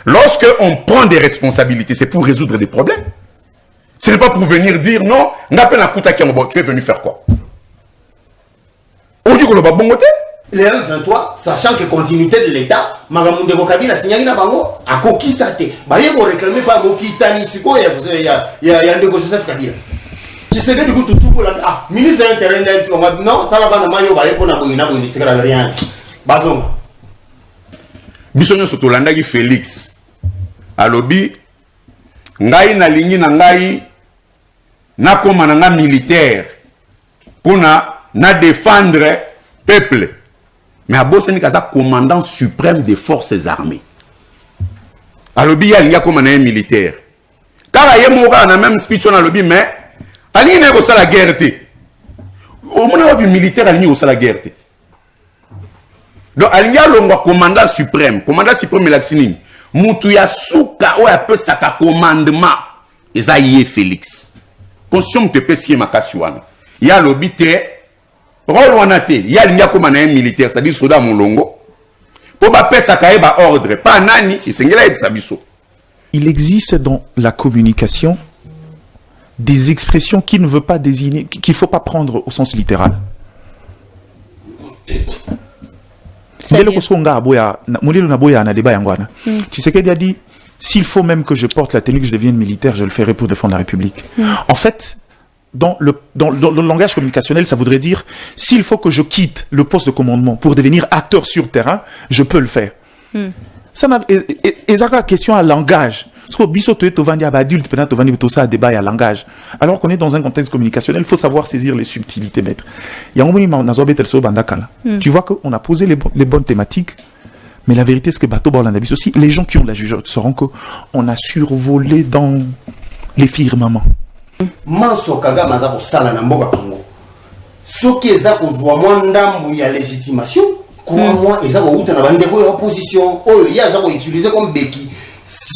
Lorsque on prend des responsabilités, c'est pour résoudre des problèmes. Ce n'est pas pour venir dire non, tu es venu faire quoi? On dit que le babongote. Les M23, sachant que continuité de l'État, Magamunde Kabila signalé na bango a kokisate. Ba yego réclamer pas mokitani siko ya ndeko Joseph Kabila. Tu sais que du coup tout la ah ministre de l'Intérieur non, talaba na mayo ba yepo na boyina boyini tikala rien. Bazonga. Bisonyo sotolandaki Félix. Alobi ngai na lingi na ngai na koma na militaire pour na défendre peuple. Mais à Bosseni Kaza, commandant suprême des forces armées. Alobi il y a comme un militaire. Car il y a un même speech on alobi mais il y a aussi la guerre. Au moins un militaire il y a aussi la guerre. Donc il y a un commandant suprême Laxini. Mutuya souka ou un peu ça commandement. Et ça y est Félix. Conscient te pesier ma kasuana. Il y a l'obité. Rôle wanate, il y a l'ingya comme un militaire, c'est-à-dire soda molongo. Pour pas ça kaeba ordre, pas nani, et c'est ngela sabiso. Il existe dans la communication des expressions qui ne veut pas désigner, qu'il faut pas prendre au sens littéral. Tu sais qu'il a dit, s'il faut même que je porte la tenue, que je devienne militaire, je le ferai pour défendre la République. En fait, dans le langage communicationnel, ça voudrait dire, s'il faut que je quitte le poste de commandement pour devenir acteur sur terrain, je peux le faire. Ça n'a la question à langage. Parce que biso tu es adulte, tout ça débat à langage. Alors qu'on est dans un contexte communicationnel, il faut savoir saisir les subtilités, maître. Tu vois qu'on a posé les bonnes thématiques, mais la vérité c'est que Bato Borlandabis aussi, les gens qui ont la jugeote sauront qu'on a survolé dans les firmaments. Manso kaga maza ko sala na mboka Congo. Soki eza ko zwa mwandambu ya légitimation, moi eza ko uta na bandeko ya opposition, oyo ya za ko utiliser comme béquille.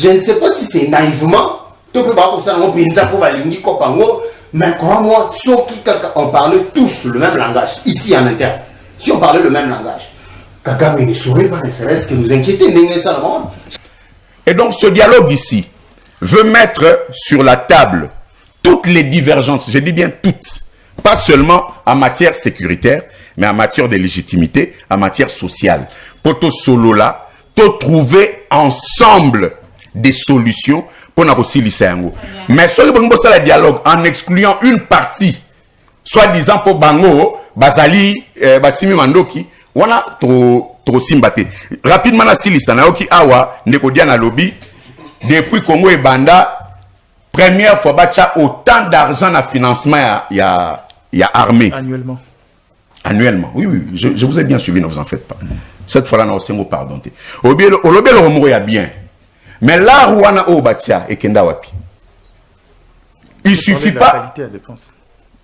Je ne sais pas si c'est naïvement, to pe ba ko sala ngo pinza ko balingi ko pango, mais crois-moi, soki kaka on parle tous le même langage ici en interne. Si on parlait le même langage, Kagame ne saurait pas ne serait-ce que nous inquiéter n'engé ça là. Et donc ce dialogue ici veut mettre sur la table toutes les divergences, je dis bien toutes, pas seulement en matière sécuritaire, mais en matière de légitimité, en matière sociale. Pour tout solo là, pour trouver ensemble des solutions pour nous aussi l'Isango. Mais ce qui est le dialogue en excluant une partie, soi-disant pour Bango, Bazali, Basimi Mandoki, voilà trop simbate. Rapidement la Silisa, Naoki Awa, Nekodiana Lobby, depuis Congo et Banda. Première fois, il y a autant d'argent à financement, il y a armée. Annuellement. Annuellement, oui, je vous ai bien suivi, ne vous en faites pas. Cette fois-là, on s'est pardonné. Au lieu de le bien. Mais là, où on a au Batia et Kenda Wapi. Il suffit pas.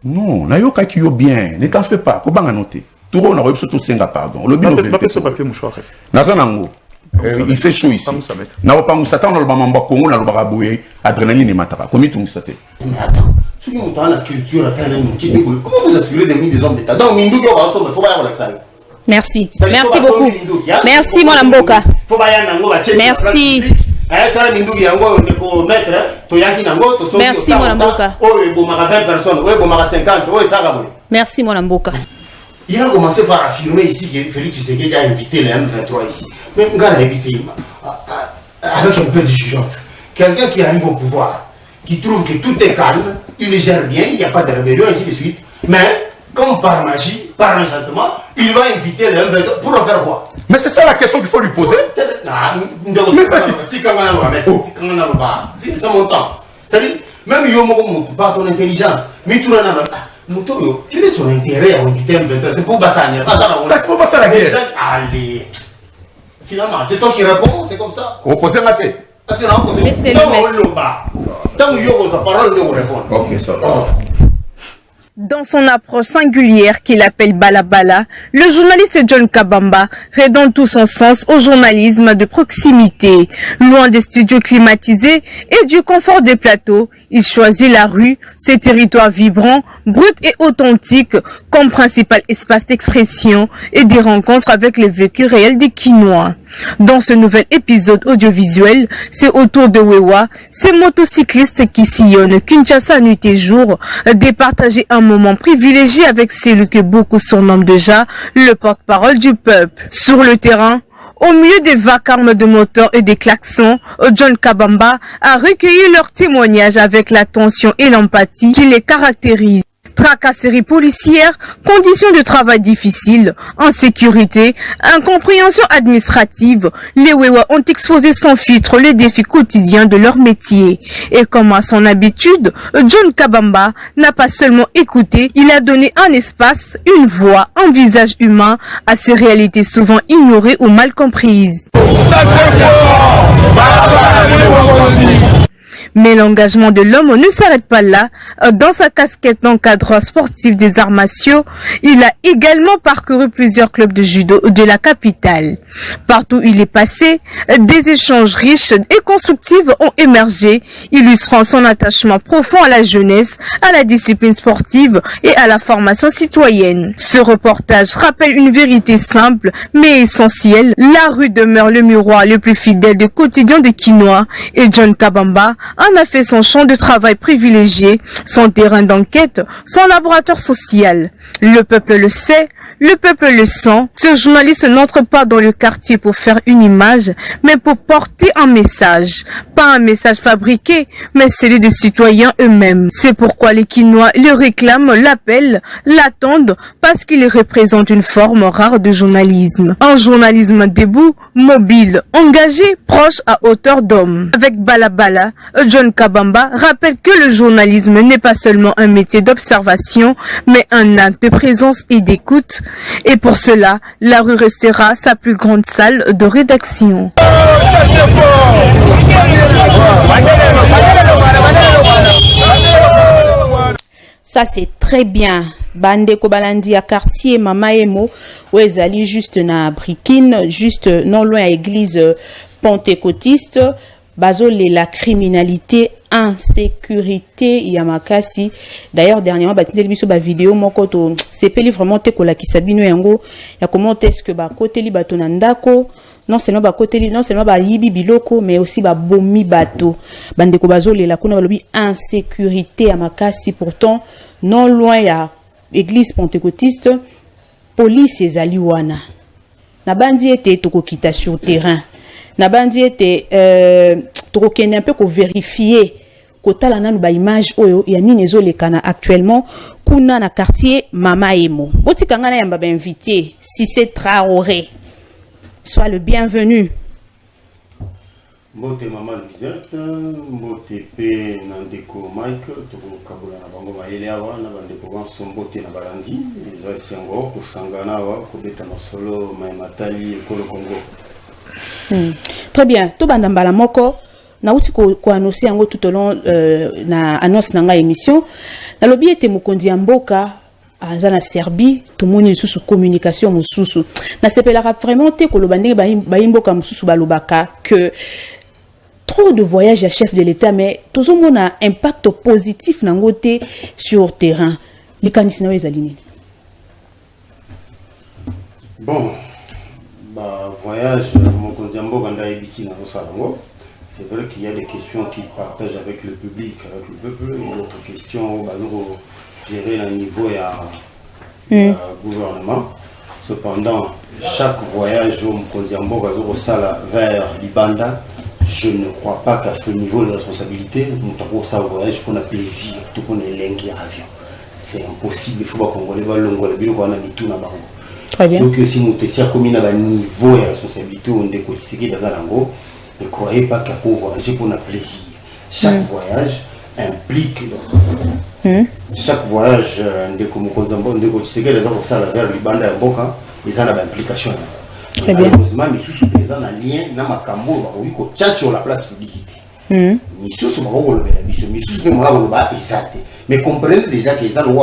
Non, n'a pas qui bien. Ne t'en fais pas. Comment noter? Tout le monde a surtout 5 pardon. Le bien il fait chaud ici. Na pas nous s'attendre le bamba Congo na le baraboué adrénaline et matara. Comment tu nous s'attends? Mais attends, ceux qui ont dans la culture comment vous assurez des hommes d'état? Dans Mindou il faut pas y avoir l'accent. Merci. Merci beaucoup. Merci mon Mboka. Merci. Merci mon Mboka. Merci mon Mboka. Il a commencé par affirmer ici que Félix Tshisekedi a invité les M23 ici. Mais avec un peu de jugeote. Quelqu'un qui arrive au pouvoir, qui trouve que tout est calme, il le gère bien, il n'y a pas de rébellion, ainsi de suite. Mais, comme par magie, par enchantement, il va inviter les M23 pour en faire quoi? Mais c'est ça la question qu'il faut lui poser. Mais pas si c'est mon temps. C'est-à-dire, même Yomo, par ton intelligence, mais tout le monde. Quel est son intérêt à inviter M23? C'est pour Bassania. C'est pour Bassania la guerre. Allez. Finalement, c'est toi qui réponds, c'est comme ça. Opposé ma tête. Parce que là, on tant que yo sa parole, on répond. Ok, ça va. Dans son approche singulière qu'il appelle Balabala, le journaliste John Kabamba redonne tout son sens au journalisme de proximité. Loin des studios climatisés et du confort des plateaux, Il choisit la rue, ses territoires vibrants, bruts et authentiques, comme principal espace d'expression et des rencontres avec les vécus réels des Kinois. Dans ce nouvel épisode audiovisuel, c'est autour de Wewa, ces motocyclistes qui sillonnent Kinshasa nuit et jour, départager un moment privilégié avec celui que beaucoup surnomment déjà le porte-parole du peuple. Sur le terrain, au milieu des vacarmes de moteurs et des klaxons, John Kabamba a recueilli leurs témoignages avec l'attention et l'empathie qui les caractérisent. Tracasseries policières, conditions de travail difficiles, insécurité, incompréhension administrative, les Wewa ont exposé sans filtre les défis quotidiens de leur métier. Et comme à son habitude, John Kabamba n'a pas seulement écouté, il a donné un espace, une voix, un visage humain à ces réalités souvent ignorées ou mal comprises. Mais l'engagement de l'homme ne s'arrête pas là. Dans sa casquette d'encadreur sportif des arts martiaux, il a également parcouru plusieurs clubs de judo de la capitale. Partout où il est passé, des échanges riches et constructifs ont émergé, illustrant son attachement profond à la jeunesse, à la discipline sportive et à la formation citoyenne. Ce reportage rappelle une vérité simple mais essentielle. La rue demeure le miroir le plus fidèle du quotidien de Kinois et John Kabamba en a fait son champ de travail privilégié, son terrain d'enquête, son laboratoire social. Le peuple le sait, le peuple le sent. Ce journaliste n'entre pas dans le quartier pour faire une image, mais pour porter un message. Pas un message fabriqué, mais celui des citoyens eux-mêmes. C'est pourquoi les Kinois le réclament, l'appellent, l'attendent, parce qu'il représente une forme rare de journalisme. Un journalisme debout, mobile, engagé, proche à hauteur d'homme. Avec Balabala, John Kabamba rappelle que le journalisme n'est pas seulement un métier d'observation, mais un acte de présence et d'écoute. Et pour cela, la rue restera sa plus grande salle de rédaction. Ça c'est très bien. Bande Kobalandi à quartier Mama Emo, où ils allaient juste na Brikine, juste non loin à l'église pentecôtiste. Bazole la criminalité, insécurité, Yamakasi. D'ailleurs, dernièrement, baptisé biso ba vidéo mokoto, c'est peli vraiment te kola ki sabino yango. Ya comment est-ce que ba côté li bato nandako, non seulement ba côté li, non seulement ba yibi biloko, mais aussi ba bomi bato. Bande ko bazole la kuna balobi insécurité Yamakasi. Pourtant, non loin ya église pentecôtiste, police ezali wana. Na bandi ete toko kita sur terrain. Nabandi était un peu ko vérifier kotala nanu ba image oyo ya nini ezolekana actuellement kuna na quartier Mama Emo. Botikanga na yamba ba invité si c'est Traoré. Sois le bienvenu. Mbote Mama Lisette, mbote pe Nandeko Mike, toko kabula na bango mayele awa na bandeko banso mbote na balandi, eza sengo kusangana wa kobeta masolo matali ekolo Congo. Très bien. Tout bandambala moko na uti ko annoncer yango tout au long na annonce nanga émission. Na lobi ete mokondi ya mboka aza na Serbie, tout moni sous communication mususu. Na sepelaka vraiment te ko lobandenge ba mboka mususu balobaka que trop de voyages à chef de l'État mais tout le monde a impact positif nango te sur terrain. Les candidats les alignés. Bon. Voyage, c'est vrai qu'il y a des questions qu'il partage avec le public, avec le peuple, et d'autres questions gérer à niveau et gouvernement. Cependant, chaque voyage vers Libanda, je ne crois pas qu'à ce niveau de responsabilité, nous avons ça voyage qu'on a plaisir, tout qu'on est lingué à l'avion. C'est impossible, il faut pas qu'on Très bien. Donc si nous étions commis à un niveau de responsabilité, on décotisait dans l'ango, ne croyez pas qu'à pour voyager pour un plaisir. Chaque voyage implique chaque voyage de comme on décotisait dans ça vers les bandes à Boka, ils ont une implication. Malheureusement, mais si c'est présent un lien dans ma cambo, oui, qu'on sur la place publique. Mais sous ce moment, mais comprenez déjà qu'ils ont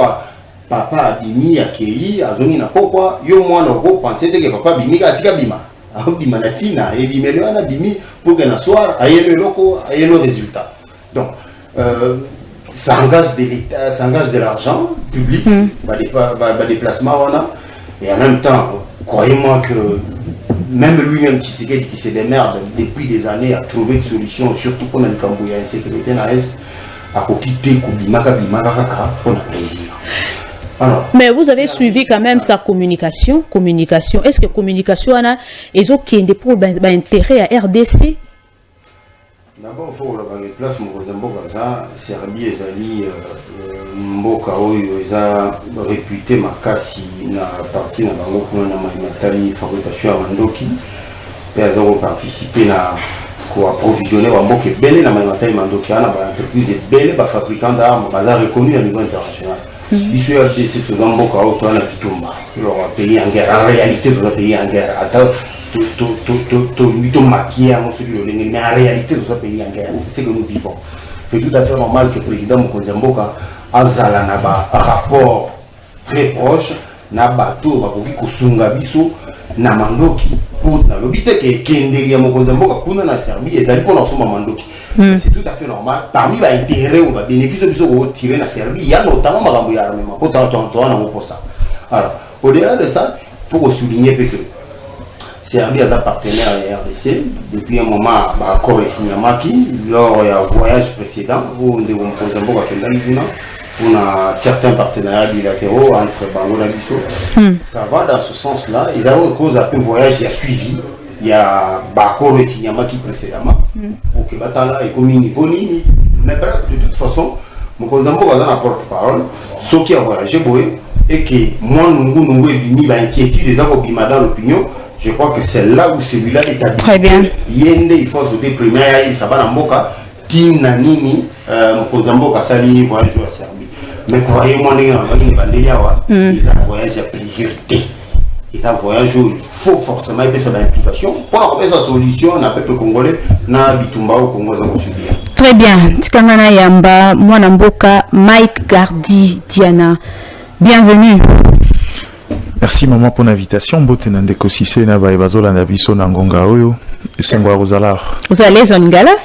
papa abimi accueilli azoni na pokwa yo mwana ko penser que papa bimi ka tika bima bima na tina et bimelo na bimi pour que na soir ayelo loko ayelo résultat. Donc ça engage de l'État, ça engage de l'argent public, des déplacements, et en même temps, croyez-moi que même lui-même Tshisekedi qui se démerde depuis des années à trouver une solution, surtout pour le Cambouya et sécurité dans l'Est, à quitter Koubimaka pour le plaisir. Alors, mais vous avez suivi quand même sa communication. Est-ce que communication a ils ont qui pour intérêt à RDC? D'abord, il faut que les places Mboka, Serbie et Zali, Mboka, ils ont réputé Makasi, na partie na bango kuna na matali fabrication à Mandoki, et ils ont participé à approvisionner Mboka belé na matali Mandoki, na entreprise de belé ba fabricant d'armes, ba reconnu à niveau international. Ici RDC tout Mboka autant na Kitumba, leur pays en guerre, en réalité tout pays en guerre. Tout maquillé, mais en réalité, nous sommes pays en guerre. C'est ce que nous vivons. C'est tout à fait normal que le président Mokonzi Mboka a un rapport très proche, na bateau, bakoki kosunga biso, na Mandoki. Pour na l'obité que Kendegi Mokonzi Mboka kuna na Serbie, et d'aller pour la somme Mandoki. C'est tout à fait normal. Parmi les intérêts ou les bénéfices que nous tirés na Serbie, il y a notamment Marambo Yarmema. Pour ça. Alors, au-delà de ça, il faut souligner que Serbie est un partenaire à la RDC. Depuis un moment, accord est signé lors d'un voyage précédent où nous avons posé un peu a certains partenariats bilatéraux entre Bango et Bissau. Ça va dans ce sens-là. Ils ont cause un peu voyage, il y a suivi. Il y a accord est signé précédemment. Pour que Batala est commis niveau ni. Mais bref, de toute façon, Mozambique a un porte-parole. Ceux qui ont voyagé, et que moi, nous avons inquiétude des gens dans l'opinion. Je crois que c'est là où celui-là est habité. Très bien. Il faut se déprimer, il s'abat en Mboka, Tinanini, Mboka, Sali, voyage à Serbie. Mais croyez-moi, il y a un voyage à plaisir. Il y a un voyage où il faut forcément y sa implication. Pour avoir sa solution, on a peuple congolais, na Bitumba au Congo, ça va suffire. Très bien. Tikangana Yamba, Mwana Mboka, Mike Gardi, Diana. Bienvenue. Merci maman pour l'invitation. Botenande kosise na baebazola na biso na ngonga oyo. Esengwa rosalar. Vous allez Zongala?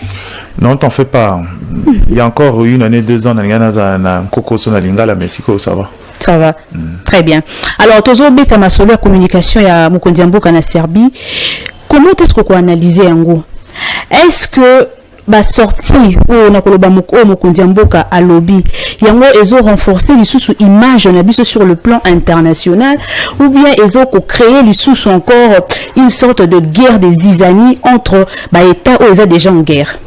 Non, t'en fais pas. Il y a encore 1 année, 2 ans na kokoso na lingala mais siko ça va. Ça va. Très bien. Alors tozo beta masolo ya communication ya Mokonzi Mboka na Serbie. Comment est-ce qu'on peut analyser yango? Est-ce que ba sorti ou na koloba Mokonzi Mboka à lobby yango ezo renforcer lisusu image na biso sur le plan international ou bien ezo ko créer lisusu encore une sorte de guerre des zizanie entre ba états ou états déjà en guerre?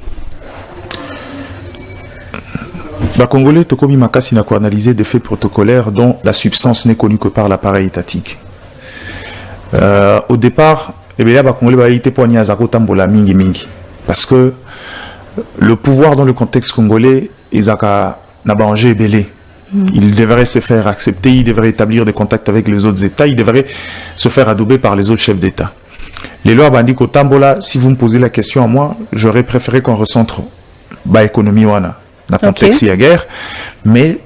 Ba Congolais tokomi makasi na ko analyser des faits protocolaires dont la substance n'est connue que par l'appareil étatique. Au départ, ba Congolais ba été poigné à zakotambola mingi parce que le pouvoir dans le contexte congolais, Isaka Nabangé Belé. Il devrait se faire accepter, il devrait établir des contacts avec les autres États, il devrait se faire adouber par les autres chefs d'État. Les lois Bandiko Tambola, si vous me posez la question à moi, j'aurais préféré qu'on recentre l'économie wana, dans le contexte de la guerre, mais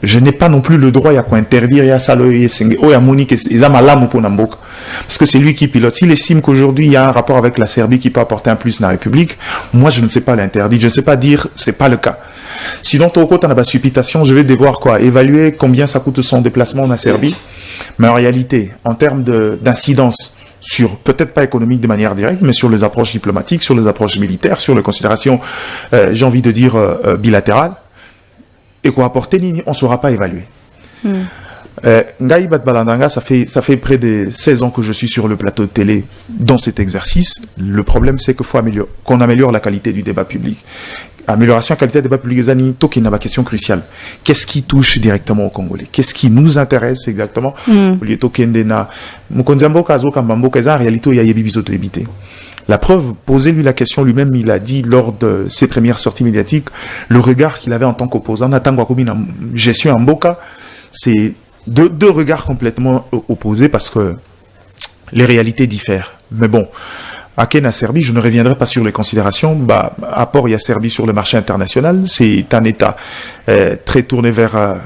je n'ai pas non plus le droit à interdire à ça parce que c'est lui qui pilote. S'il estime qu'aujourd'hui il y a un rapport avec la Serbie qui peut apporter un plus dans la République, moi je ne sais pas l'interdire, je ne sais pas dire c'est pas le cas. Sinon au côté de la supputation, je vais devoir évaluer combien ça coûte son déplacement en Serbie, mais en réalité en termes d'incidence sur, peut-être pas économique de manière directe, mais sur les approches diplomatiques, sur les approches militaires, sur les considérations, j'ai envie de dire, bilatérales, et qu'on apporte, on ne saura pas évaluer. Ngaï Batbalandanga, ça fait près de 16 ans que je suis sur le plateau de télé dans cet exercice. Le problème, c'est qu'on améliore la qualité du débat public. Amélioration de la qualité du débat public, c'est une question cruciale. Qu'est-ce qui touche directement aux Congolais? Qu'est-ce qui nous intéresse exactement? En réalité, il y a des la preuve, posez-lui la question lui-même, il a dit lors de ses premières sorties médiatiques, le regard qu'il avait en tant qu'opposant, gestion en Mboka, c'est deux regards complètement opposés parce que les réalités diffèrent. Mais bon, à Kenya, Serbie, je ne reviendrai pas sur les considérations. Apport, il y a Serbie sur le marché international, c'est un État très tourné vers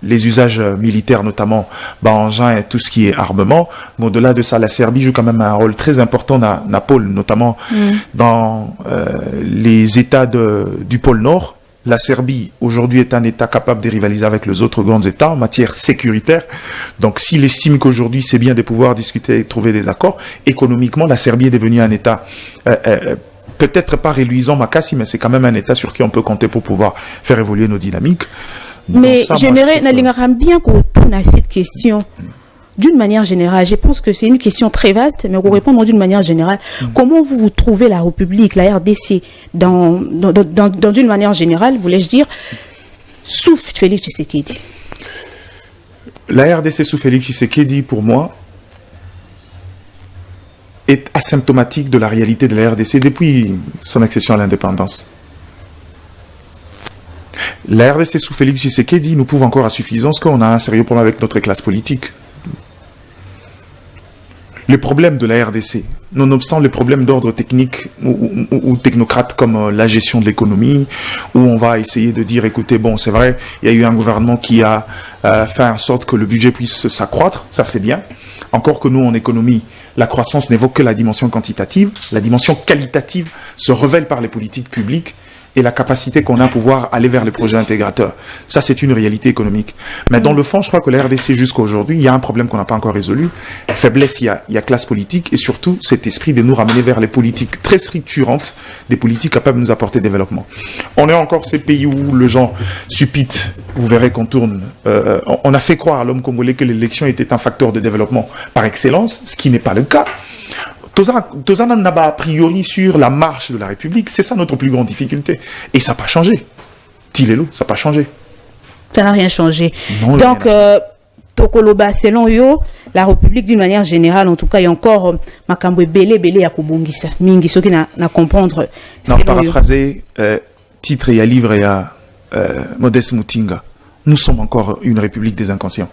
les usages militaires, notamment engins et tout ce qui est armement. Mais au-delà de ça, la Serbie joue quand même un rôle très important dans pôle, notamment dans les États du pôle Nord, la Serbie aujourd'hui est un État capable de rivaliser avec les autres grands États en matière sécuritaire. Donc s'il estime qu'aujourd'hui c'est bien de pouvoir discuter et trouver des accords, économiquement la Serbie est devenue un État peut-être pas réluisant Makassi, mais c'est quand même un État sur qui on peut compter pour pouvoir faire évoluer nos dynamiques. Mais j'aimerais bien qu'on tourne à cette question. D'une manière générale, je pense que c'est une question très vaste, mais pour répondre d'une manière générale, comment vous trouvez la République, la RDC, d'une manière générale, voulais-je dire, sous Félix Tshisekedi? La RDC sous Félix Tshisekedi, pour moi, est asymptomatique de la réalité de la RDC depuis son accession à l'indépendance. La RDC sous Félix Tshisekedi nous prouve encore à suffisance qu'on a un sérieux problème avec notre classe politique. Les problèmes de la RDC, nonobstant les problèmes d'ordre technique ou technocrate comme la gestion de l'économie, où on va essayer de dire, écoutez, bon, c'est vrai, il y a eu un gouvernement qui a fait en sorte que le budget puisse s'accroître, ça c'est bien. Encore que nous, en économie, la croissance n'évoque que la dimension quantitative, la dimension qualitative se révèle par les politiques publiques et la capacité qu'on a à pouvoir aller vers les projets intégrateurs. Ça, c'est une réalité économique. Mais dans le fond, je crois que la RDC, jusqu'à aujourd'hui, il y a un problème qu'on n'a pas encore résolu. Faiblesse, il y a classe politique et surtout cet esprit de nous ramener vers les politiques très structurantes, des politiques capables de nous apporter développement. On est encore ces pays où le gens suppite, vous verrez qu'on tourne. On a fait croire à l'homme congolais que l'élection était un facteur de développement par excellence, ce qui n'est pas le cas. Tozana n'a pas a priori sur la marche de la République, c'est ça notre plus grande difficulté. Et ça n'a pas changé. Tilelo, ça n'a pas changé. Ça n'a rien changé. Non, donc, Tokoloba, selon yo, la République d'une manière générale, en tout cas, il y a encore Makambo belé à Kubungisa. Mingi, ceux qui n'a comprendre. Non, paraphraser, titre et à livre et à Modeste Mutinga. Nous sommes encore une République des inconscients.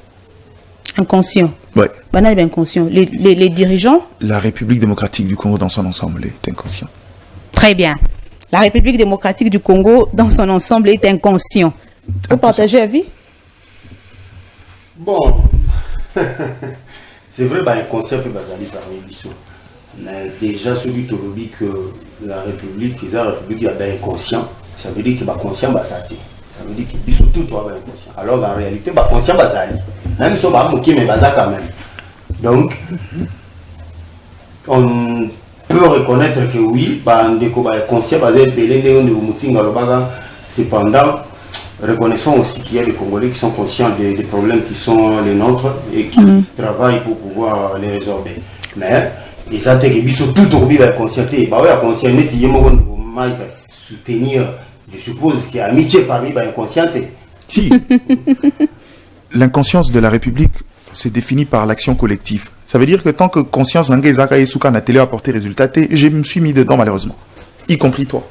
Inconscient. Oui. Banal est inconscient. Les dirigeants. La République démocratique du Congo dans son ensemble est inconscient. Très bien. La République démocratique du Congo dans son ensemble est inconscient. Vous partagez avis? Bon, c'est vrai, inconscient peut parmi les mais déjà celui qui dit que la République, la République est inconscient, ça veut dire que conscient ça veut dire que tout doit être inconscient. Alors en réalité, conscient même si on va moquer, mais quand même. Donc, on peut reconnaître que oui, conscient, cependant, reconnaissons aussi qu'il y a des Congolais qui sont conscients des problèmes qui sont les nôtres et qui travaillent pour pouvoir les résorber. Mais, ils ont été tout au bien conscienté. Conscient, soutenir, je suppose qu'il y a amitié parmi les inconscients. Si. L'inconscience de la République, c'est défini par l'action collective. Ça veut dire que tant que conscience n'a pas télé apporté résultat, je me suis mis dedans malheureusement, y compris toi.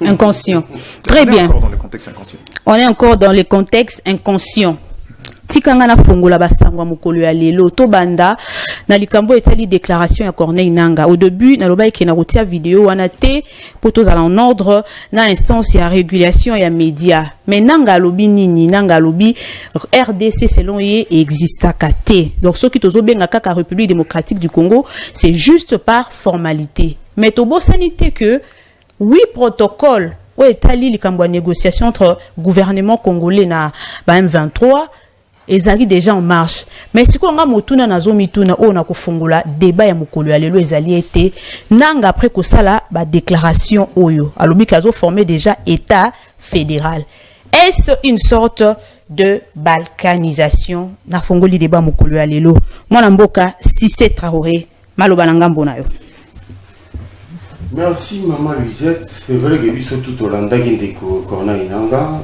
Inconscient. Très bien. On est encore dans le contexte inconscient. On est encore dans les contextes inconscients. Tikanga na fongola basangwa mukolo ya lelo to banda na likambo etali déclaration ya Corneille Nangaa. Au début na loba ke na rotia vidéo wana te poto za en ordre na instance ya régulation ya média. Mais Nangaa lobi nini Nangaa lobi RDC selon ye exista kate. Donc ce qui tozo benga kaka République démocratique du Congo, c'est juste par formalité. Mais tobo sanité que oui protocole ou etali likambo ya négociation entre gouvernement congolais na M23 ezali déjà en marche. Mais si on a motuna na zomituna on a kufungula débat ya mukolo ya lelo ezali été Nangaa après que ça la déclaration oyo alobi kazo formé déjà état fédéral. Est-ce une sorte de balkanisation na fongoli débat mukolo ya lelo? Mwana mboka Cissé Traoré maloba na ngambo na yo. Merci maman Luisette. C'est vrai que surtout tout Hollanda qui est Corneille Nangaa.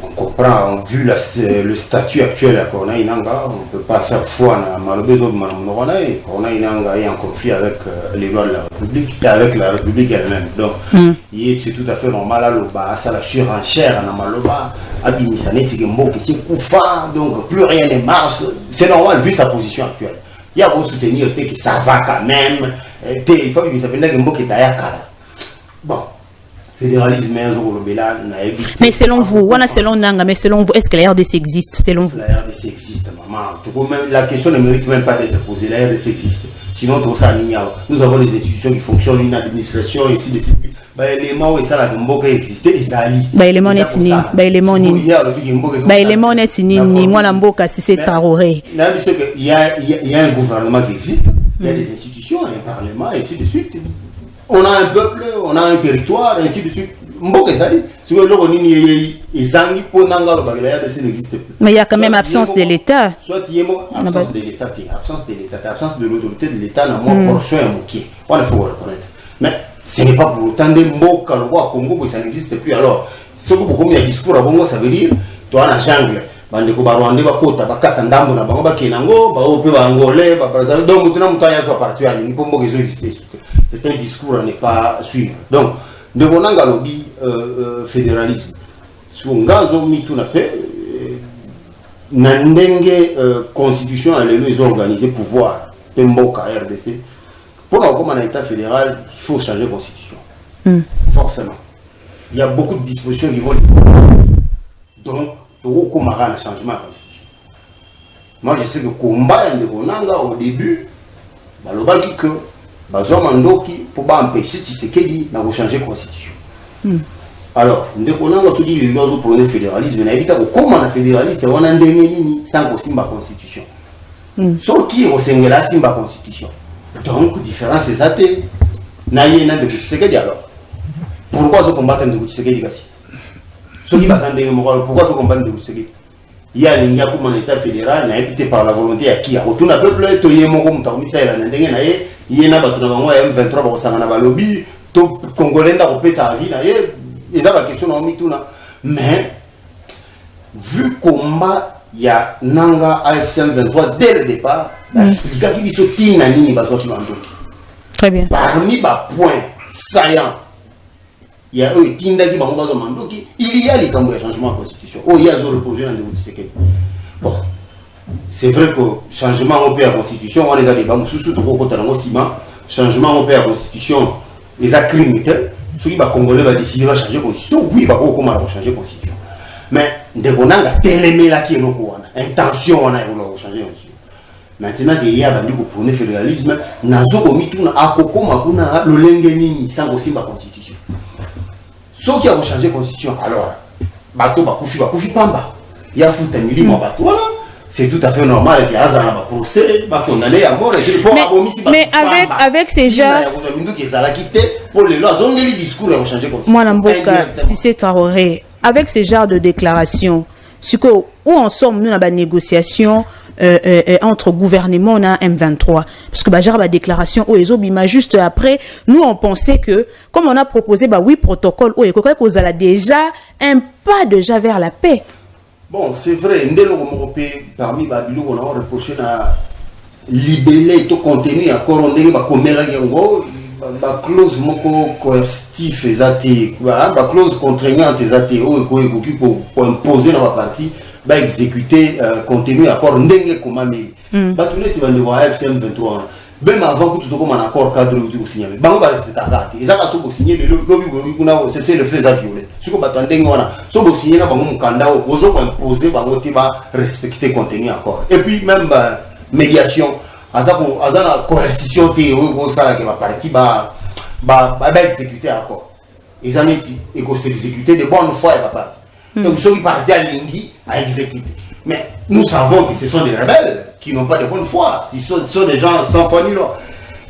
On comprend, vu le statut actuel à Corneille Nangaa, on ne peut pas faire foi à Malobezo de Mme Noronay. Corneille Nangaa est en conflit avec les lois de la République et avec la République elle-même. Donc, c'est tout à fait normal à ça la surenchère à Maloba, à Bimisanet, qui Koufa, donc plus rien ne marche. C'est normal vu sa position actuelle. Il y a beau soutenir que ça va quand même. Il faut que ça vienne qui est derrière. Bon. Fédéralisme, mais selon vous, selon Nangaa, mais selon vous, est-ce que la RDC existe selon vous? La RDC existe, maman. La question ne mérite même pas d'être posée. La RDC existe. Sinon, tout ça, nous avons des institutions qui fonctionnent, une administration, ainsi de suite. élément et ça la mboka existait ezali élément net ni élément ni élément net ni mwana mboka si c'est Traoré. Il y a un gouvernement qui existe, il y a des institutions, un parlement et ainsi de suite. On a un peuple, on a un territoire et ainsi de suite. Mboka ezali si le nini ezangi ponanga lo bagala ya n'existe plus. Mais il y a quand même absence de l'État. Soit il y a absence de l'État, absence de l'autorité de l'État dans mon portion et moqué. On il faut le reconnaître. Mais ce n'est pas pour autant de Mboka le roi Congo que ça n'existe plus. Alors, ce que beaucoup de discours à Bongo, ça veut dire toi en jungle. Bande ko barwande ba kota ba kata ndambo na bango ba kenango ba ope ba angolais ba brazil donc mutuna mutaya zo partout ali ni pombo que zo existe. C'est un discours à ne pas suivre. Donc de bonanga lobby fédéralisme. Sur ngazo mituna pe na ndenge constitution elle les organiser pouvoir de Mboka RDC. Pour comme un état fédéral, il faut changer la constitution. Forcément. Il y a beaucoup de dispositions qui vont donc comment un changement de la constitution. Moi je sais que combat au début, balobaki que Mandoki pour empêcher Tshisekedi de changer la constitution. Alors, ndeko se dit le lois pour le fédéralisme, mais éviter comment un fédéraliste on a ndengeni sans la constitution. Sauf qui au Sengela simba constitution. Donc différence c'est ça té. Naïe na de Tshisekedi alors. Pourquoi ce combattre de Tshisekedi kasi? Ce qui va attendre pourquoi ce combattre de Tshisekedi? Il y a l'india pour un état fédéral n'a évité par la volonté à qui a retourné peuple to yemo comme tamisa la ndenge na ye yena batuna bango M23 ba sangana ba lobby to congolais nda kopesa la vie na ye et ça la question na mituna mais vu combat il y a nanga AFC M23 dès le départ expliquer qui biso tina nini bazo ki bandoki très bien parmi ba point saillant il y a eux tinda qui bango bazo mandoki il y a les changements de constitution oh il y a zo reprocher dans de Tshisekedi bon c'est vrai que changement au pays à constitution on les a débat sous tout côté dans ciment changement au pays à constitution les a criminels ceux qui va congolais va décider va changer constitution oui va comment changer constitution mais de bonanga télémé là qui est loko intention on a changer constitution maintenant qu'il y a vendu pour prôner fédéralisme nazo komituna akoko makuna lolenge nini sans kosimba constitution ceux qui a changé constitution alors bato bakufi pamba ya futa milimo bato voilà c'est tout à fait normal qu'il y a un procès condamné à mort mais avec ces gens pour les lois ont les discours à changer constitution moi Mboka si c'est Traoré avec ces genres de déclarations ce que où en sommes nous dans la négociation entre gouvernement et M23 parce que genre la déclaration au ezobima juste après nous on pensait que comme on a proposé 8 protocoles au ekoka kozala déjà un pas déjà vers la paix. Bon c'est vrai ndelo européen parmi babilo on a reproché na libellé tout contenu accord ndenge ba komela yango ba clause moko coercitif ezati ba clause contraignante ezati o ekoki pour imposer dans la partie va exécuter contenu accord ndenge komameli batuneti bande wa FCM 23 même avant que tout comme un accord cadre ou signer bango ba respecter date ils a so signer le lobby kuna c'est le fait à violer ce que batandenge wana so signer na bango mukanda ozo imposer bango ti ba respecter contenu accord et puis même médiation azana coercition ti o sala que va partie ba exécuter accord ils en dit et qu'on s'exécuter de bonne foi et pas donc ceux qui partent à Lingi à exécuter. Mais nous savons que ce sont des rebelles qui n'ont pas de bonne foi. Ce sont des gens sans foi ni loi.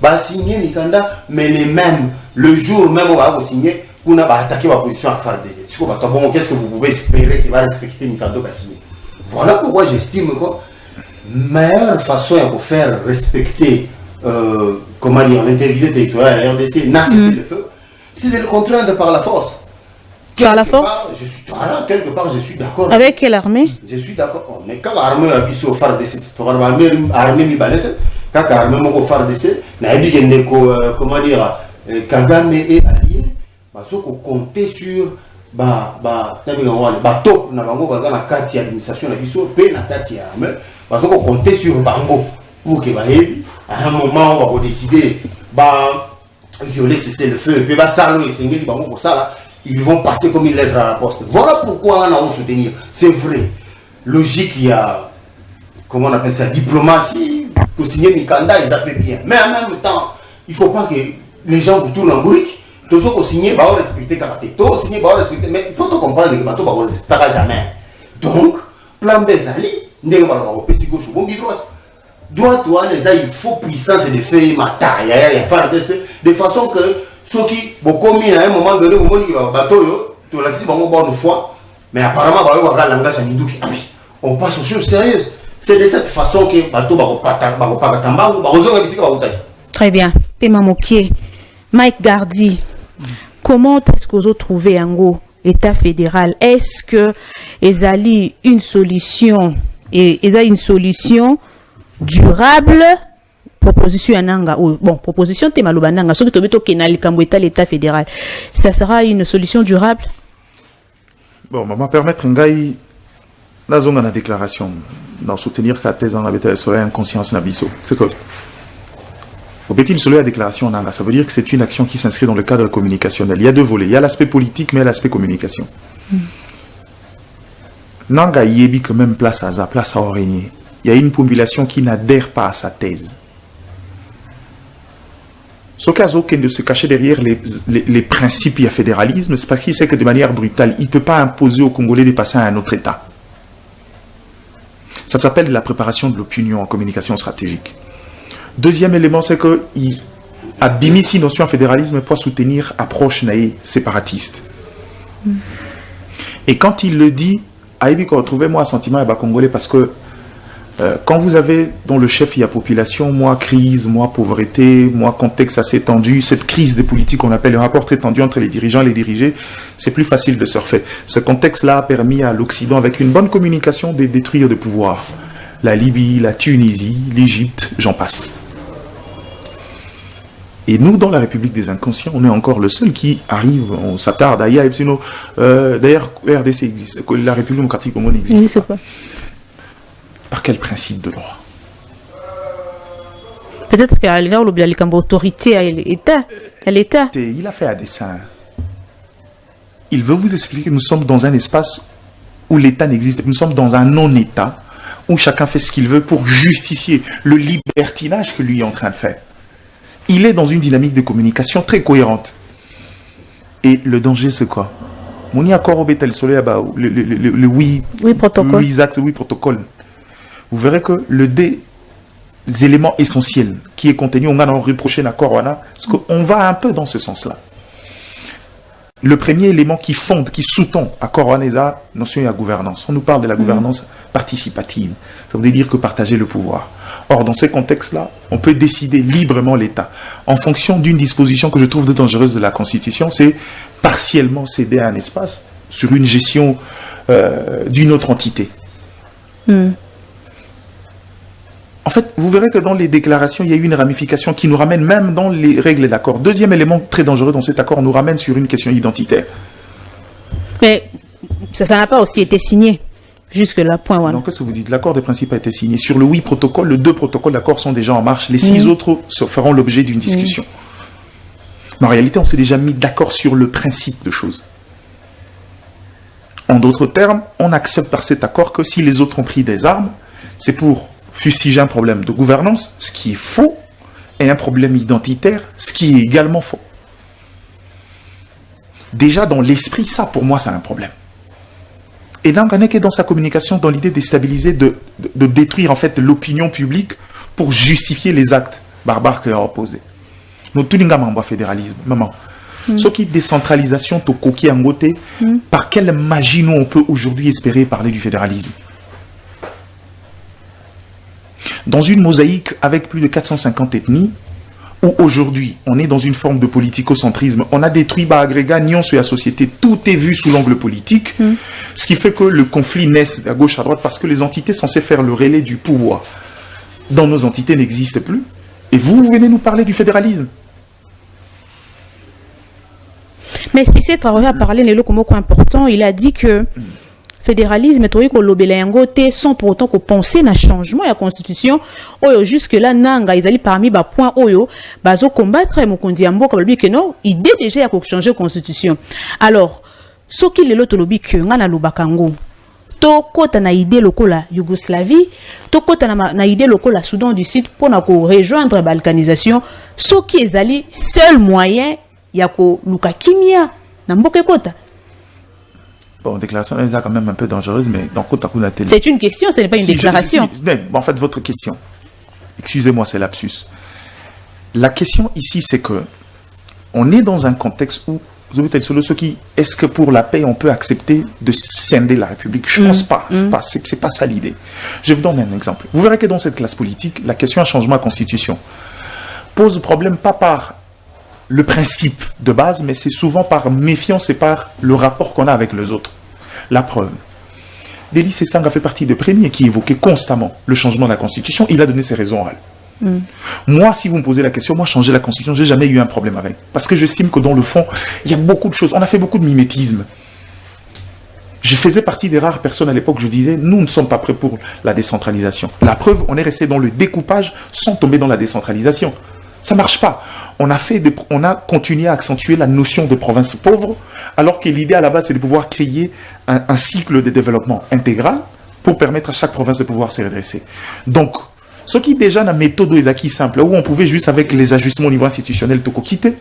Bah signer Mikanda, mais les mêmes, le jour même on va vous signer, on a attaqué ma position à faire des. Bon, qu'est-ce que vous pouvez espérer qu'il va respecter Mikanda va signer. Voilà pourquoi j'estime que la meilleure façon de faire respecter comment dire l'intégrité territoriale de la RDC, n'a cessé le feu, c'est de le contraindre par la force. Par la force quelque part, je suis d'accord. Avec quelle armée? Je suis d'accord. Mais quand l'armée a vu au phare de cette histoire, l'armée mi-balette, quand l'armée au phare de cette, comment dire, Kagame est allié, parce qu'on comptait sur top na bango baza na kati ya administration na biso pe na kati ya armée, parce qu'on comptait sur bango pour que à un moment on va décider violer cesser le feu et puis salo et sengeli bango pour ça là. Ils vont passer comme une lettre à la poste. Voilà pourquoi on a soutenir. C'est vrai. Logique, il y a, comment on appelle ça, diplomatie. Pour signer Mikanda, ils appellent bien. Mais en même temps, il ne faut pas que les gens vous tournent en bourrique. tous ceux qui signent, bah on respecte karaté. Tous signer, bah on respecte. Mais il faut tout comprendre que bateau bah on respectera jamais. Donc plan B zali, n'est pas là pour gauche ou bon droite. Droite ou il faut puissance de faire matin, de façon que ceux qui vont commis à un moment donné, au moment où bateau, tu l'as dit, bonne fois, mais apparemment, on va langage à Mindouki. Ah oui, on passe aux choses sérieuses. C'est de cette façon que bateau va pas. Très bien. Pema Mokié, Mike Gardi, comment est-ce que vous avez trouvé un État fédéral? Est-ce que ezali une solution et ezali une solution durable? Proposition ananga ou bon proposition temalubananga ce que tobeto kenali kamboeta l'État fédéral, ça sera une solution durable? Bon, maman permettre ngai la zone la déclaration dans soutenir qu'à thèse en habitat sur inconscience nabiso. C'est que au petit sur la déclaration nanga, ça veut dire que c'est une action qui s'inscrit dans le cadre communicationnel. Il y a deux volets, il y a l'aspect politique mais il y a l'aspect communication. Nanga yebi quand même place à Origny. Il y a une population qui n'adhère pas à sa thèse. Ce cas aucun de se cacher derrière les principes du fédéralisme, c'est parce qu'il sait que de manière brutale, il ne peut pas imposer aux Congolais de passer à un autre État. Ça s'appelle la préparation de l'opinion en communication stratégique. Deuxième élément, c'est qu'il a bimi si notion de fédéralisme pour soutenir approche naïe séparatiste. Et quand il le dit, Aïbi, retrouvez-moi un sentiment à Congolais parce que quand vous avez dans le chef, il y a population, moi crise, moi pauvreté, moi contexte assez tendu, cette crise des politiques qu'on appelle le rapport très tendu entre les dirigeants et les dirigés, c'est plus facile de surfer. Ce contexte-là a permis à l'Occident, avec une bonne communication, de détruire des pouvoirs. La Libye, la Tunisie, l'Égypte, j'en passe. Et nous, dans la République des Inconscients, on est encore le seul qui arrive, on s'attarde à d'ailleurs, RDC existe, la République démocratique congolaise existe. Oui, c'est pas. Par quel principe de droit? Peut-être qu'il y a l'autorité à l'État. Il a fait à dessein. Il veut vous expliquer que nous sommes dans un espace où l'État n'existe pas. Nous sommes dans un non-État où chacun fait ce qu'il veut pour justifier le libertinage que lui est en train de faire. Il est dans une dynamique de communication très cohérente. Et le danger, c'est quoi? Mon accord au Bétel Soleil, le oui protocole. Vous verrez que des éléments essentiels qui est contenu, on a reproché l'accord, parce qu'on va un peu dans ce sens-là. Le premier élément qui fonde, qui sous-tend l'accord, c'est la notion de la gouvernance. On nous parle de la gouvernance participative. Ça veut dire que partager le pouvoir. Or, dans ces contextes-là, on peut décider librement l'État. En fonction d'une disposition que je trouve de dangereuse de la Constitution, c'est partiellement céder à un espace sur une gestion d'une autre entité. En fait, vous verrez que dans les déclarations, il y a eu une ramification qui nous ramène même dans les règles d'accord. Deuxième élément très dangereux dans cet accord, nous ramène sur une question identitaire. Mais ça n'a pas aussi été signé jusque-là, point one. Donc, qu'est-ce que vous dites? L'accord de principe a été signé. Sur le 8 protocole, les 2 protocoles d'accord sont déjà en marche. Les 6 autres feront l'objet d'une discussion. Mais en réalité, on s'est déjà mis d'accord sur le principe de choses. En d'autres termes, on accepte par cet accord que si les autres ont pris des armes, c'est pour fustiger un problème de gouvernance, ce qui est faux, et un problème identitaire, ce qui est également faux. Déjà, dans l'esprit, ça, pour moi, c'est un problème. Et donc, on est dans sa communication, dans l'idée de déstabiliser, de détruire, en fait, l'opinion publique pour justifier les actes barbares qu'il a opposés. Nous, tout le monde a fédéralisme, maman. Ce qui est décentralisation, to coquille en côté, par quelle magie nous, on peut aujourd'hui espérer parler du fédéralisme? Dans une mosaïque avec plus de 450 ethnies, où aujourd'hui on est dans une forme de politico-centrisme, on a détruit agrégat, nion sur la société, tout est vu sous l'angle politique, ce qui fait que le conflit naisse à gauche à droite parce que les entités censées faire le relais du pouvoir dans nos entités n'existent plus. Et vous venez nous parler du fédéralisme. Mais si c'est Traoré a parlé de l'eau important, il a dit que fédéralisme sans pour autant qu'on pense à un changement de la constitution oyo jusque là nanga ils allaient parmi ba point oyo bazo combattre mokondi ambo comme lui que non idée déjà à changer la constitution. Alors ce qui est l'autre lobby que ngana lobakango to kota na idée lokola Yougoslavie to kota na idée lokola Soudan du Sud pour na ko rejoindre balkanisation ce qui est allé seul moyen yako luka kimia na mboka kota. Bon, déclaration est quand même un peu dangereuse, mais dans Kota Kuna télé. C'est une question, ce n'est pas une déclaration. En fait, votre question, excusez-moi, c'est lapsus. La question ici, c'est que on est dans un contexte où, est-ce que pour la paix, on peut accepter de scinder la République? Je ne pense pas. C'est pas ça l'idée. Je vous donne un exemple. Vous verrez que dans cette classe politique, la question à changement de constitution pose problème pas par le principe de base, mais c'est souvent par méfiance et par le rapport qu'on a avec les autres. La preuve. Deli Sesanga fait partie des premiers qui évoquaient constamment le changement de la Constitution. Il a donné ses raisons orales. Moi, si vous me posez la question, moi, changer la Constitution, j'ai jamais eu un problème avec. Parce que j'estime que dans le fond, il y a beaucoup de choses. On a fait beaucoup de mimétisme. Je faisais partie des rares personnes à l'époque, je disais, nous ne sommes pas prêts pour la décentralisation. La preuve, on est resté dans le découpage sans tomber dans la décentralisation. Ça marche pas. On a continué à accentuer la notion de province pauvre, alors que l'idée à la base, c'est de pouvoir créer un cycle de développement intégral pour permettre à chaque province de pouvoir se redresser. Donc, ce qui déjà la méthode est acquis simple, où on pouvait juste avec les ajustements au niveau institutionnel tout quitter,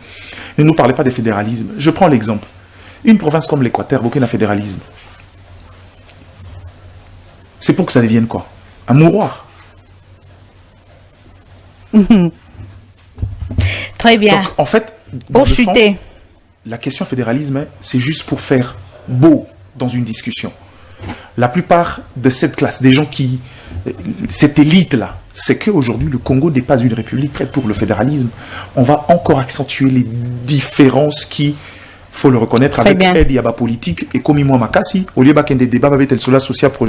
ne nous parlait pas de fédéralisme. Je prends l'exemple. Une province comme l'Équateur, aucun fédéralisme. C'est pour que ça devienne quoi? Un mouroir. Très bien. Donc, en fait, la question fédéralisme, c'est juste pour faire beau dans une discussion. La plupart de cette classe, des gens qui... Cette élite-là, c'est qu'aujourd'hui, le Congo n'est pas une république prête pour le fédéralisme. On va encore accentuer les différences qui... faut le reconnaître, très avec aide yaba politique et comme moi makasi au lieu qu'il y ait des débats avec tel cela social pour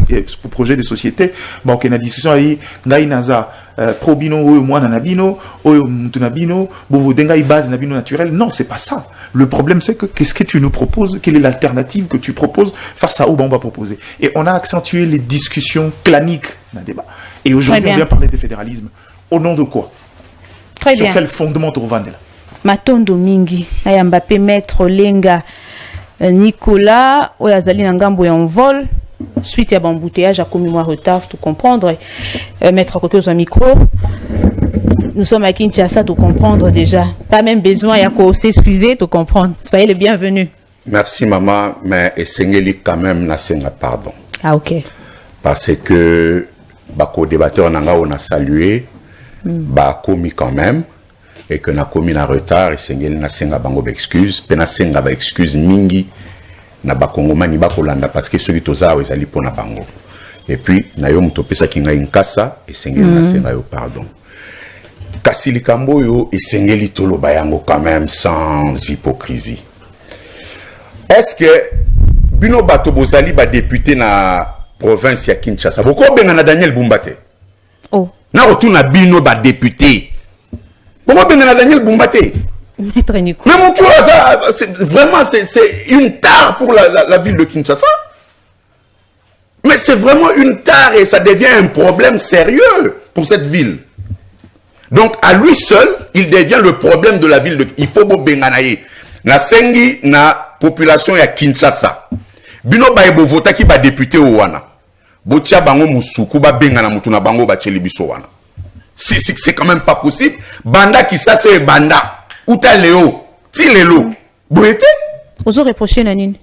projet de société bon qu'il y a une discussion aí ngai naza pro bino ou moi nanabino ou mutunabino bovo dengai base nabino naturel. Non, c'est pas ça. Le problème, c'est que qu'est-ce que tu nous proposes, quelle est l'alternative que tu proposes face à où on va proposer. Et on a accentué les discussions claniques dans le débat. Et aujourd'hui, on vient parler de fédéralisme. Au nom de quoi? Très Sur bien. quel fondement tu revends là? Matondo mingi aya Mbappé maître Lenga Nicolas oyazali na ngambo ya envol suite ya bambouteillage à commis moi retard tout comprendre maître côté au micro. Nous sommes à Kinshasa tout comprendre déjà, pas même besoin ya ko s'excuser tout comprendre. Soyez le bienvenu. Merci maman, mais essayez quand même na senga pardon. Ah OK. Parce que bako débatteur nanga on a salué ba commis quand même. Et que na commis na retard et sengeli na senga bango excuse pena senga ba excuse mingi na ba kongomani ba kolanda parce que ceux qui toza ezali pona bango et puis na yo muto pesa kinga inkasa et sengeli na senga yo pardon kasi likambo yo et sengeli toloba yango quand même sans hypocrisie. Est-ce que bino bato bozali ba député na province ya Kinshasa boko benga na Daniel Bumbate Oh na retourna bino ba député. Pourquoi bien Daniel Bumbate? maître Nico. Mais mon tour, vraiment, c'est une tare pour la ville de Kinshasa. Mais c'est vraiment une tare et ça devient un problème sérieux pour cette ville. Donc, à lui seul, il devient le problème de la ville de... Il faut benganaye. Na sengi na population ya Kinshasa. Bino ba ebo vota ki ba député au wana. Botia bango musuku ba bengana mutu na bango ba chelibiso wana. C'est quand même pas possible. Banda qui ça c'est banda. Outa Léo. Ti Lélo. Boyete? Vous aurez reproché Nanine.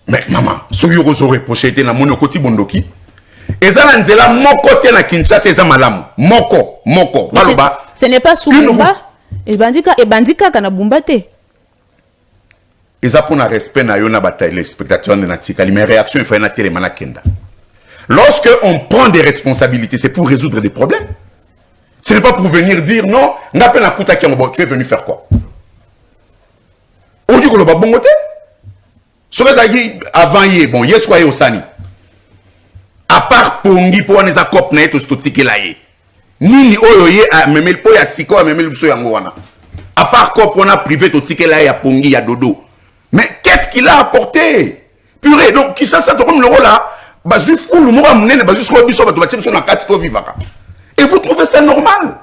Mais maman, ce que vous aurez reproché était na monokoti bondoki. Et ça nzela moko te na Kinshasa c'est malamu. Moko. Baloba. Ce n'est pas sous Bumba. Et bandika kana Bumbate. Et ça pour na respect na yo na bataille les spectateurs na tikali mais réaction il faut na télé mana kenda. Lorsque on prend des responsabilités, c'est pour résoudre des problèmes. Ce n'est pas pour venir dire non, tu es venu faire quoi? On dit que le babongote. Ce que ça dit avant hier, bon, hier soir au Sani. À part Pongi pour les accords na eto stotike la ye. Nini oyoye a memel po ya siko a memel biso yango wana. À part quoi pour na privé to tike la ya Pongi ya dodo. Mais qu'est-ce qu'il a apporté? Purée, donc qui ça comme le rôle là, bazu fou le mora munene bazu so biso ba to batim so na kati to vivaka. Et vous trouvez ça normal?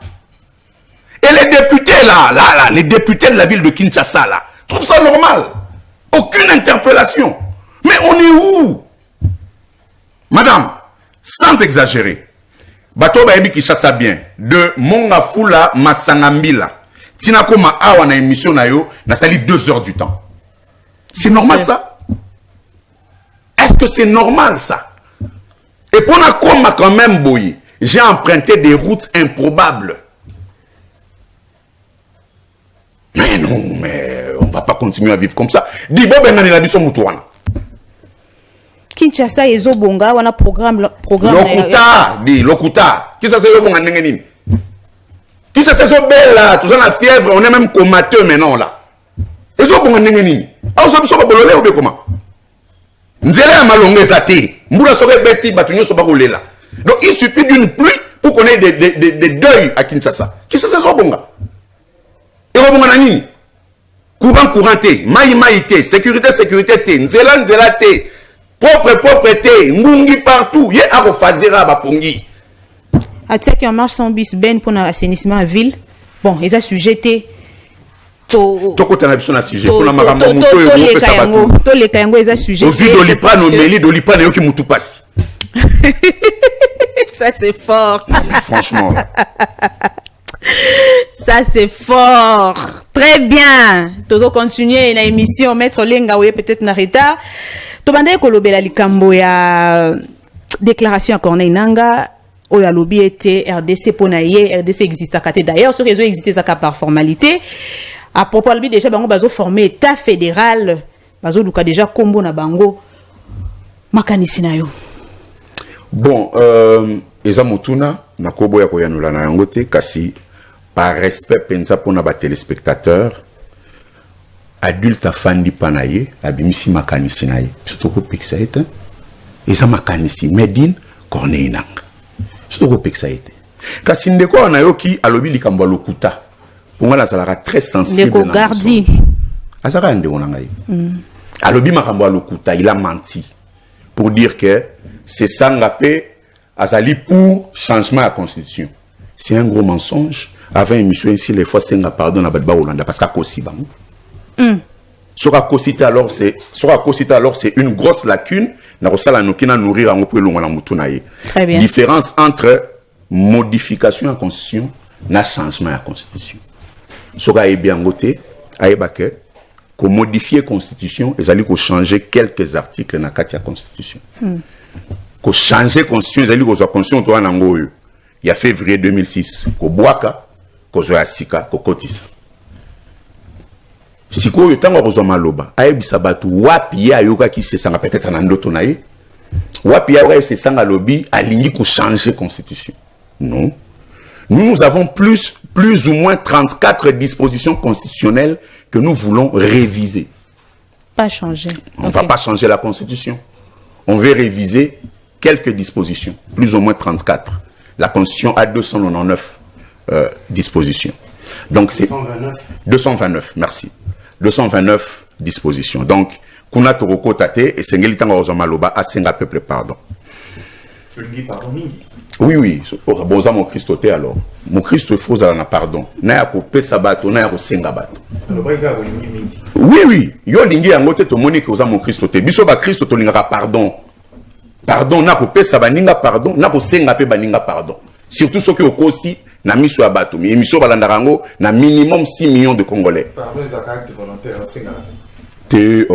Et les députés là, les députés de la ville de Kinshasa là, trouvent ça normal? Aucune interpellation. Mais on est où? Madame, sans exagérer, bato ba ebi Kinshasa bien, de Mongafula Masangambila, tina koma awa na émission na yo na sali 2 heures du temps. C'est normal ça? Est-ce que c'est normal ça? Et pour la koma quand même boy, j'ai emprunté des routes improbables. Mais non, mais on va pas continuer à vivre comme ça. Dis bon ben la diso mutuana. Kinshasa ezo bonga wana programme Lokuta, di Lokuta. Qui ça c'est yo bonga ndenge nini? Qui ça c'est so belle tout ça la fièvre, on est même comateux maintenant là. Ezo bonga ndenge nini? Ah so biso ba bolole ou be comment? Nzela ya malonga ezate. Mbula soke beti batunyo so ba kolela. Donc il suffit d'une pluie pour qu'on ait des deuils à Kinshasa. Qui ça c'est so bonga? Et bonga na nini? Courant té, maï té, sécurité té, nzela té. Propre té, ngungi partout. Yé a refazera ba pongi. Atia qui en marche sans bis ben pour l'assainissement à ville. Bon, ils ont sujeté. Toko tanabiso na sujet. Pour la marambo muto yo pe sabatu. To le kayango ils ont sujeté. Ozu dolipa no meli dolipa na yo ki mutu passe. Ça c'est fort. Franchement. Ça c'est fort. Très bien. Tozo continuer na émission Maître Lenga ouye peut-être na retard. Tobande ko lobela likambo ya déclaration à Corneille Nangaa oyo lobby était RDC ponaye RDC existe à côté d'ailleurs ce réseau existait ça par formalité à propos lobby déjà bango bazo formé état fédéral bazo luka déjà kombo na bango makanisi na yo. Bon eza motuna na kobo ya koyanula na yango te kasi par respect pensa pona ba téléspectateurs adulte afandi panaye abimisi makanisi na ye surtout ko pixaete eza makanisi Medine Corneille Nangaa surtout ko pixaete kasi ndeko na yoki alobi likambo ya Lokuta ponga la salara très sensible ndeko gardi azaka ndeko na ngai alobi makambo ya Lokuta il a menti pour dire que c'est sangapé azali pour changement à la constitution. C'est un gros mensonge. Avant émission ici les fois senga pardon na badba Hollande parce qu'à kosi bango. Sera cosité alors c'est une grosse lacune na kosala nokina nourrir en pour longa la mutuna ye. Très bien. Différence entre modification à la constitution na changement à la constitution. Sera e bien ngoté ayeba que ko modifier constitution ezali ko changer quelques articles na kati ya constitution. Ko changer constitution ezali ko zo constitution to wana ngoyo. Il y a février 2006 ko boaka ko zo asika ko kotisa. Siko yo tango ko zo maloba ayebisa batu wapi ya yoka ki se sanga peut-être na ndoto na ye. Wapi ya yoka se sanga lobi alingi ko changer constitution. Non. Nous avons plus ou moins 34 dispositions constitutionnelles que nous voulons réviser. Pas changer. On ne va pas changer la constitution. On veut réviser quelques dispositions, plus ou moins 34. La constitution a 299 dispositions. Donc c'est 229, merci. 229 dispositions. Donc, kuna toroko tate et sengeli tanga ozomaloba a senga peuple pardon. Oui. Bon, ça mon Christ ôté alors. Mon Christ il faut na pardon. Na ya ko pesa bato, na ya ko senga bato. Oui. Yo lingi yango te to moni que oza mon Christ ôté. Biso ba Christ to lingaka pardon. Pardon na ko pesa baninga pardon, na ko senga pe baninga pardon. Surtout ceux qui au kosi na miso ya bato. Mi miso balanda rango na minimum 6 millions de Congolais. Pardon les actes volontaires senga. Te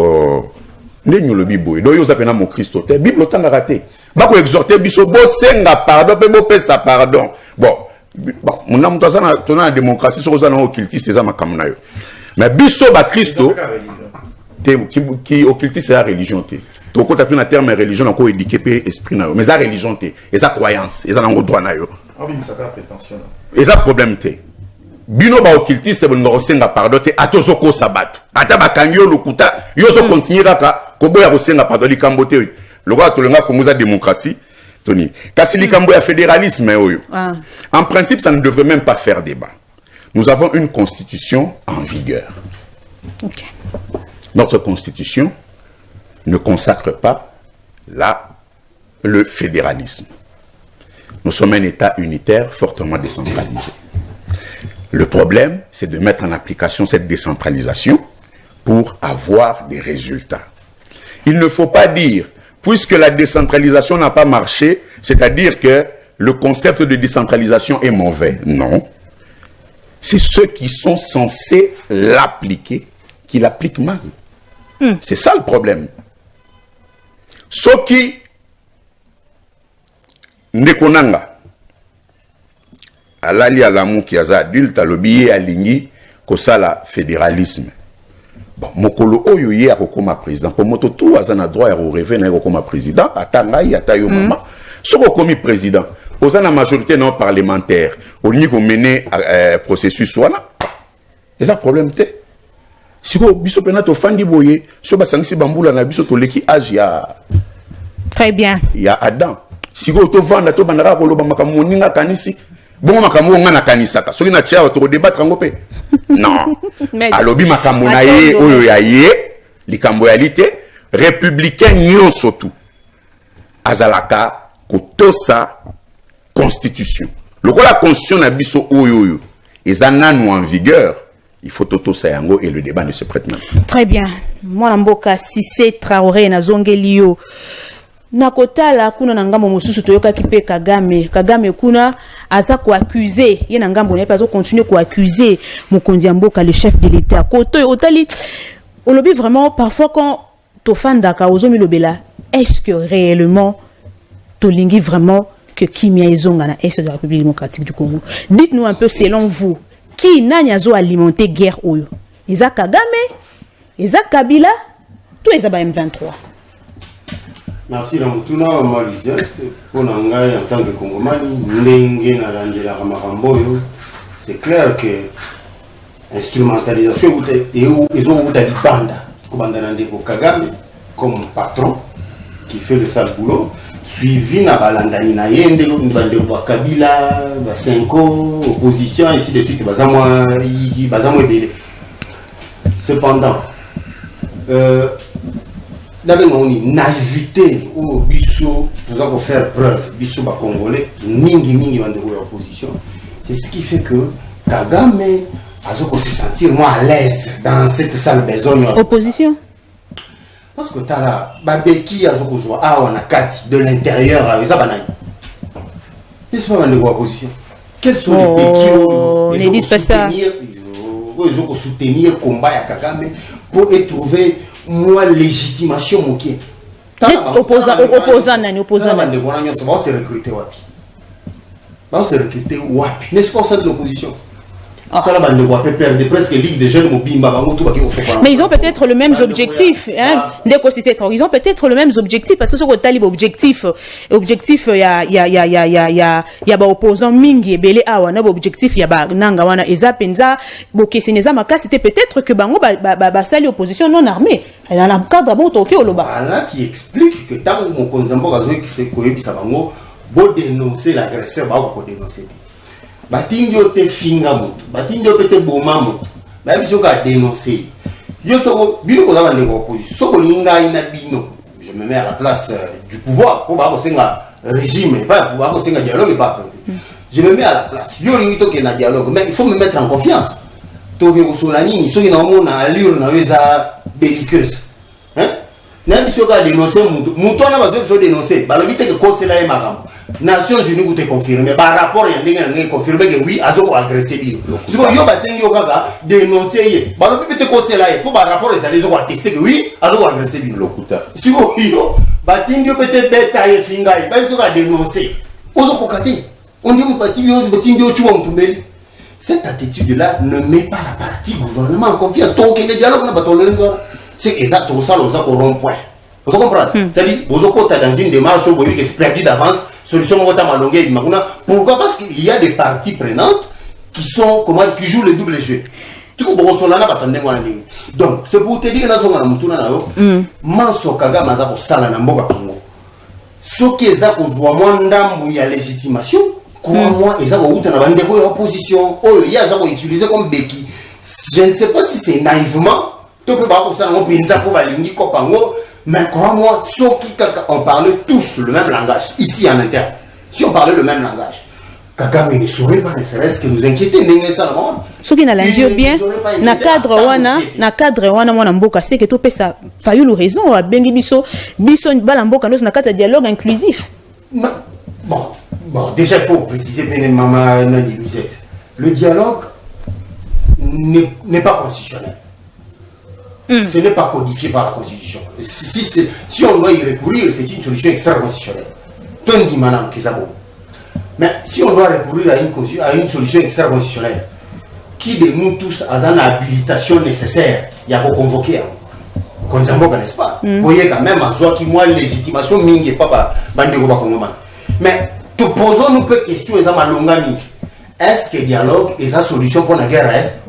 ndenge le bibo do yo zapena mon Christ ôté. Bible tanga raté. Ba ko exhorter biso bo senga pardon pe bo pesa pardon. Bon, mon amour ça na la démocratie sur na occultiste ça makamna yo. Mais biso ba Christo qui occultiste c'est la religion té. To ko tapina terme religion na ko éduquer pe esprit na yo. Mais ça religion té, et ça croyance, et ça na droit na yo. Ah oui, mais ça pas prétention. Et ça problème té. Bino ba occultiste bo ngo senga pardon té atozo ko sabato. Ata ba kangyo Lokuta, yo so continuer kaka ko boya ko senga pardon li kambote. Le roi tolenga Congo za démocratie. Tony. Kasi li kambo ya fédéralisme oyo. En principe, ça ne devrait même pas faire débat. Nous avons une constitution en vigueur. Okay. Notre constitution ne consacre pas le fédéralisme. Nous sommes un État unitaire fortement décentralisé. Le problème, c'est de mettre en application cette décentralisation pour avoir des résultats. Il ne faut pas dire, puisque la décentralisation n'a pas marché, c'est-à-dire que le concept de décentralisation est mauvais. Non. c'est ceux qui sont censés l'appliquer qui l'appliquent mal. C'est ça le problème. Soki Ndekonanga alali alamu ki aza adulte alobi alingi kosala fédéralisme. Bon, mokolo oyo ye akokoma président po moto tout aza na droit ya rêver na akokoma président ata ngai ata yo mama soko komi président oza na majorité non parlementaire olingi ko mener processus wana eza problème te siko biso pena to fandi boye so basangisi bambula na biso to leki âge ya très bien ya Adam siko to vanda to bandaka koloba makambo ninga kanisi bongo makambo nga na kanisaka soki na tia to débattre ngo pe non alobi makambo na ye oyo ya ye likambo ya lite républicain nyonso tu azalaka kotosa constitution lokola constitution na biso oyo eza nanu en vigueur. Il faut totosa yango et le débat ne se prête même. Très bien. Moi mboka Cissé Traoré na zongelio. Nakotala kuna na ngambo mosusu toyoka kipe Kagame kuna aza ko accuser ye na ngambo ne pas continuer ko accuser mokonzi ya mboka le chef de l'état. Koto otali olobi vraiment parfois quand to fanda ka ozomi lobela est-ce que réellement to lingi vraiment que kimia ezonga na est de la République démocratique du Congo. Dites-nous un peu selon vous qui n'a zo alimenter guerre oyo. Eza Kagame, eza Kabila, tout eza ba M23. Merci Ramutuna Marisette pour ngai en tant que Congomani ndenge na landela makamboyo. C'est clair que instrumentalisation et ils ont uta banda kobanda na ndeko Kagame comme patron qui fait le sale boulot suivi na balandani na yende bande wa Kabila ba Senko opposition ainsi de suite bazamwa ebele. Cependant d'abord on une naïveté au biso nous avons faire preuve biso ba congolais mingi bande wa opposition. C'est ce qui fait que Kagame a se sentir moi à l'aise dans cette salle besogne opposition. Parce que tala babeki azoko joa awa na kati de l'intérieur avec ça banani. N'est-ce pas bande wa opposition? Quels sont les béquilles ne dites pas ça. Ils ont soutenir combat ya Kagame pour trouver moi légitimation moké. Opposant nani opposant bande wana nyonso ba se recruter wapi. Ba se recruter wapi? N'est-ce pas ça de l'opposition? Mais ils ont peut-être le même objectif, hein? Ils ont peut-être le même objectif parce que ce côté objectif, il y a opposant mingi belé awa na objectif il y a nanga wana eza penza boké seneza maka c'était peut-être que bango ba sali opposition non armée. Elle a un cadre bon toké oloba. Voilà qui explique que tant mon konzambo gazo qui se koyebisa bango bo dénoncer l'agresseur ba ko dénoncer. Batindio te finga moto, batindio te boma moto. Ba biso ka dénoncer. Yo soko bino ko za ndeko opposition. Soko linga ina bino. Je me mets à la place du pouvoir pour ba ko senga régime, pas pour ba ko senga dialogue pas. Je me mets à la place. Yo ringito ke na dialogue, mais il faut me mettre en confiance. To ke ko solani ni soki na mona allure na weza belliqueuse. Hein? Na biso ka dénoncer moto. Moto na ba zo dénoncer. Ba lobi te ke kosela e makambo. Nations Unies vous te confirmer par rapport il y a des confirmer que oui azo agressé bio si vous yo basengi yo kaka dénoncer ba lo peut conseiller là pour par rapport les allez attester que oui azo agressé bio lokuta si vous yo batindi yo peut beta ye fingai ba zo ka dénoncer ozo kokate on dit mon batindi yo chuwa mtumbeli. Cette attitude là ne met pas la partie gouvernement en confiance donc le dialogue na batolelo c'est exactement ça l'osa ko rond point. Vous comprenez? C'est-à-dire, vous êtes dans une démarche où vous voyez que c'est perdu d'avance, solution pourquoi? Parce qu'il y a des parties prenantes qui sont, qui jouent le double jeu. Donc, c'est pour te dire que Manso Kagame a sala na mboka Congo. Ce qui est ça qu'on voit moins d'âme, il y a légitimation, moi, ils ont eu une opposition, il y a utilisé comme béquille. Je ne sais pas si c'est naïvement, mais crois-moi, on parle tous le même langage, ici en interne. Si on parlait le même langage, Kagame ne saurait pas, ne serait-ce que nous inquiéter. Ce qui n'a l'enjeu bien, na cadre wana mwana mboka c'est que tout ça failli le raison à bengi biso bala mboka nous na cadre dialogue inclusif. Bon, déjà il faut préciser bien maman Nani Louisette. Le dialogue n'est pas constitutionnel. Ce n'est pas codifié par la Constitution. Si on doit y recourir, c'est une solution extra-constitutionnelle. Tout dit madame Kizabo. Mais si on doit recourir à une solution extra-constitutionnelle, qui de nous tous a dans l'habilitation nécessaire, il y a pour convoquer Konzamboka, n'est-ce pas? Vous voyez quand même, en soi, qui moi, légitimation, mingi et pas bandego bakongoma. Mais, te posons nous peu questions, et ça m'a longa mingi. Est-ce que le dialogue est la solution pour la guerre reste?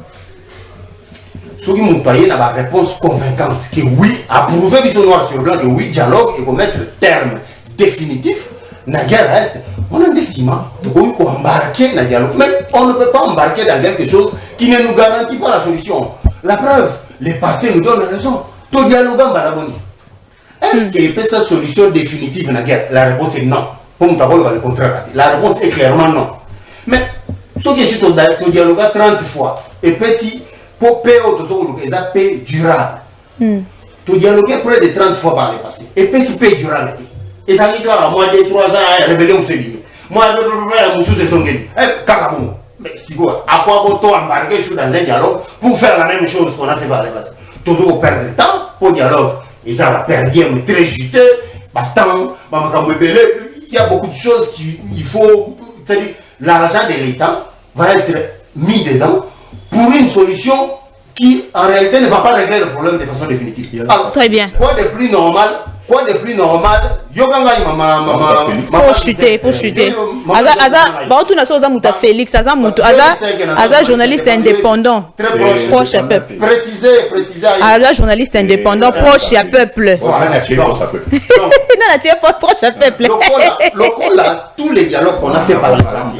Ceux qui m'ont payé n'a pas réponse convaincante que oui, approuver du noir sur blanc que oui, dialogue et qu'on mettre terme définitif, la guerre reste. On a des ciments de embarquer dans le dialogue. Mais on ne peut pas embarquer dans quelque chose qui ne nous garantit pas la solution. La preuve, les passés nous donnent raison. Tout dialogue en balaboni. Est-ce qu'il y a cette solution définitive dans la guerre? La réponse est non. Pour nous avoir le contraire. La réponse est clairement non. Mais, ce qui est sur le dialogue 30 fois, et puis si, pour paix et paix durable. Tu dialogues près de 30 fois par le passé. Et puis si paix durable. Et ça dit à moi, 2-3 ans, rébellion se dit. Moi, je suis son guide. Mais si vous, à quoi vous embarquer dans un dialogue pour faire la même chose qu'on a fait par le passé? Toujours perdre le temps pour le dialogue. Et ça va perdre mais très juste. Il y a beaucoup de choses qu'il faut. C'est-à-dire, l'argent de l'État va être mis dedans pour une solution qui, en réalité, ne va pas régler le problème de façon définitive. Alors, très bien. Quoi de plus normal? Pour chuter. Félix, journaliste indépendant, proche à peuple. Précisez. Journaliste indépendant, proche à peuple. Proche à peuple. Tous les dialogues qu'on a fait par le passé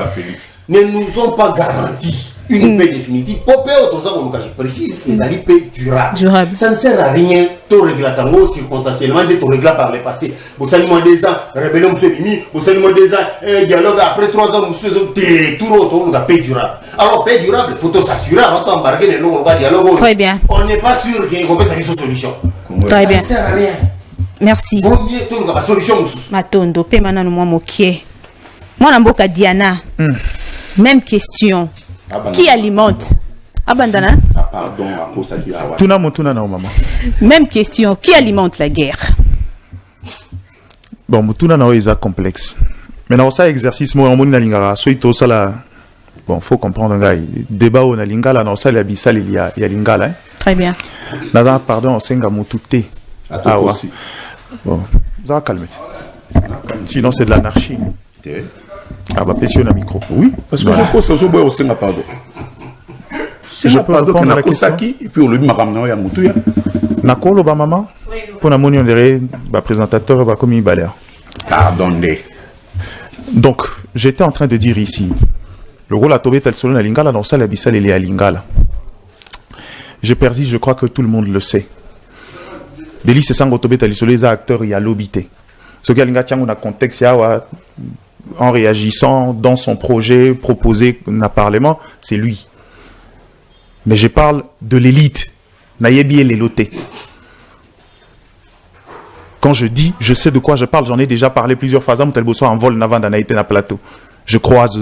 ne nous ont pas garanti une paix définitive. Pour paix, je précise, ils allaient paix durable. Ça ne sert à rien de régler circonstanciellement, de régler par le passé. Vous savez, moi, des ans, rébellion, monsieur Mimi, vous savez, moi, des ans, dialogue, après 3 ans, monsieur, tout autour de la paix durable. Alors, paix durable, il faut s'assurer avant d'embarquer les lots, dialogue. Très bien. On n'est pas sûr qu'il y ait une solution. Très bien. Ça ne sert à rien. Merci. Vaut mieux tout la solution. Matondo, Pemana, moi, moqué. Moi, Namboka Diana. Même question. Qui alimente? Abandana? Même question. Qui alimente la guerre? Bon, Mutuna na est complexe. Maintenant, ça exercice, moi, en moni na lingara, soit tout ça là. Bon, faut comprendre, gars. Débat au na lingala, non, ça, il y a lingala. Très bien. Naza, pardon, on s'enga mutute. Ah ouais. Bon, ça va calmer. Sinon, c'est de l'anarchie. Ah bah, pêche un micro. Oui, parce que je pense que je peux aussi pardon. Je peux répondre à la question. Et puis on le dit, ma ya mutu ya. Nakolo ba maman. Pour la monnaie on dirait bah présentateur bah comme il balère. Pardonnez. Donc j'étais en train de dire ici le rôle à Tobé tel solo na lingala dans ça la bissal il est à lingala. Je persiste, je crois que tout le monde le sait. Deli c'est sango Tobé tel solo les acteurs il y a l'obité. Ce qui a linga tiango na contexte ya en réagissant dans son projet proposé au Parlement, c'est lui. Mais je parle de l'élite. Nayebi et l'éloté. Quand je dis, je sais de quoi je parle, j'en ai déjà parlé plusieurs fois. Tel beau en vol n'avant d'anaïté na plateau. Je croise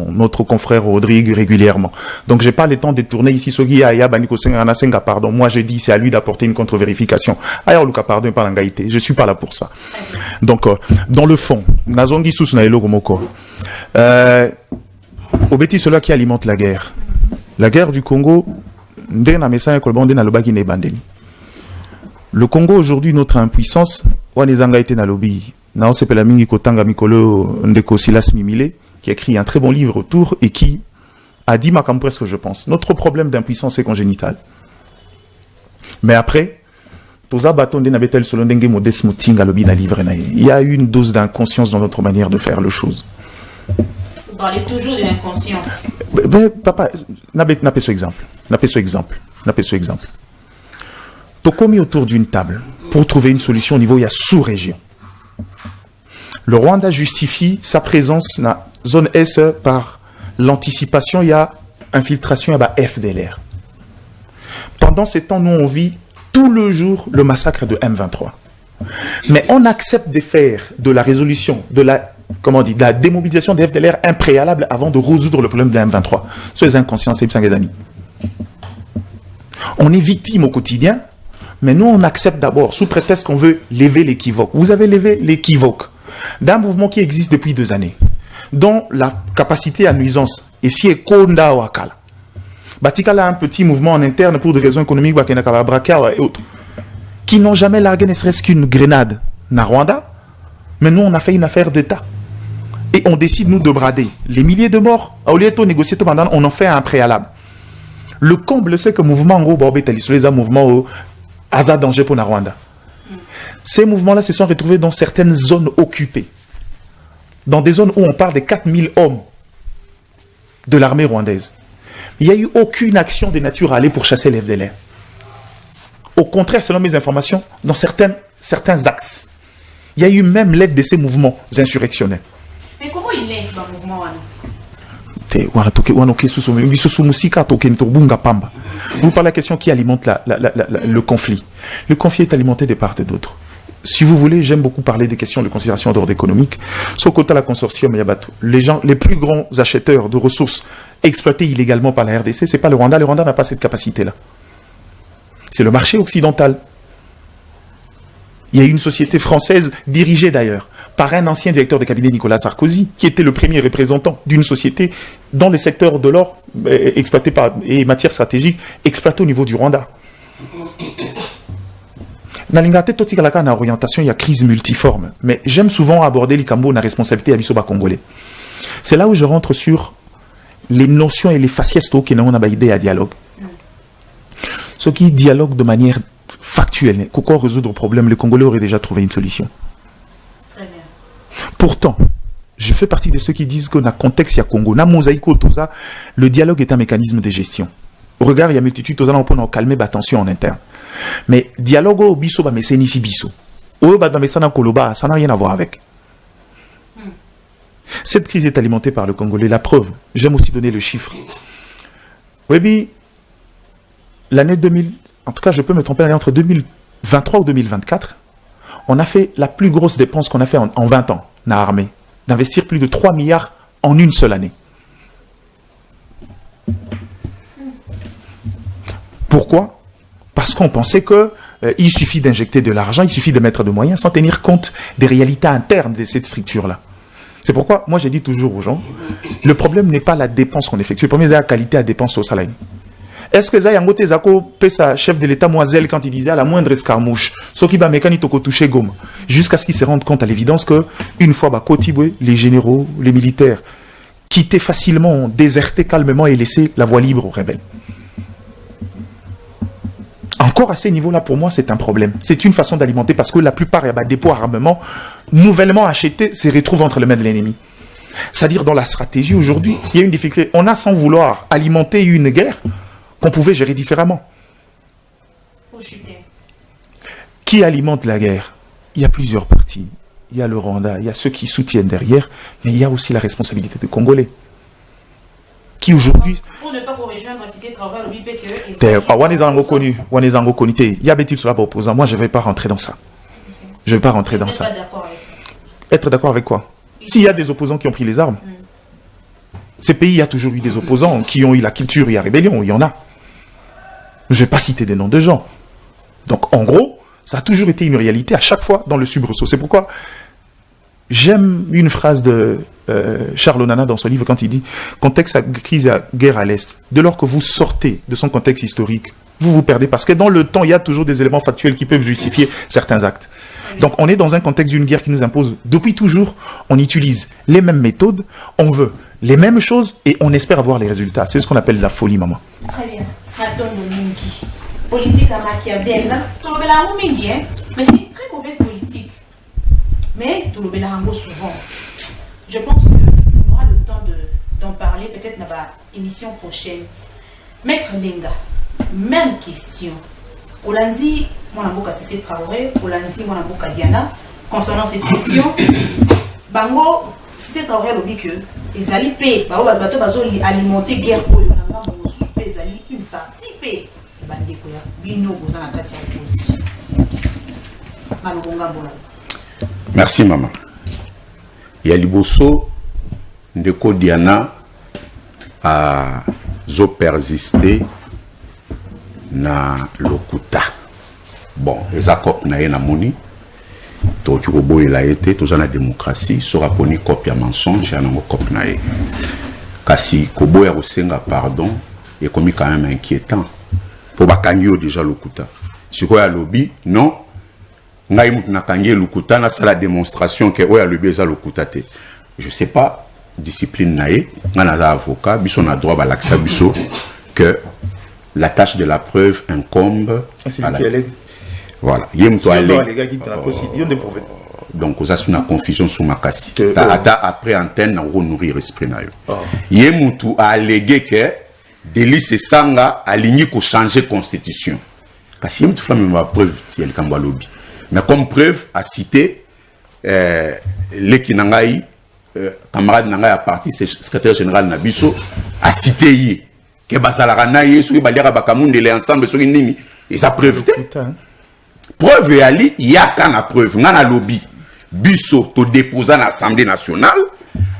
notre confrère Rodrigue régulièrement. Donc j'ai pas le temps de tourner ici. Pardon. Moi je dis c'est à lui d'apporter une contre-vérification. Ailleurs Luka pardon pas l'angaïté. Je suis pas là pour ça. Donc dans le fond, Nazongi sous na elo gomoko. Obeti cela qui alimente la guerre. La guerre du Congo, le Congo aujourd'hui notre impuissance, qui a écrit un très bon livre autour et qui a dit ma presque je pense. Notre problème d'impuissance est congénital. Mais après, il y a une dose d'inconscience dans notre manière de faire les choses. Vous parlez toujours de l'inconscience. Papa, n'a pas ce exemple. Toko mis autour d'une table pour trouver une solution au niveau il y a sous-région. Le Rwanda justifie sa présence dans la zone S par l'anticipation, il y a infiltration, il y a FDLR. Pendant ces temps, nous on vit tout le jour le massacre de M23. Mais on accepte de faire de la résolution, de la démobilisation des FDLR impréalable avant de résoudre le problème de la M23. Soyez inconscients, c'est Psangazani. On est victime au quotidien, mais nous, on accepte d'abord, sous prétexte qu'on veut lever l'équivoque. Vous avez levé l'équivoque d'un mouvement qui existe depuis 2 années, dont la capacité à nuisance est si éconda ou akala. Batikala a un petit mouvement en interne pour des raisons économiques, et autres, qui n'ont jamais largué ne serait-ce qu'une grenade na Rwanda, mais nous, on a fait une affaire d'État. Et on décide, nous, de brader les milliers de morts. Au lieu de négocier tout pendant, on en fait un préalable. Le comble, c'est que le mouvement en gros, les mouvements au hasard danger pour la Rwanda. Ces mouvements-là se sont retrouvés dans certaines zones occupées. Dans des zones où on parle de 4000 hommes de l'armée rwandaise. Il n'y a eu aucune action de nature à aller pour chasser les FDLR. Au contraire, selon mes informations, dans certains axes, il y a eu même l'aide de ces mouvements insurrectionnels. Mais comment ils naissent dans le mouvement? Vous parlez de la question qui alimente le conflit. Le conflit est alimenté de part et d'autre. Si vous voulez, j'aime beaucoup parler des questions de considération d'ordre économique. Sauf qu'au la consortium Yabatou, les plus grands acheteurs de ressources exploitées illégalement par la RDC, c'est pas le Rwanda. Le Rwanda n'a pas cette capacité-là. C'est le marché occidental. Il y a une société française dirigée d'ailleurs par un ancien directeur de cabinet, Nicolas Sarkozy, qui était le premier représentant d'une société dans le secteur de l'or exploité et matières stratégiques exploitées au niveau du Rwanda. Dans la orientation, il y a crise multiforme, mais j'aime souvent aborder les Cambo la responsabilité à Bisoba congolais. C'est là où je rentre sur les notions et les faciès qui n'ont pas idée à dialogue. Ce qui dialogue de manière factuelle, pourquoi résoudre le problème, les Congolais auraient déjà trouvé une solution. Très bien. Pourtant, je fais partie de ceux qui disent que dans le contexte, il y a Congo, dans le dialogue est un mécanisme de gestion. Au regard, il y a multitude, on peut calmer la tension en interne. Mais dialogue au biso, mais c'est ici biso. Ça n'a rien à voir avec. Cette crise est alimentée par le Congolais. La preuve, j'aime aussi donner le chiffre. Oui, l'année 2000, en tout cas, je peux me tromper, l'année entre 2023 ou 2024, on a fait la plus grosse dépense qu'on a fait en 20 ans dans l'armée, d'investir plus de 3 milliards en une seule année. Pourquoi? Parce qu'on pensait qu'il suffit d'injecter de l'argent, il suffit de mettre de moyens sans tenir compte des réalités internes de cette structure-là. C'est pourquoi, moi, j'ai dit toujours aux gens, le problème n'est pas la dépense qu'on effectue. Le problème, c'est la qualité à dépense au salaire. Est-ce que Zayangote Zako paie sa chef de l'État Moiselle quand il disait à la moindre escarmouche, ce qui va mécaniquement toucher gomme, jusqu'à ce qu'il se rende compte à l'évidence que, une fois, Kotibwe, les généraux, les militaires, quittaient facilement, désertaient calmement et laissaient la voie libre aux rebelles. Encore à ces niveaux-là, pour moi, c'est un problème. C'est une façon d'alimenter parce que la plupart des dépôts à armement nouvellement achetés se retrouvent entre les mains de l'ennemi. C'est-à-dire, dans la stratégie aujourd'hui, il y a une difficulté. On a, sans vouloir, alimenté une guerre qu'on pouvait gérer différemment. Qui alimente la guerre? Il y a plusieurs partis. Il y a le Rwanda, il y a ceux qui soutiennent derrière, mais il y a aussi la responsabilité des Congolais. Qui aujourd'hui... Pour ne pas rejoindre si c'est travail, lui, que... Il y a Bétil cela pour opposant. Moi, je ne vais pas rentrer dans ça. Je ne vais pas rentrer dans ça. Être d'accord avec quoi? S'il y a des opposants qui ont pris les armes, ces pays, il y a toujours eu des opposants qui ont eu la culture et la rébellion. Il y en a. Je ne vais pas citer des noms de gens. Donc, en gros, ça a toujours été une réalité à chaque fois dans le soubresaut. C'est pourquoi j'aime une phrase de Charles Onana dans son livre quand il dit « Contexte à crise et à guerre à l'Est ». Dès lors que vous sortez de son contexte historique, vous vous perdez parce que dans le temps, il y a toujours des éléments factuels qui peuvent justifier certains actes. Donc, on est dans un contexte d'une guerre qui nous impose. Depuis toujours, on utilise les mêmes méthodes, on veut les mêmes choses et on espère avoir les résultats. C'est ce qu'on appelle la folie, maman. Très bien. Politique à Machiavel, mais c'est une très mauvaise politique. Mais tout le bélango souvent. Je pense qu'on aura le temps d'en parler peut-être dans la émission prochaine. Maître Ndenga, même question. Olandi, mon amboka Cissé Traoré, Olandi, mon amboka Diana, concernant cette question, Bango, Cissé Traoré l'a dit que les alliés paient, bateau alimenter guerre pour les alliés une partie paient. Merci maman. Il y a Liboso Ndeko Diana a zo persisté na lokuta. Bon, les accords na yena moni. To tu robo il a été tous en la démocratie sera poni copie à mensonge ya nango copie na ye. Kasi kobo ya rosenga pardon et comme quand même inquiétant. Pour bakangio déjà lokuta. Siko ya lobby non. Ngai mutu na kangi lokuta na sala démonstration que oya lobby za lokuta te. Je sais pas discipline nae, on a avocat, biso na droit à l'accès biso que la tâche de la preuve incombe à la... Voilà. Donc, vous avez une confusion sur ma casse. Après antenne, on nourrir l'esprit. Yemutu a allégué que délit c'est sanga aligné pour changer constitution. Parce que Yemutu femme ma preuve tiel kamba lobby. Mais comme preuve a cité les kinangai camarade nangai à parti secrétaire général Nabiso a cité yi que bazalaka na yesu ki baliaka bakamunde les ensemble sur nini et ça preuve preuve yali yaka na preuve ngana lobby biso to déposer à l'Assemblée nationale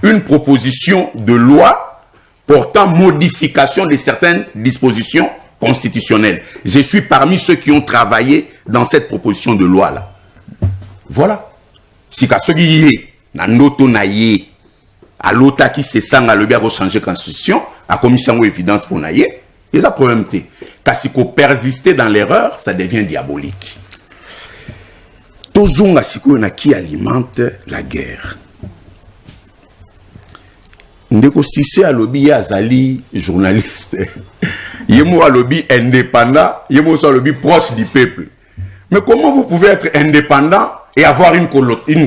une proposition de loi portant modification de certaines dispositions constitutionnelles. Je suis parmi ceux qui ont travaillé dans cette proposition de loi là. Voilà. Si ka ceux qui na noto na ye à l'autre qui se sent à le bien changer la constitution à commission évidence pour na ye il y a problème té parce qu'on persister dans l'erreur ça devient diabolique. Tozonga siko na qui alimente la guerre. Ndeko Cissé a lobby azali journaliste. Yemo a lobby indépendant, yemo a lobby proche du peuple. Mais comment vous pouvez être indépendant et avoir une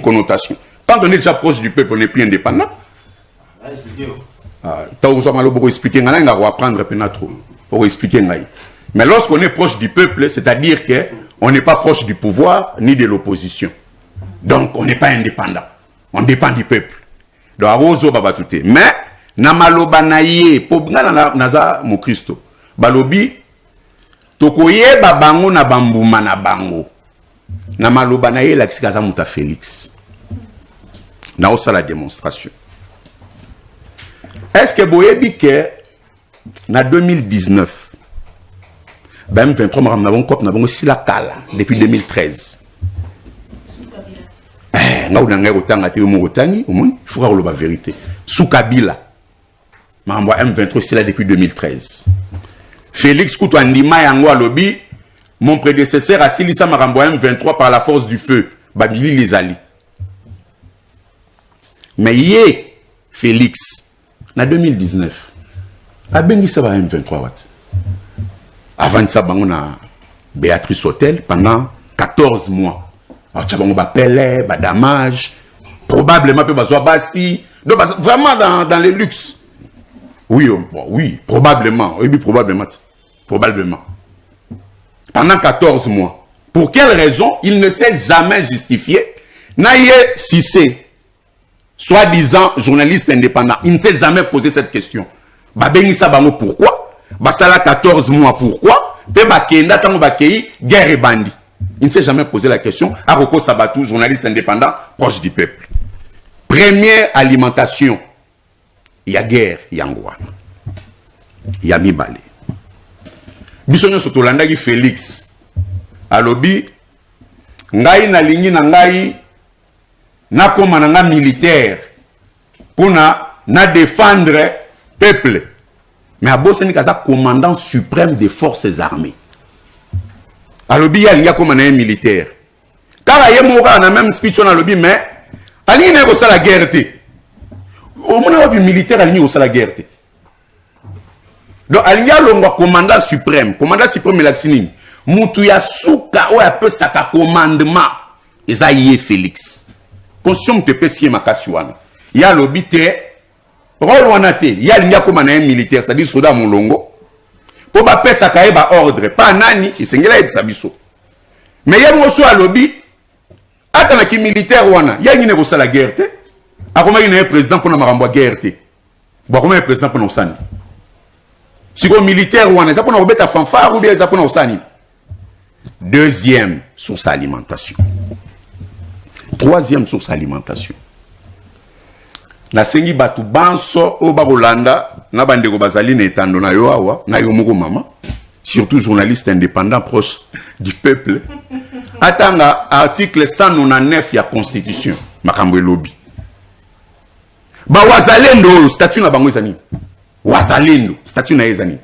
connotation? Quand on est déjà proche du peuple, on n'est plus indépendant. Pour expliquer, on va apprendre trop. Pour expliquer. Mais lorsqu'on est proche du peuple, c'est-à-dire qu'on n'est pas proche du pouvoir ni de l'opposition. Donc, on n'est pas indépendant. On dépend du peuple. Donc, mais, na maloba na ye, pour naza mo Christo, balobi, tokoye babango na bambuma na bango. Na maloba na ye la kisikaza muta Félix. Na osa la démonstration. Est-ce que boyebi que na 2019 ben 23 maram na bon cop na bon sila kala depuis 2013. Nga una ngai otanga te mo otani omoni faut voir la vérité. Sous Kabila. Mambo M23 sila depuis 2013. Félix Koutou andima yango alobi mon prédécesseur a silisa marambo M23 par la force du feu. Babili les ali. Mais yé Félix en 2019 a bengi ça va M23 wat. Avant ça bango na Béatrice Hôtel pendant 14 mois. Alors tu bango ba pelé, ba damage, probablement peut bazoa basi, donc vraiment dans les luxes. Oui, bon, oui, probablement, oui, probablement. Pendant 14 mois. Pour quelle raison? Il ne s'est jamais justifié. Naye Cissé, soi-disant journaliste indépendant, il ne s'est jamais posé cette question. Babengi Sabango, pourquoi? Basala 14 mois, pourquoi? Bebakenda tango bakei, guerre et bandit. Il ne s'est jamais posé la question. Aroko Sabatou, journaliste indépendant, proche du peuple. Première alimentation. Il y a guerre, il y a Ngouana. Il y a Mibale. Bisonyo Sotolanda qui Félix. Alobi, ngai na lingi na ngai na koma na militaire pour na défendre peuple. Mais à Bosnie kaza commandant suprême des forces armées. Alobi y a comme un militaire. Car il y a même speech on alobi mais ali ne ko la guerre te. Au moins le militaire ali ko la guerre te. Donc ali ya longwa commandant suprême laxini. Mutu ya suka o peu saka commandement. Eza yé Félix. Constitution te pesier makasiwana. Ya lobi te rôle wanate ya linya comme un militaire, c'est-à-dire soldat molongo. Pour ba pesa ka ba ordre pas nani isengela et sabiso. Mais ya moso a lobi atana ki militaire wana ya ngine ko sala guerre te. Akoma ngine président pour na marambo guerre te. Bo akoma président pour na osani. Siko militaire wana ça pour na obeta fanfare ou bien ça pour na osani. Deuxième source alimentation. Troisième source alimentation. Na sengi batu banso o bakolanda na bandeko bazali na etando na yo awa na yo moko mama surtout journaliste indépendant proche du peuple. Atanga article 199 ya constitution makambo lobby. Ba wazalendo statut na bango ezani. Wazalendo statut na ezani.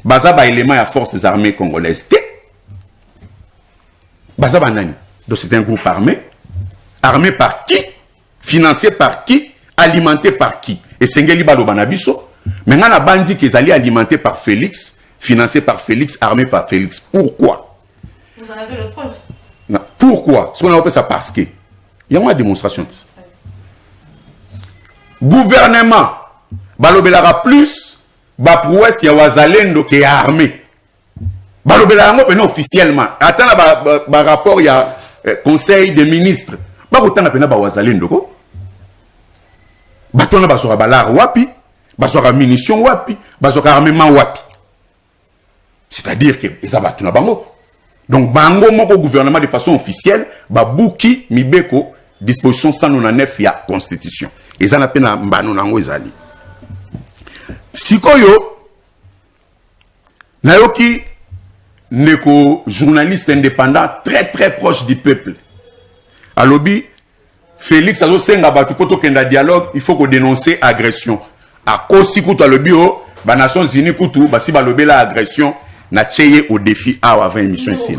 Baza ba élément ya forces armées congolaises. Baza banani. Donc c'est un groupe armé. Armé par qui? Financé par qui? Alimenté par qui? Et Sengeli Baloba na biso. Maintenant la bandi qui est allé alimenté par Félix, financé par Félix, armé par Félix. Pourquoi? Vous en avez le preuve. Non. Pourquoi? Ce qu'on appelle ça parce que il y a une démonstration. Gouvernement balobelera plus ba prouesse ya wazalendo qui est armé. Balobelera ngo officiellement. Attends ba rapport ya conseil des ministres. Ba kotanga pena ba wazalendo ko. Ba tona ba sora balar wapi? Ba sora munition wapi? Ba sora armement wapi? C'est-à-dire que ça va tuna bango. Donc bango moko gouvernement de façon officielle ba buki mibeko disposition 199 ya constitution. Et ça n'a pas mbano nango ezali. Sikoyo nayoki neko journaliste indépendant très proche du peuple. Alobi Félix azo senga batu poto kenda dialogue, il faut qu'on dénonce agression. A kosi kutu alobi o ba Nations Unies kutu basi balobi la agression na tieye au défi awa avant émission ici.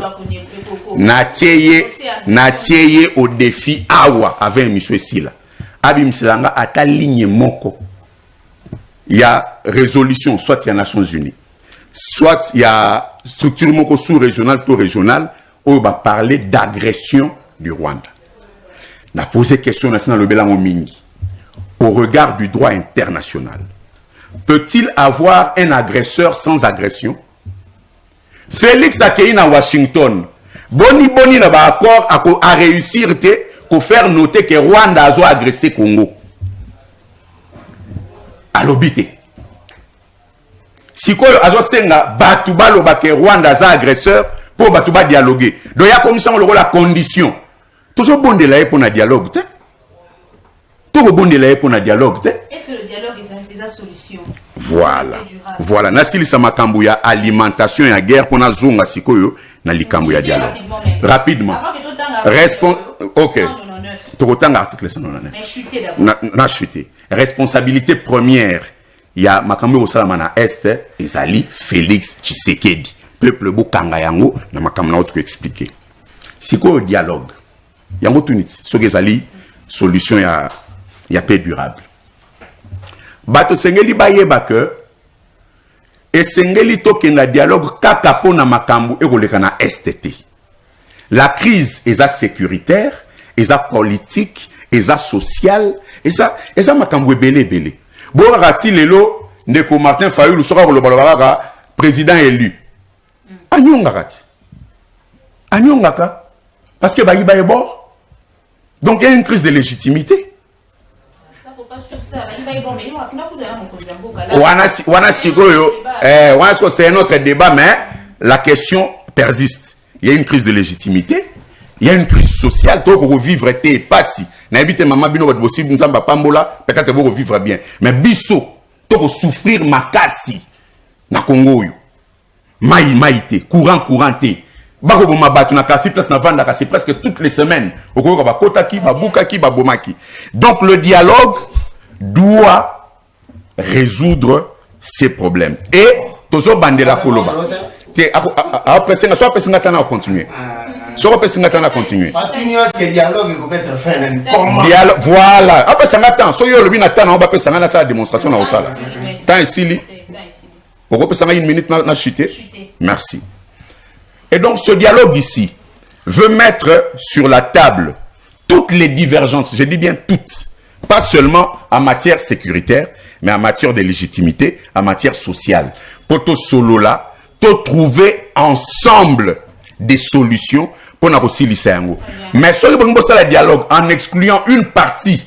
Na tieye au défi awa avant émission ici là. Abim Silanga a ta ligne moko. Il y a résolution, soit il y a Nations Unies, soit il y a structure moko sous-régionale, tout régional, où on va parler d'agression du Rwanda. On a posé question nationale au regard du droit international. Peut-il avoir un agresseur sans agression? Félix Akei à Washington, boni na ba accord à réussir pour faire noter que Rwanda a agressé Congo. À l'obité. Si quoi a senga batuba loba que Rwanda a agresseur pour batuba dialoguer. Donc il y a comme ça la condition. Tout ce bon de la pour un dialogue. Tout le bon de la pour un dialogue. Est-ce que le dialogue est sa solution? Voilà. Voilà. Nasili Samakambu ya alimentation et guerre pour na zonga sikoyo na likambu ya dialogue. Rapidement. Ok. Tokotanga article 199. Mais chuté d'abord. Na chuté. Responsabilité première. Il y a makambu osalama na est ezali Félix Tshisekedi. Peuple bokanga yango na makambu na otiko expliquer. Sikoyo dialogue. Yango tuniti. Soki ezali solution ya paix durable. Bato sengeli bayeba que et sengeli tokenda dialogue kaka pona makambu ekoleka na STT. La crise est sécuritaire, est politique, est sociale, est makambu belé. Bon rati lelo ndeko Martin Fayulu sera le président élu. Anyonga rati. Anyonga parce que bayi baye bon. Donc il y a une crise de légitimité. C'est un autre débat, mais la question persiste. Il y a une crise de légitimité, il y a une crise sociale. Tu peux vivre tes passi. N'habite maman bino possible nzamba pambola, peut-être vous vivre bien. Mais biso, tu peux souffrir makasi na Congo yo. Maïté, courant. Bako boma batu na quartier place na vanda c'est presque toutes les semaines. Oko ba kotaki, ba bukaki, ba bomaki. Donc le dialogue doit résoudre ces problèmes. Et tozo bandela koloba. Après ça, soit personne n'attend continuer. Soit personne n'attend continuer. Dialogue peut être fait. Voilà. Après ça n'attend. Soit yo le bin attend, on va faire ça na sa démonstration na osala. Tant ici li. On va faire une minute na chuter. Merci. Et donc ce dialogue ici veut mettre sur la table toutes les divergences, je dis bien toutes, pas seulement en matière sécuritaire, mais en matière de légitimité, en matière sociale. Pour tout solo là, pour trouver ensemble des solutions pour nous aussi l'ISANGO. Mais si vous avez un dialogue en excluant une partie,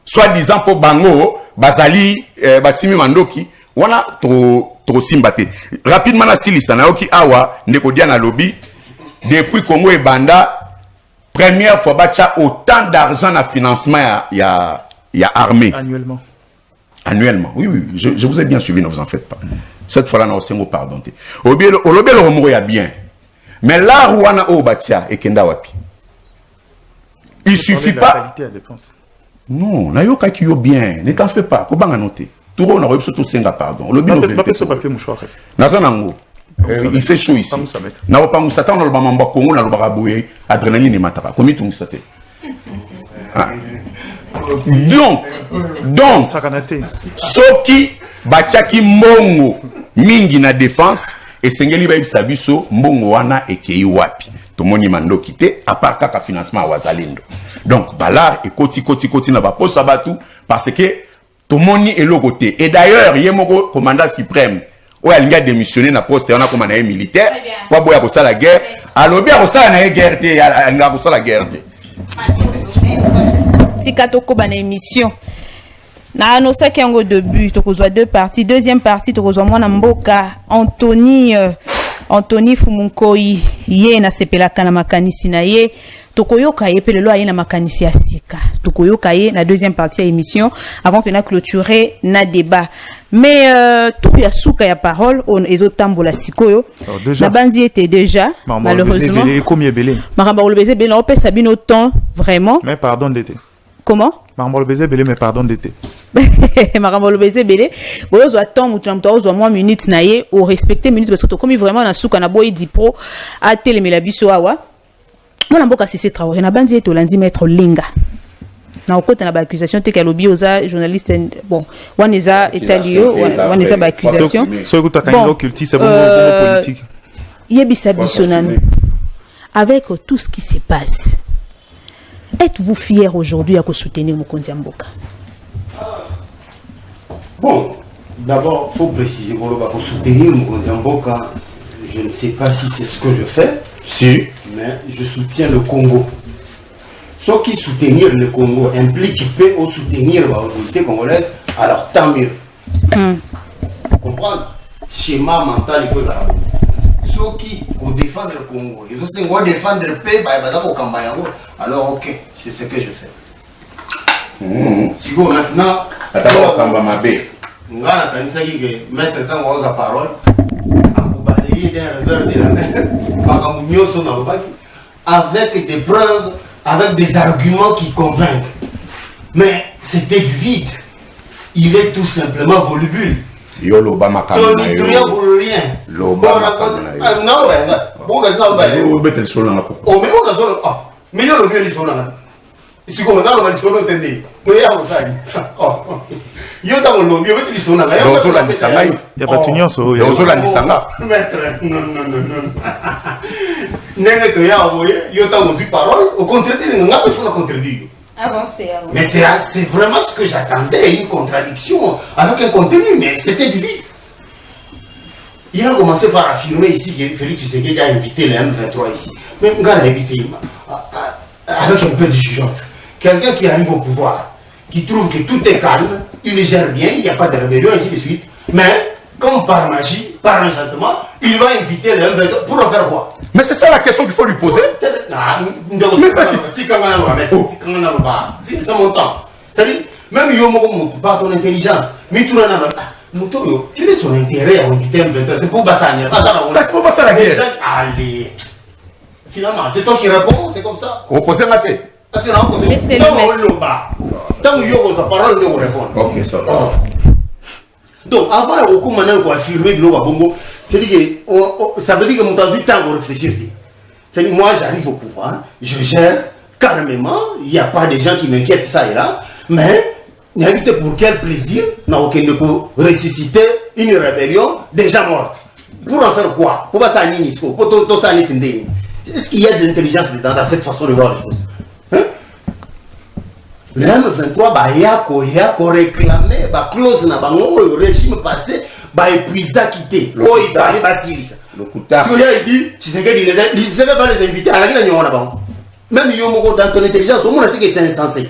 soi-disant pour Bango, Bazali, Basimi Mandoki, voilà trop simbaté. Rapidement, la silisa naoki awa nekodiana lobby depuis Congo et Banda première fois bacha autant d'argent à financement il y a armée annuellement. Oui, je vous ai bien suivi, ne vous en faites pas. cette fois-là, on s'est pardon. Olobelo Romoro ya bien. Mais là, Rouana Obatia et Kenda Wapi. Il suffit pas. Non, na yoka ki yo bien. Ne t'en fais pas. Comment noter? Tout le monde a reçu tout senga pardon. Olobelo pas ce papier mouchoir. Nazanango. Il fait chaud ici. Na opa musata on ba mamba Congo na lobara boye adrénaline et matara. Combien tu musate? Donc soki bachaki mbongo mingi na défense et sengeli ba biso mbongo wana ekei wapi tomoni mandoki te à part kaka financement à wazalendo. Donc balar et koti na ba posa batu parce que tomoni eloko te. Et d'ailleurs yemoko commandant suprême o alinga démissionner na poste wana comme na militaire kwa boya ko sala guerre alobi ko sala na guerre te alinga ko sala guerre te. Tika toko bana émission na anosaki yango début tokozwa deux parties. Deuxième partie tokozwa mwana mboka Anthony Fumunkoi ye na sepelaka na makanisi na ye tokoyoka ye pe lelo aye na makanisi ya sika tokoyoka ye na deuxième partie ya émission avant que na clôturer na débat. Mais tout ya souka ya parole on ezotambola sikoyo na bandi était déjà malheureusement Maramba Olobeze belé on peut sabino temps vraiment mais pardon d'été. Comment? Maramba Olobeze belé mais pardon d'été. Maramba Olobeze belé boyo zo temps mutu na mto zo moins minutes na ye au respecter minutes parce que to comme vraiment na souka na boy dipro a telemela biso awa mwana mboka Cissé Traoré na bandi eto lundi maître Linga na okota na ba accusation te kalobi oza journaliste bon waneza etalio waneza ba accusation so écoute quand il occultiste c'est bon politique yebisa biso nanu avec tout ce qui se passe. Êtes-vous fier aujourd'hui à soutenir Mokonzi Mboka? Bon, d'abord, il faut préciser pour soutenir Mokonzi Mboka, je ne sais pas si c'est ce que je fais, si, mais je soutiens le Congo. Ce qui soutenir le Congo implique peut soutenir l'autorité congolaise, alors tant mieux. Vous comprenez? Schéma mental, il faut le avoir. Ceux qui défendent le Congo, ils ont défendre le pays, alors ok, c'est ce que je fais. Si vous maintenant, mettre dans la parole, balayer d'un revers de la main, avec des preuves, avec des arguments qui convainquent. Mais c'était du vide. Il est tout simplement volubile. Yo loba makana yo rien loba makana non ouais bon gars ba yo betel solo na ko o me on a solo mais yo lo bien li solo na si ko na lo ba li solo entende to ya o sai yo ta lo bien betel li solo na yo solo la sanga ya ba tunyoso yo solo la sanga maître non nenge to ya o yo ta mo parole au contraire il n'a pas fait contredire. Avancez. Mais c'est vraiment ce que j'attendais, une contradiction avec un contenu, mais c'était du vide. Il a commencé par affirmer ici que Félix Tshisekedi a invité les M23 ici. Mais regarde, avec un peu de jugeote. Quelqu'un qui arrive au pouvoir, qui trouve que tout est calme, il gère bien, il n'y a pas de rébellion, ainsi de suite. Mais, comme par magie, par enchantement, il va inviter les M23 pour en faire quoi? Mais c'est ça la question qu'il faut lui poser. Mais pas si tu c'est mon temps. C'est-à-dire, même Yomo, par ton intelligence, mais tu n'en as pas. Quel est son intérêt à inviter M23? C'est pour Bassania. C'est pour Bassania la guerre. Allez. Finalement, c'est toi qui réponds, c'est comme ça. Opposé maté. Parce que là, tant que Yomo a parole, nous répondre. Ok, ça va. Donc, avant de affirmer que Bongo, ça veut dire que mon temps de réfléchir. C'est-à-dire, moi, j'arrive au pouvoir, je gère calmement, il n'y a pas de gens qui m'inquiètent ça et là, mais n'habite pour quel plaisir n'a aucun de ressusciter une rébellion déjà morte. Pour en faire quoi? Pour pas ça est-ce qu'il y a de l'intelligence dans cette façon de voir les choses? Hein? Le M23, il y a réclamé, clause na bango, le régime passé, épuisé quitter. Oh, il fallait basiler ça. Le Kouta. Tu vois, il dit, tu sais qu'il les inviter à la guerre, même Yomo, dans ton intelligence, au moins, c'est insensé.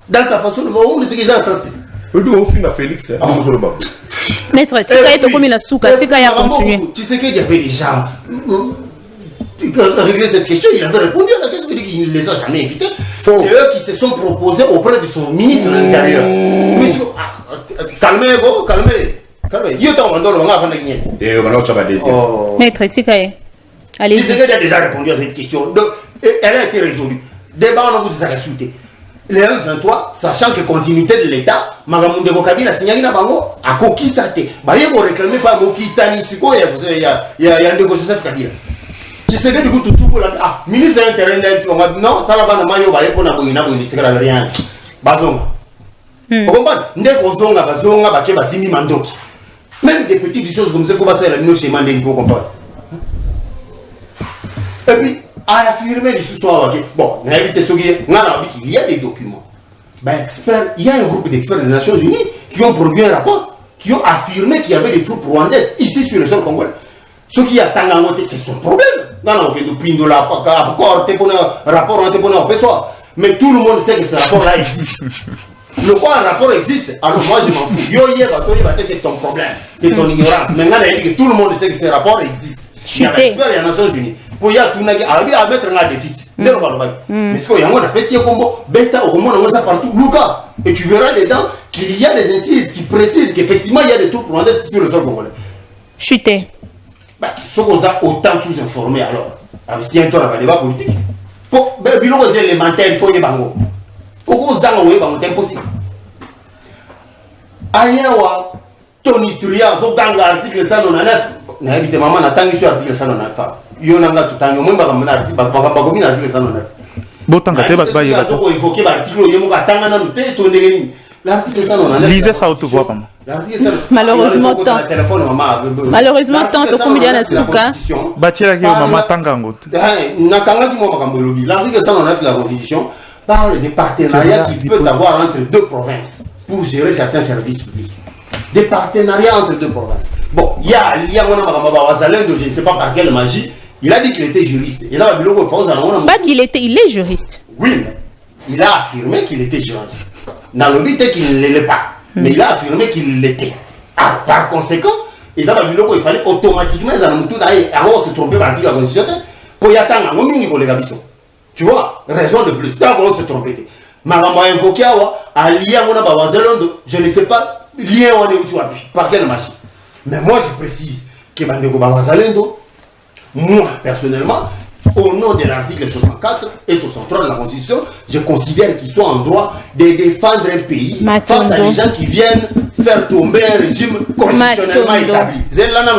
Dans ta façon de voir, on est insensé. Au fin de Félix, Maître, Tika est comme la souka, Tika y a continué. Tu sais qu'il y avait des gens. Régler cette question, il avait répondu à la question, il ne les a jamais invités. C'est eux qui se sont proposés auprès de son ministre de l'Intérieur. Calmez, calmez. Yo t'en mandolo, on a fait une guignette. Et on a autre deuxième. Maître Tikaye. Allez-y. Tshisekedi a déjà répondu à cette question. Donc, elle a été résolue. Débat, on a voulu ça sauter. Les M23, sachant que continuité de l'État, Magamunde Kabila a signalé na bango, a coquille saté. Bah, il faut réclamer par Mokitani, Siko, il y a un de Joseph Kabila. Tshisekedi du coup tout pour la. Ah, ministre de l'Intérieur, on va dire non, Talabana Mayo, bah, il faut na rien. Bazonga. Vous comprenez? Ndeko Bazonga, Baké, Basimi Mandoki. Même des petites choses comme ça, il faut passer à la minute chez Mandé pour comprendre. Et puis, à affirmer les sous-soins, bon, il y a des documents. Ben, experts, il y a un groupe d'experts des Nations Unies qui ont produit un rapport, qui ont affirmé qu'il y avait des troupes rwandaises ici sur le sol congolais. Ce qui a tant à monter, c'est son problème. Non, depuis de la rapport, mais tout le monde sait que ce rapport-là existe. Le quoi un rapport existe, alors moi je m'en fous. C'est ton problème, c'est ton ignorance. Maintenant, il dit que tout le monde sait que ce rapport existe. Il y a l'expert des Nations Unies. Pour y aller à mettre un défi. Mais ce qu'il y a un PC combo, bêta, au moment où ça partout, Luca. Et tu verras dedans qu'il y a des incises qui précisent qu'effectivement il y a des troupes rwandaises sur le sol congolais. Chuté. Ce qu'on a autant sous-informé alors. Si un tour à débat politique. Pour le bilan élémentaire, il faut des bangos. Pourquoi on se dit que c'est impossible? Ayawa, Tony Tria, Zoganga, article 199. N'habite maman, n'attendez sur l'article 199. Il y a un article 199. Lisez ça autour. Malheureusement, tant. Malheureusement, tant que combien de souka. L'article 199 de la Constitution parle des partenariats qu'il peut avoir entre deux provinces pour gérer certains services publics. Des partenariats entre deux provinces. Bon, il y a je ne sais pas par quelle magie, il a dit qu'il était juriste. Pas qu'il était, il est juriste. Oui, mais il a affirmé qu'il était juriste. Dans le but qu'il ne l'est pas, mais il a affirmé qu'il l'était. Ah, par conséquent, il fallait automatiquement se tromper par l'article de la Constitution pour y attendre. Tu vois, raison de plus. Tant qu'on se trompait. Maman a invoqué à lien je ne sais pas, lien par quelle magie. Mais moi je précise que moi personnellement, au nom de l'article 64 et 63 de la Constitution, je considère qu'ils sont en droit de défendre un pays face à des gens qui viennent faire tomber un régime constitutionnellement établi.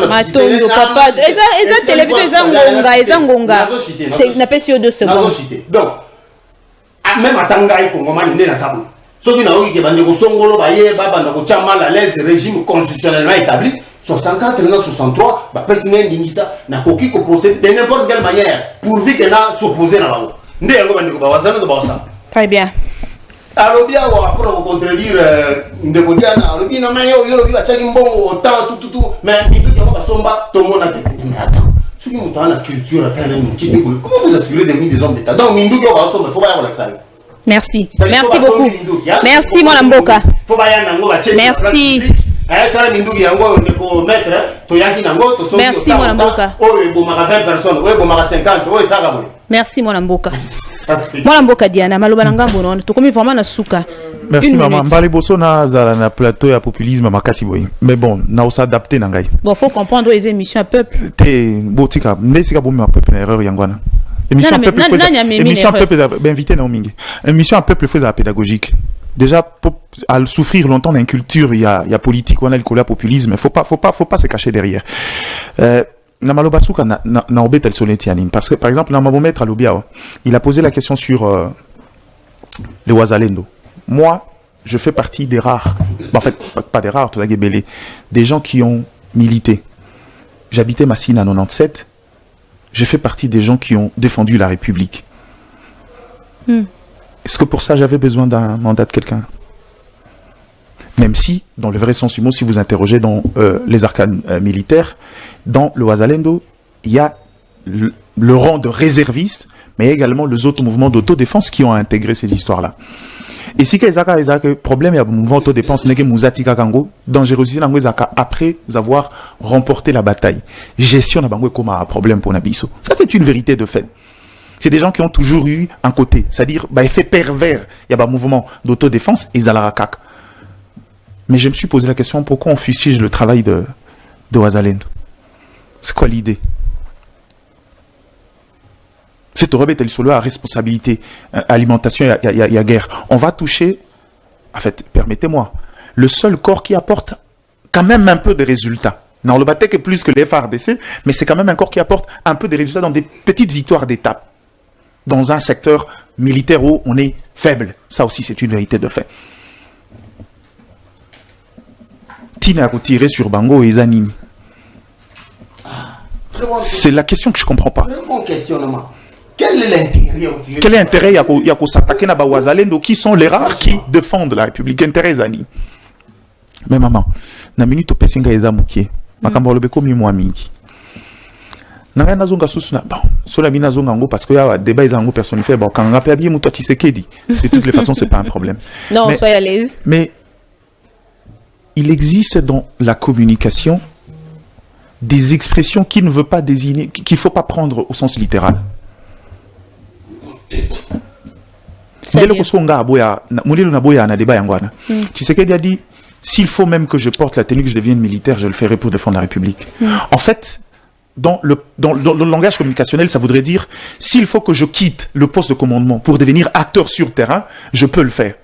Matondo, papa, eza télévision, eza ngonga. C'est n'a pas sur 2 secondes. Donc, même à Tangaï, Congoman, il est dans sa bouche. Ceux qui n'ont pas eu Songolo, Baye, Baba, Nakochama, la laisse régime constitutionnellement établi, 64 et 63, personne n'a dit ça, n'a coquille qu'on procède de n'importe quelle manière, pourvu qu'elle a s'opposé à la loi. Très bien. Alors bien, après on contredire Ndekodiana, alors bien, mais yo a tchaki mbongo autant tout, mais il peut y avoir somba, tout le monde a dit, mais attends, ceux qui ont la culture, comment vous aspirez de devenir des hommes d'État? Donc, Mindou, il faut pas y avoir l'accent. Merci. Merci beaucoup. Merci, mon Amboka. Merci. Merci, mon Amboka. Merci, mon Amboka. Mon Amboka Diana, Maloba Ngambo, non, tu comme vraiment na souka. Merci, maman. Mbale Bosso na plateau ya populisme makasi boy. Mais bon, na s'adapter na ngai. Bon, faut comprendre les émissions à peuple. Te botika, mais c'est ka bon peuple na erreur yangwana. Émission à peuple, invité Naomingi. Émission à peuple faisait la pédagogique. Déjà, pour à souffrir longtemps d'une culture, il y a politique, on a le populisme. Faut pas se cacher derrière. Namalobasuka na obet el soletianin. Parce que, par exemple, Namabometre Alobiao, il a posé la question sur le Wazalendo. Moi, je fais partie des rares. En fait, pas des rares, des gens qui ont milité. J'habitais Massine en 97. Je fais partie des gens qui ont défendu la République. Est-ce que pour ça, j'avais besoin d'un mandat de quelqu'un? Même si, dans le vrai sens du mot, si vous interrogez dans les arcanes militaires, dans le Wazalendo, il y a le rang de réserviste, mais également les autres mouvements d'autodéfense qui ont intégré ces histoires-là. Et si le problème est le mouvement d'autodéfense, dangerosité après avoir remporté la bataille. Gestion comme un problème pour Nabiso. Ça, c'est une vérité de fait. C'est des gens qui ont toujours eu un côté, c'est-à-dire effet pervers. Il y a un mouvement d'autodéfense et Zalarakak. Mais je me suis posé la question, pourquoi on fustige le travail de Wazalendo? C'est quoi l'idée? C'est Robert Elisolo à responsabilité, alimentation, il y a guerre. On va toucher, en fait, permettez-moi, le seul corps qui apporte quand même un peu de résultats. Non, le Batek est plus que les FARDC, mais c'est quand même un corps qui apporte un peu de résultats dans des petites victoires d'étape. Dans un secteur militaire où on est faible. Ça aussi, c'est une vérité de fait. Tina a tiré sur Bango et Zanini. C'est la question que je ne comprends pas. Très bon questionnement. Quel est l'intérêt? Quel est l'intérêt? Il y a s'attaquer à Wazalendo qui sont les rares qui défendent la République. Intérêt, Zani. Mais maman, na minute pesinga eza mukie. Makamba lobeko mi moi mingi. Nanga nazonga susuna. Bon, cela mina zonga ngo parce que ya débat ils ont personnifié. Bon, quand on rappelle bien Mouto Tshisekedi. De toutes les façons, c'est pas un problème. Non, soyez à l'aise. Mais il existe dans la communication des expressions qui ne veulent pas désigner, qu'il ne faut pas prendre au sens littéral. Tshisekedi a dit, s'il faut même que je porte la tenue, que je devienne militaire, je le ferai pour défendre la République. En fait, dans le langage communicationnel, ça voudrait dire, s'il faut que je quitte le poste de commandement pour devenir acteur sur terrain, je peux le faire.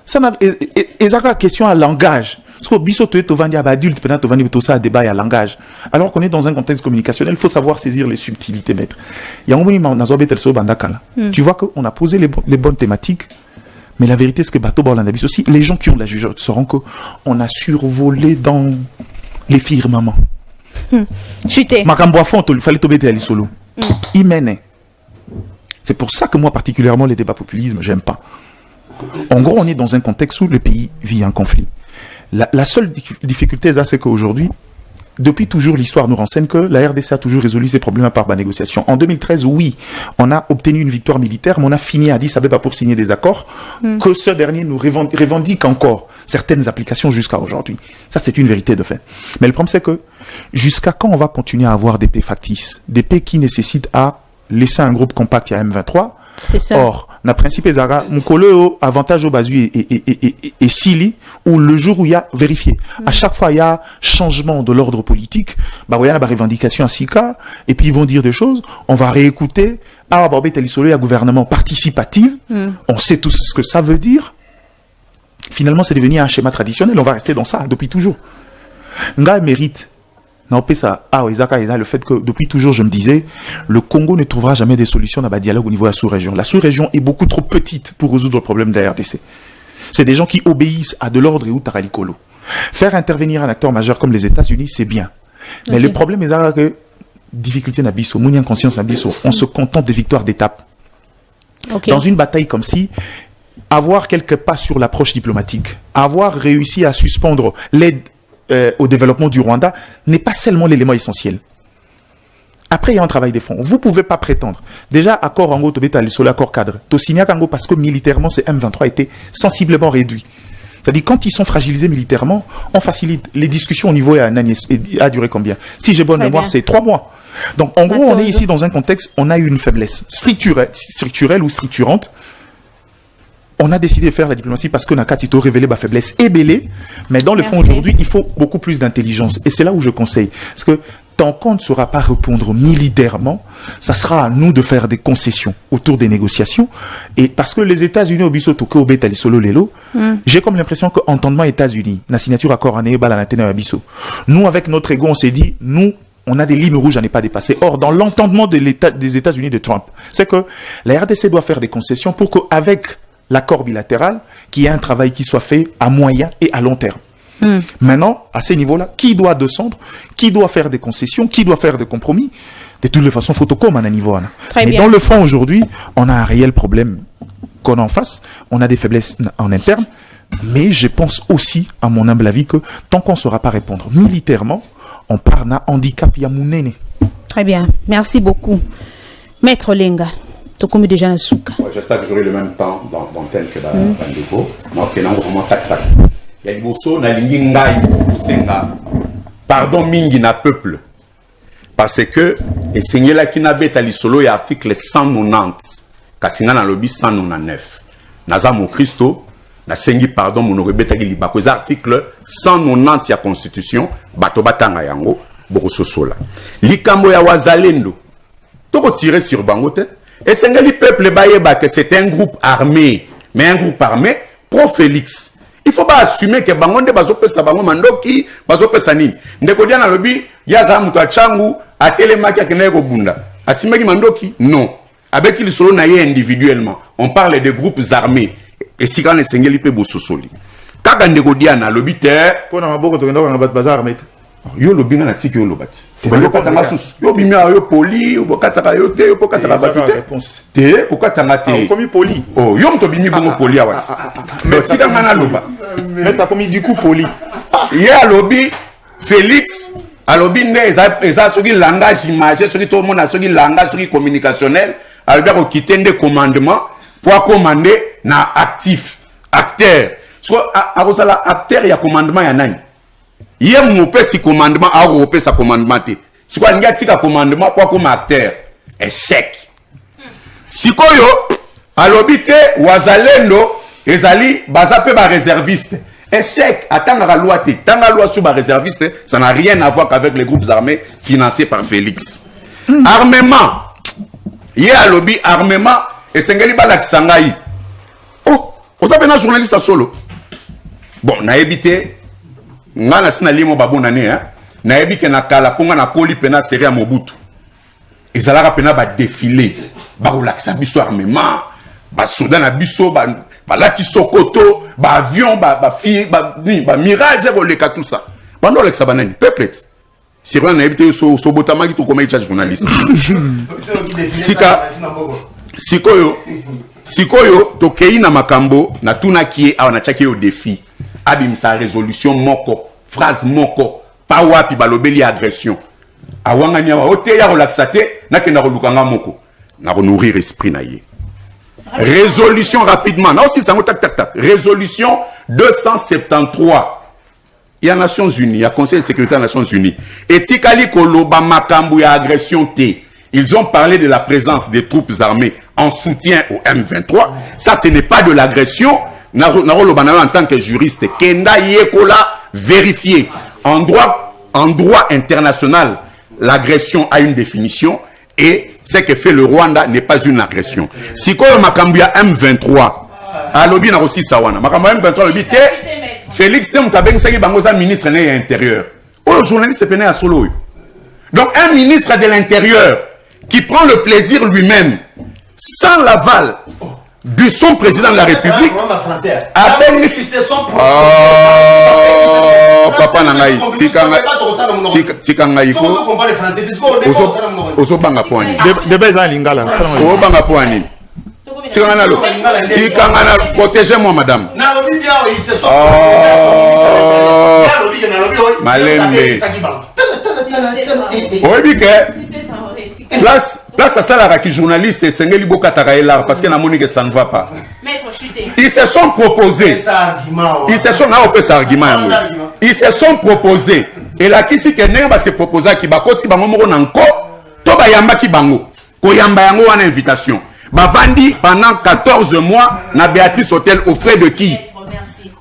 Ça n'a pas question à langage. Parce que biso tu es adulte, pendant tu tout ça débat à langage. Alors qu'on est dans un contexte communicationnel, il faut savoir saisir les subtilités, maître. Tu vois qu'on a posé les bonnes thématiques, mais la vérité c'est que bateau Baolandabis aussi, les gens qui ont de la jugeote sauront qu'on a survolé dans les firmaments. Chuté. Il fallait tomber à l'isolo. C'est pour ça que moi particulièrement les débats populisme, j'aime pas. En gros, on est dans un contexte où le pays vit un conflit. La seule difficulté, c'est qu'aujourd'hui, depuis toujours, l'histoire nous renseigne que la RDC a toujours résolu ses problèmes par la négociation. En 2013, oui, on a obtenu une victoire militaire, mais on a fini à Addis Abeba pour signer des accords, que ce dernier nous revendique encore certaines applications jusqu'à aujourd'hui. Ça, c'est une vérité de fait. Mais le problème, c'est que jusqu'à quand on va continuer à avoir des paix factices, des paix qui nécessitent à laisser un groupe compact à M23. Or, le principe est que avantage au basu et Sili, où le jour où il y a vérifié, à chaque fois il y a changement de l'ordre politique, il y a une revendication à Sika, et puis ils vont dire des choses, on va réécouter, il y a un gouvernement participatif, on sait tout ce que ça veut dire. Finalement, c'est devenu un schéma traditionnel, on va rester dans ça depuis toujours. Nga mérite. Non, ça, le fait que depuis toujours, je me disais, le Congo ne trouvera jamais des solutions dans le dialogue au niveau de la sous-région. La sous-région est beaucoup trop petite pour résoudre le problème de la RDC. C'est des gens qui obéissent à de l'ordre et ou taralikolo. Faire intervenir un acteur majeur comme les États-Unis, c'est bien. Mais le problème est que, difficulté n'abisso, mounien conscience n'abisso, on se contente des victoires d'étape. Dans une bataille comme si, avoir quelques pas sur l'approche diplomatique, avoir réussi à suspendre l'aide au développement du Rwanda n'est pas seulement l'élément essentiel. Après, il y a un travail de fond. Vous ne pouvez pas prétendre. Déjà, accord en gros, sur l'accord cadre. Parce que militairement, ces M23 étaient sensiblement réduits. C'est-à-dire, quand ils sont fragilisés militairement, on facilite les discussions au niveau a duré combien? Si j'ai bonne mémoire, c'est 3 mois. Donc, en gros, on est ici dans un contexte, on a eu une faiblesse structurelle ou structurante. On a décidé de faire la diplomatie parce que Nakatito révélé ma faiblesse et belé, mais dans le fond aujourd'hui, il faut beaucoup plus d'intelligence. Et c'est là où je conseille. Parce que tant qu'on ne saura pas répondre militairement, ça sera à nous de faire des concessions autour des négociations. Et parce que les États-Unis au biso toke au betali solo lelo, j'ai comme l'impression qu'entendement États-Unis, la signature accord en bala la tena biso. Nous avec notre ego, on s'est dit, nous on a des lignes rouges à ne pas dépasser. Or, dans l'entendement des États-Unis de Trump, c'est que la RDC doit faire des concessions pour qu'avec l'accord bilatéral, qu'il y ait un travail qui soit fait à moyen et à long terme. Maintenant, à ces niveaux-là, qui doit descendre, qui doit faire des concessions, qui doit faire des compromis? De toutes les façons, photocom à un niveau. Mais dans le fond, aujourd'hui, on a un réel problème qu'on en face, on a des faiblesses en interne, mais je pense aussi, à mon humble avis, que tant qu'on ne saura pas répondre militairement, on part d'un handicap yamounene. Très bien, merci beaucoup. Maître Lenga. Déjà j'espère que j'aurai le même temps d'antenne que dans Bandeko. Moi, je suis vraiment tac-tac. Il y a des mots, pardon, mingi na peuple. Parce que, et c'est là qui n'a pas été solo, il y a article 190, Kassina na lobby 199. Nazamo Christo, na sengi pardon mon rebetaki libako les article 190 ya constitution bato batanga yango bokososola likambo ya wazalendo toko tirer sur bango te et sengeli peuple bayeba que c'est un groupe armé mais un groupe armé pro Félix il faut pas assumer que bango nde bazopesa bango mandoki bazopesa nini ndeko dia na lobi yaza muto achangu atelemaki akene ko bunda asimaki mandoki non abeti lisolo na ye individuellement on parle de groupes armés et si quand esengeli pe bososoli kaka ndeko dia na lobi te pona maboko to ngenda ngaba bazar armé yo lobi na tiki yo lobati yo katanga sus yo bimia yo poli yo kataka yo te yo kataka batute te ko katanga te komi poli oh yo mto bimi bongo poli awati mais tika ngana loba mais ta komi du coup poli ye lobi Félix alobi ne eza soki langage imagé soki tout le monde a soki langage soki communicationnel alobi ko kitende commandement pour commander na actif acteur so akosala acteur ya commandement ya nani ye mopesi commandement akopesa commandement te sikoyo alingi atika commandement po akoma acteur échec sikoyo alobi te wazalendo ezali baza pe baréserviste échec atangaka loi te tanga loi sur baréserviste ça n'a rien à voir qu'avec les groupes armés financés par Félix armement ye alobi armement esengeli balakisa ngai oh oza pena journaliste solo bon nayebi te nga na sina limo babona ne nayebi ke na kala ponga na koli pena série ya Mobutu ezalaka pena ba défilé ba kolakisa biso armement ba soda na biso ba lati sokoto ba avion ba mirage koleka tout ça bando lekisa banani peuple c'est vrai nayebi te so botamaki to koma icha journaliste sikoyo tokei na makambo na tuna kie awa na chaki yo défi abimisa résolution moko phrase moko pa wapi balobeli agression awangani awa ote ya relaxa te nakenda kolukanga moko na nourrir esprit na ye résolution rapidement na aussi sango tak résolution 273 ya Nations Unies ya Conseil de sécurité des Nations Unies etikali koloba makambo ya agression te. Ils ont parlé de la présence des troupes armées en soutien au M23. Ça, ce n'est pas de l'agression. En tant que juriste, Kenda Yekola vérifié. En droit international, l'agression a une définition et ce que fait le Rwanda n'est pas une agression. Si quoi Makambia M23, alobi na aussi sawana. Makambia M23 alobi te Félix Temukabeng saki bangoza ministre de l'intérieur. Oh, journaliste pené à solo. Donc un ministre de l'intérieur qui prend le plaisir lui-même, sans l'aval de son président de la République, appelle papa nangai, tika ngai ko. Oso banga poani. De beza lingala. Oso banga poani. Tika ngana, protégez-moi madame. Malembe. Oui, place à ça la qui journaliste Sengeli Bokatara est là parce que la Monique ça ne va pas. Ils se sont proposés. Ils se sont là au argument. Ils se sont proposés et là qui si quelqu'un va se proposer qui va koti bango moko nanko to ba yamba ki bango ko yamba yango wana invitation ba vandi pendant 14 mois na Béatrice Hôtel aux frais de qui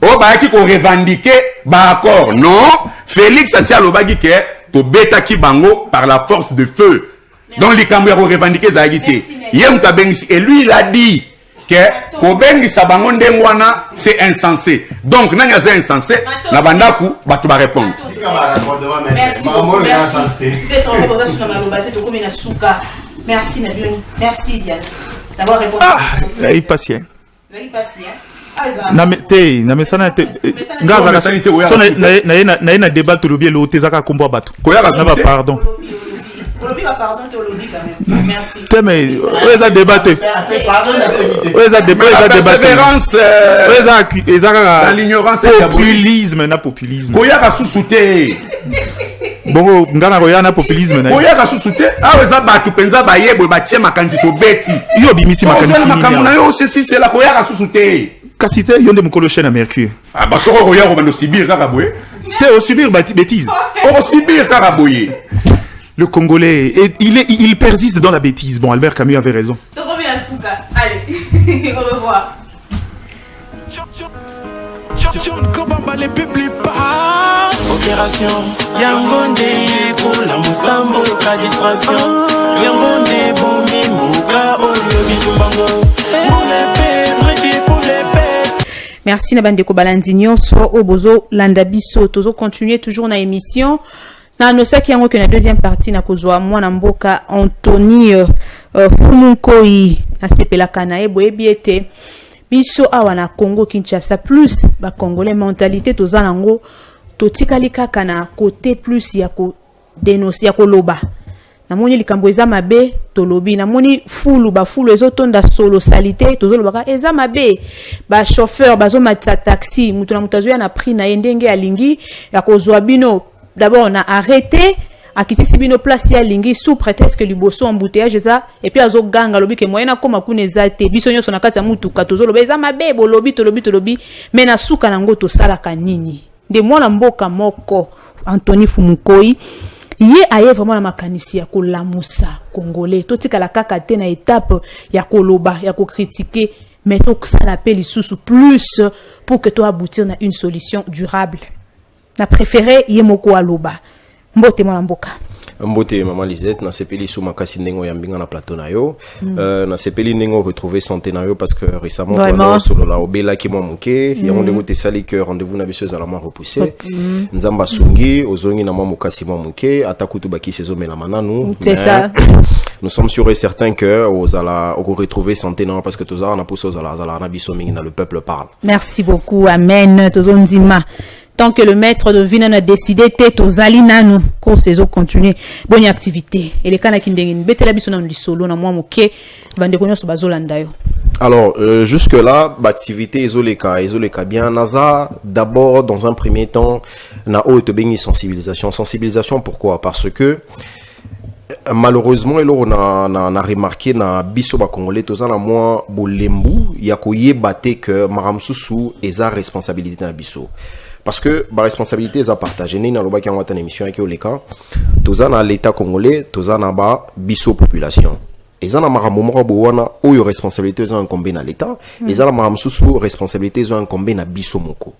oh ba qui ko revendiquer ba accord non Félix Asia Lobagi ke to beta ki bango par la force de feu. Donc les Cambouis ont revendiqué Zahagité. Et lui il a dit que Kobengi Sabangonde Mwana c'est insensé. Donc Nanya c'est insensé. La bandaku batu va répondre. Merci beaucoup. Merci. C'est un reportage sur la Malobate de Komina Souka. Merci Nabioni. Merci Diane d'avoir répondu. Ah, il est patient. Il est patient. Namesana na débat to lobi lo tezaka kombo bato. Pardon. Pardon, quand même. Merci. Mais où est-ce débatté? Où est-ce débatté? Persévérance. Dans l'ignorance. Populisme, na populisme. Koyaka sous-souté. Bongo ngana koya na populisme na. Koyaka sous-souté. Ah weza batu penza bayebo batie makanzi to beti. Yo bimisi makanzi. Makamuna yo c'est la koyaka sous-souté. Kasite yonde mukolo chaîne à Mercure. Ah bah soko koyaka bando Sibir kakaboye. Te au Sibir bêtise. Au Sibir kakaboye. Le Congolais, il persiste dans la bêtise. Bon, Albert Camus avait raison. Allez, au revoir. Opération Yangonde pour la Moussambo ka distraction Yangonde bomi muka oyo bitumbango pour les paix. Merci na bande ko balandi nyonso obozo landa biso tozo continuer toujours na émission na nosaki yango que na deuxième partie na kozwa mwana mboka Anthony Fumunkoi na sepelaka na eboyebiete biso awa na Congo Kinshasa plus ba congolais mentalité toza nango totikali kaka na côté plus ya ko dénoncer ya ko loba namoni likambo eza mabe tolobi namoni fulu ba fulu ezotonda solo salité tozolobaka eza mabe ba chauffeur bazo matsa taxi mutu na mutazo ya na prix na ndenge alingi ya kozwa bino d'abord na arrêté akitisi bino place ya lingi sous prétexte que liboso embouteillage eza et puis azo ganga lobi ke moyena koma kuna ezate biso nyoso na kati ya mutu katozoloba eza mabe bolobi tolobi mais na suka nango to salaka nini de mwana mboka moko Anthony Fumunkoi ye aye vraiment na makanisi ya kolamusa congolais totika la kaka te na étape ya koloba ya ko critiquer mais to sala appel isusu plus pour que to aboutir na une solution durable na préféré ye moko aloba mbote mwana mboka Mbote maman Lisette na sepeli sous makasi ndengo ya mbinga na plateau na yo na sepeli ndengo retrouver santé na yo parce que récemment toi solo la obela ki mo muke ya onde gote sali que rendez-vous na biso za la mort repoussé nzamba sungi ozongi na mo mukasi mo muke atakutu baki sezo mela mananu c'est ça nous sommes sûrs et certains que ozala au retrouver santé na parce que toza na pousso zala na biso mingi na le peuple parle. Merci beaucoup, amen tozondima. Tant que le maître de Vina a décidé, t'es aux alinanu, qu'on saison continue, bonne activité. Et les canards qui n'ont pas la biso dans le solo, na moi moké, bande konyo so bazolanda yo. Alors jusque là, l'activité isoleka bien. Naza d'abord dans un premier temps, na haute bengi sensibilisation. Sensibilisation pourquoi? Parce que malheureusement, on a remarqué na biso ba congolais tozana moi bolembu ya koyebate que maramsusu eza responsabilité na biso. Parce que la responsabilité est à partager. Nous avons une émission avec Oleka. Tous en l'État congolais, tous en bas, biso population. Et en a moment où les responsabilités sont incombées dans l'État. Et en a sous responsabilités sont incombées dans biso moko.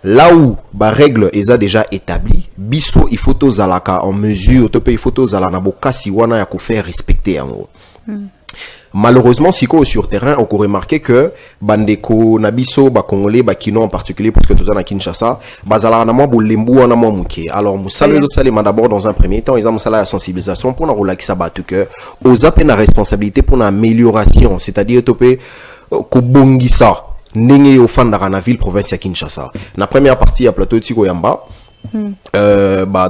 Là où la règle est déjà établie, biso il faut tous en mesure, il faut tous na boka si wana ya ko faire respecter en haut. Malheureusement, si sur terrain, on peut remarquer que bandeko nabiso ba congolais ba kino en particulier parce que tout na Kinshasa, bazala na mo bolembu na mo muke. Alors musala do salema d'abord dans un premier temps, ils ont musala la sensibilisation pour na relaxer ba que aux appels na responsabilité pour na amélioration, c'est-à-dire topé ko bongisa ndenge au fandara na ville province ya Kinshasa. Na première partie à plateau Tiko Yamba.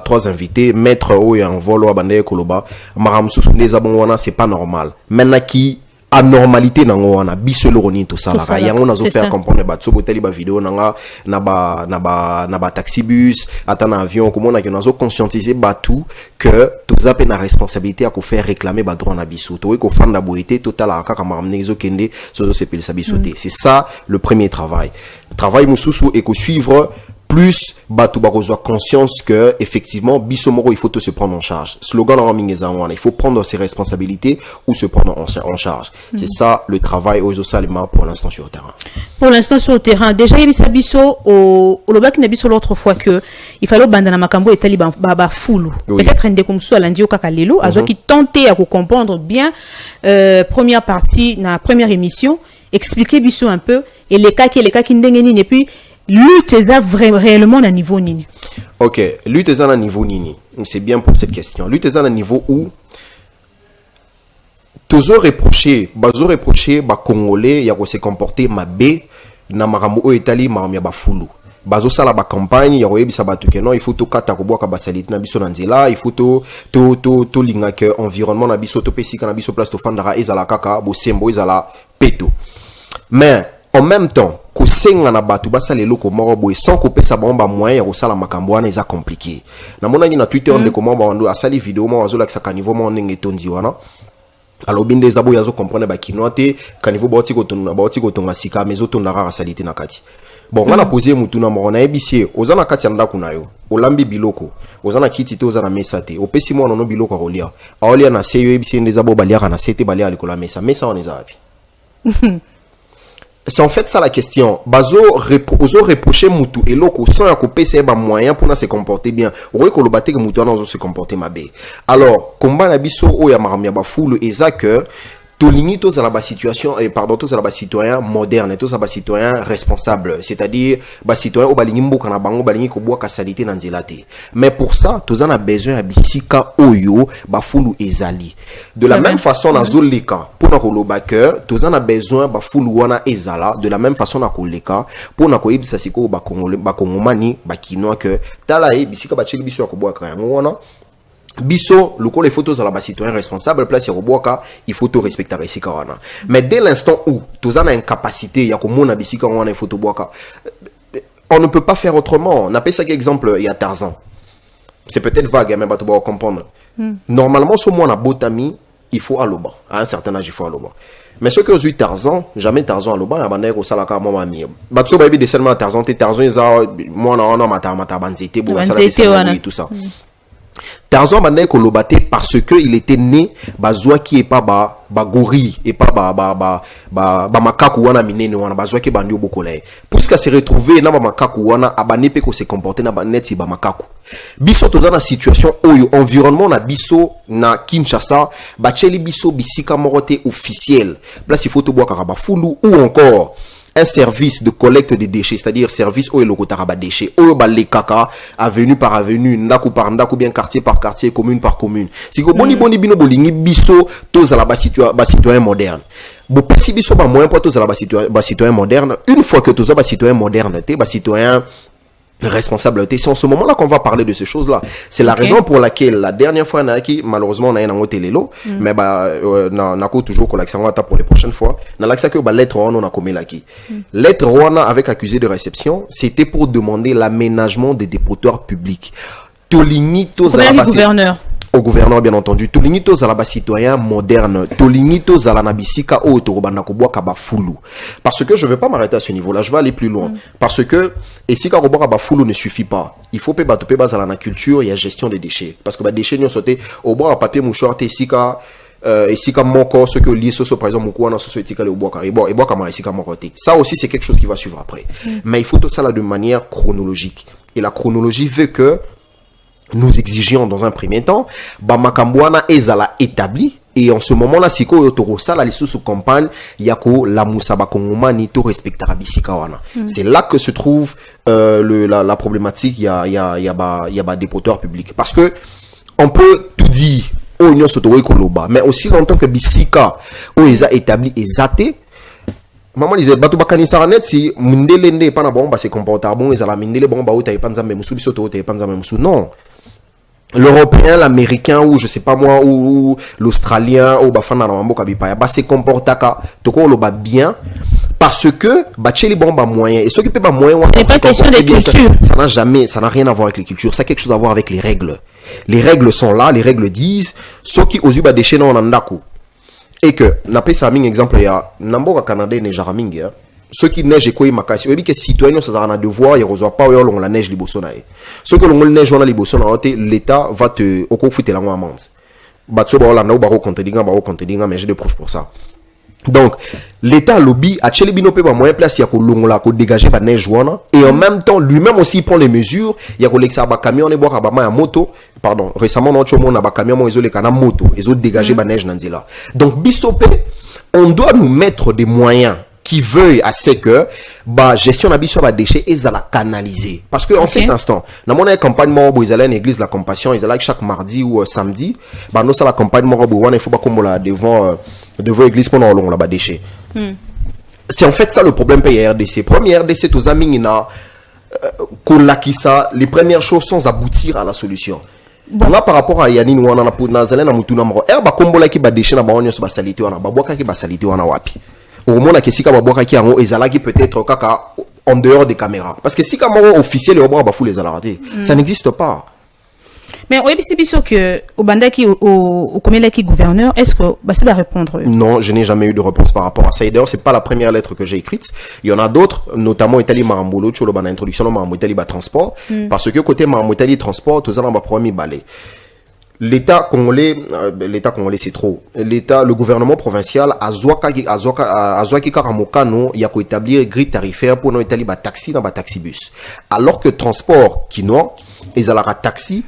Trois invités, maître ou en volo abandé koloba, maram sous les abonwana, c'est pas normal. Maintenant qui anormalité nangoana biselo roni to sala ya on a faire comprendre ba tso boteli ba vidéo nanga na ba taxi bus ata na avion comme on a que conscientiser ba tout que tous appels na responsabilité à ko faire réclamer ba droit na biso to ko fanda boité total aka kamaram nezo kende so sepel sa bisoté. C'est ça le premier travail mususu et ko suivre plus batu bakozwa conscience que effectivement bisomoro il faut se prendre en charge. Slogan en mingezan il faut prendre ses responsabilités ou se prendre en charge. C'est ça le travail aux Salima pour l'instant sur le terrain. Pour l'instant sur le terrain, déjà il y a biso au lobaki na biso l'autre fois que il fallait bandana makambo et taliban baba fulu. Peut-être ende comme ça lundi au kakalelo azo qui tentait à comprendre bien première partie na première émission, expliquer biso un peu et les cas qui ndengeni et puis lutte eza réellement à niveau nini. OK, lutte eza à niveau nini. C'est bien pour cette question. Lutte eza à niveau où toujours reprocher ba congolais ya ko se comporter mabe na makambo o etali makambo ya ba fulu. Bazo sala ba campagne ya koyebisa batu ke non il faut to kata ko boka ba salite na biso na nzela, il faut to linga que environnement na biso to pesika na biso place to fandara ezala kaka bo sembo ezala peto. Mais en même temps, kosenga na batu basala eloko moko boye sans ko pesa bomba moyen ya kosala makambo wana eza compliqué. Na mona ngi na Twitter on de comment ba wando asali vidéo mo wazo lakisa kanivo mo ndenge tondi wana. Alors binde zabo yazo comprendre ba kinote kanivo ba otiko tonga sika mezo tonda rara salite na kati. Bon, on a posé mutuna mo na ebisie ozana kati anda kunayo. Olambi biloko, ozana kiti te ozana mesate. Opesi mo no biloko rolia. Aolia na seyo ebisie ndezabo balia na sete balia alikola mesa. Mesa on ezabi. c'est en fait ça la question. Bazo reprocher mutu et loko sans ya couper c'est un moyen pour se comporter bien. Ou que le baté que mutu na se comporter mabe. Alors, combat na biso o ya maramia ba foule ezak tolingi tous à la situation tous à la citoyen moderne, tous à la citoyen responsable, c'est-à-dire ba citoyen au balingi mboka na bango balingi ko boka salité na nzelate. Mais pour ça, tous en a besoin à bisika oyo ba fulu ezali. De la même façon na zoleka pour na koloba que tous en a besoin ba fulu wana ezala de la même façon na koleka pour na koyebisa siko ba kongomani ba kinoa que tala bisika ba cheli biso ya ko boka yango wana. Biso, le coup les photos à la base citoyen responsable, place Roboaka, il faut tout respecter ici kawana. Mais dès l'instant où tous en a une capacité, il y a comme on a bisika on a une photo boaka, on ne peut pas faire autrement. On appelle ça exemple, il y a Tarzan. C'est peut-être vague, mais tu vas comprendre. Normalement, sur moi on a botami, il faut à l'oba. À un certain âge, il faut à l'oba. Mais ceux qui ont eu Tarzan, jamais Tarzan à l'oba, il y a bandé au salaka moi mamie. Batso baby de seulement Tarzan, Tarzan ils ont moi on a mata banzité, tout ça. Tarzan bandé kolobate parce que il était né bazwa qui est pas ba gorille et pas ba makaku wana minene wana bazwa qui bandio bokolé puisque se retrouver na ba makaku wana abane pe ko se comporter na ba neti ba makaku biso toza na situation oyo environnement na biso na Kinshasa ba cheli biso bisika morote officiel place il faut to boka ba fulu ou encore un service de collecte de déchets, c'est-à-dire service où il y déchets, où les caca, avenue par avenue, ndaku par ndaku, bien quartier par quartier, commune par commune. Si vous boni bino bolingi biso, tous à la citoyen moderne. Bon, si biso ba moyen pour tous à la citoyen moderne, une fois que tous à la citoyen moderne, t'es citoyen responsabilité. C'est en ce moment-là qu'on va parler de ces choses-là. C'est la raison pour laquelle la dernière fois, malheureusement, on a un hôtel mais on a toujours collection pour les prochaines fois. On a l'accès que lettre on a commis là qui. Lettre on avec accusé de réception, c'était pour demander l'aménagement des dépotoirs publics. Gouverneur. Au gouverneur bien entendu tolingitos à la bas citoyen moderne tolingitos à la nabisika o torobanda ko boka ba fulu parce que je vais pas m'arrêter à ce niveau là je vais aller plus loin parce que et si ka ko boka ba fulu ne suffit pas il faut pe base à la culture et à gestion des déchets parce que ba déchets nous sauter au bois papier mouchoir te sika et si comme mon corps ce que lié socio par exemple mon socio etika le bois et bois comme ici comme côté ça aussi c'est quelque chose qui va suivre après mais il faut tout ça là de manière chronologique et la chronologie veut que nous exigions dans un premier temps, Bamakambouana ezala établi, et en ce moment-là, si ko yotoro ça, la lisso sous campagne, yako la musaba kongomani to respectera bisikawana. C'est là que se trouve la problématique, il y a des dépotoirs publics. Parce que on peut tout dire, au union sotoro koloba, mais aussi longtemps que bisika ou eza établi ezate. Maman disait batu bakani saranet si mundele nde pana bon ba se comporta bon ezala mindele bon ba uta epanza me musu biso to epanza me musu non. L'Européen, l'Américain ou je sais pas moi ou l'Australien ou bafana na mamboka bipaya ba se comportaka toko lo ba bien parce que ba cheli bon ba moyen et ce qui peut ba moyen c'est pas question de culture ça n'a rien à voir avec les cultures ça a quelque chose à voir avec les règles sont là les règles disent ce qui aux ba déchets non ndako et que n'a pas ça un exemple ya namboka Canada ne jaramingi ceux qui neige et quoi makasi oui que citoyens ça a un devoir ils reçoivent pas on la neige liboso na ceux que l'on neige on a liboso na l'état va te au conflit la amende batso ba la na ba contenir mais j'ai des preuves pour ça donc l'état lobby a cheli bino pe ba moyen place ya ko longola ko dégager ba neige wana et en même temps lui-même aussi prend les mesures ya ko lexa ba camion ne boka ba ma moto pardon récemment non chomo na ba camion mo isolé kana moto ils ont dégagé ba neige nanzila donc bisope on doit nous mettre des moyens qui veuille à ce que bah gestion d'habitude sur déchets et ça la canaliser parce que en cet instant dans mon campagne moi ils allaient à l'église la compassion ils allaient chaque mardi ou samedi bah nous ça la campagne moi il faut pas comme là devant l'église pendant long là bas déchets c'est en fait ça le problème PRDC première RDC tous amis na kolakisa les premières choses sans aboutir à la solution. Bon. Là par rapport à Yannin wana na puna zalena mutuna mro ba kombola ki ba déchets na ba onyo so ba salité wana ba boka ki ba salité wana wapi au moment que si ka boka ki ango ezala ki peut-être kaka en dehors des caméras parce que si ka moro officiel et ba fou les alartés ça n'existe pas. Mais oui, c'est bien sûr que au bandaki au comité qui gouverneur, est-ce que ça va répondre? Non, je n'ai jamais eu de réponse par rapport à ça. Et d'ailleurs, c'est pas la première lettre que j'ai écrite. Il y en a d'autres, notamment Italie Marambolo, tu vois, l'introduction de Marambolo Italie transport, parce que côté Marambolo Italie transport, tout ça dans ma premier balai. l'État congolais c'est trop. Le gouvernement provincial a zoaki karamokano ya ko établir grille tarifaire pour no établir ba taxi dans ba taxi bus. Alors que transport kinois ezalaka taxi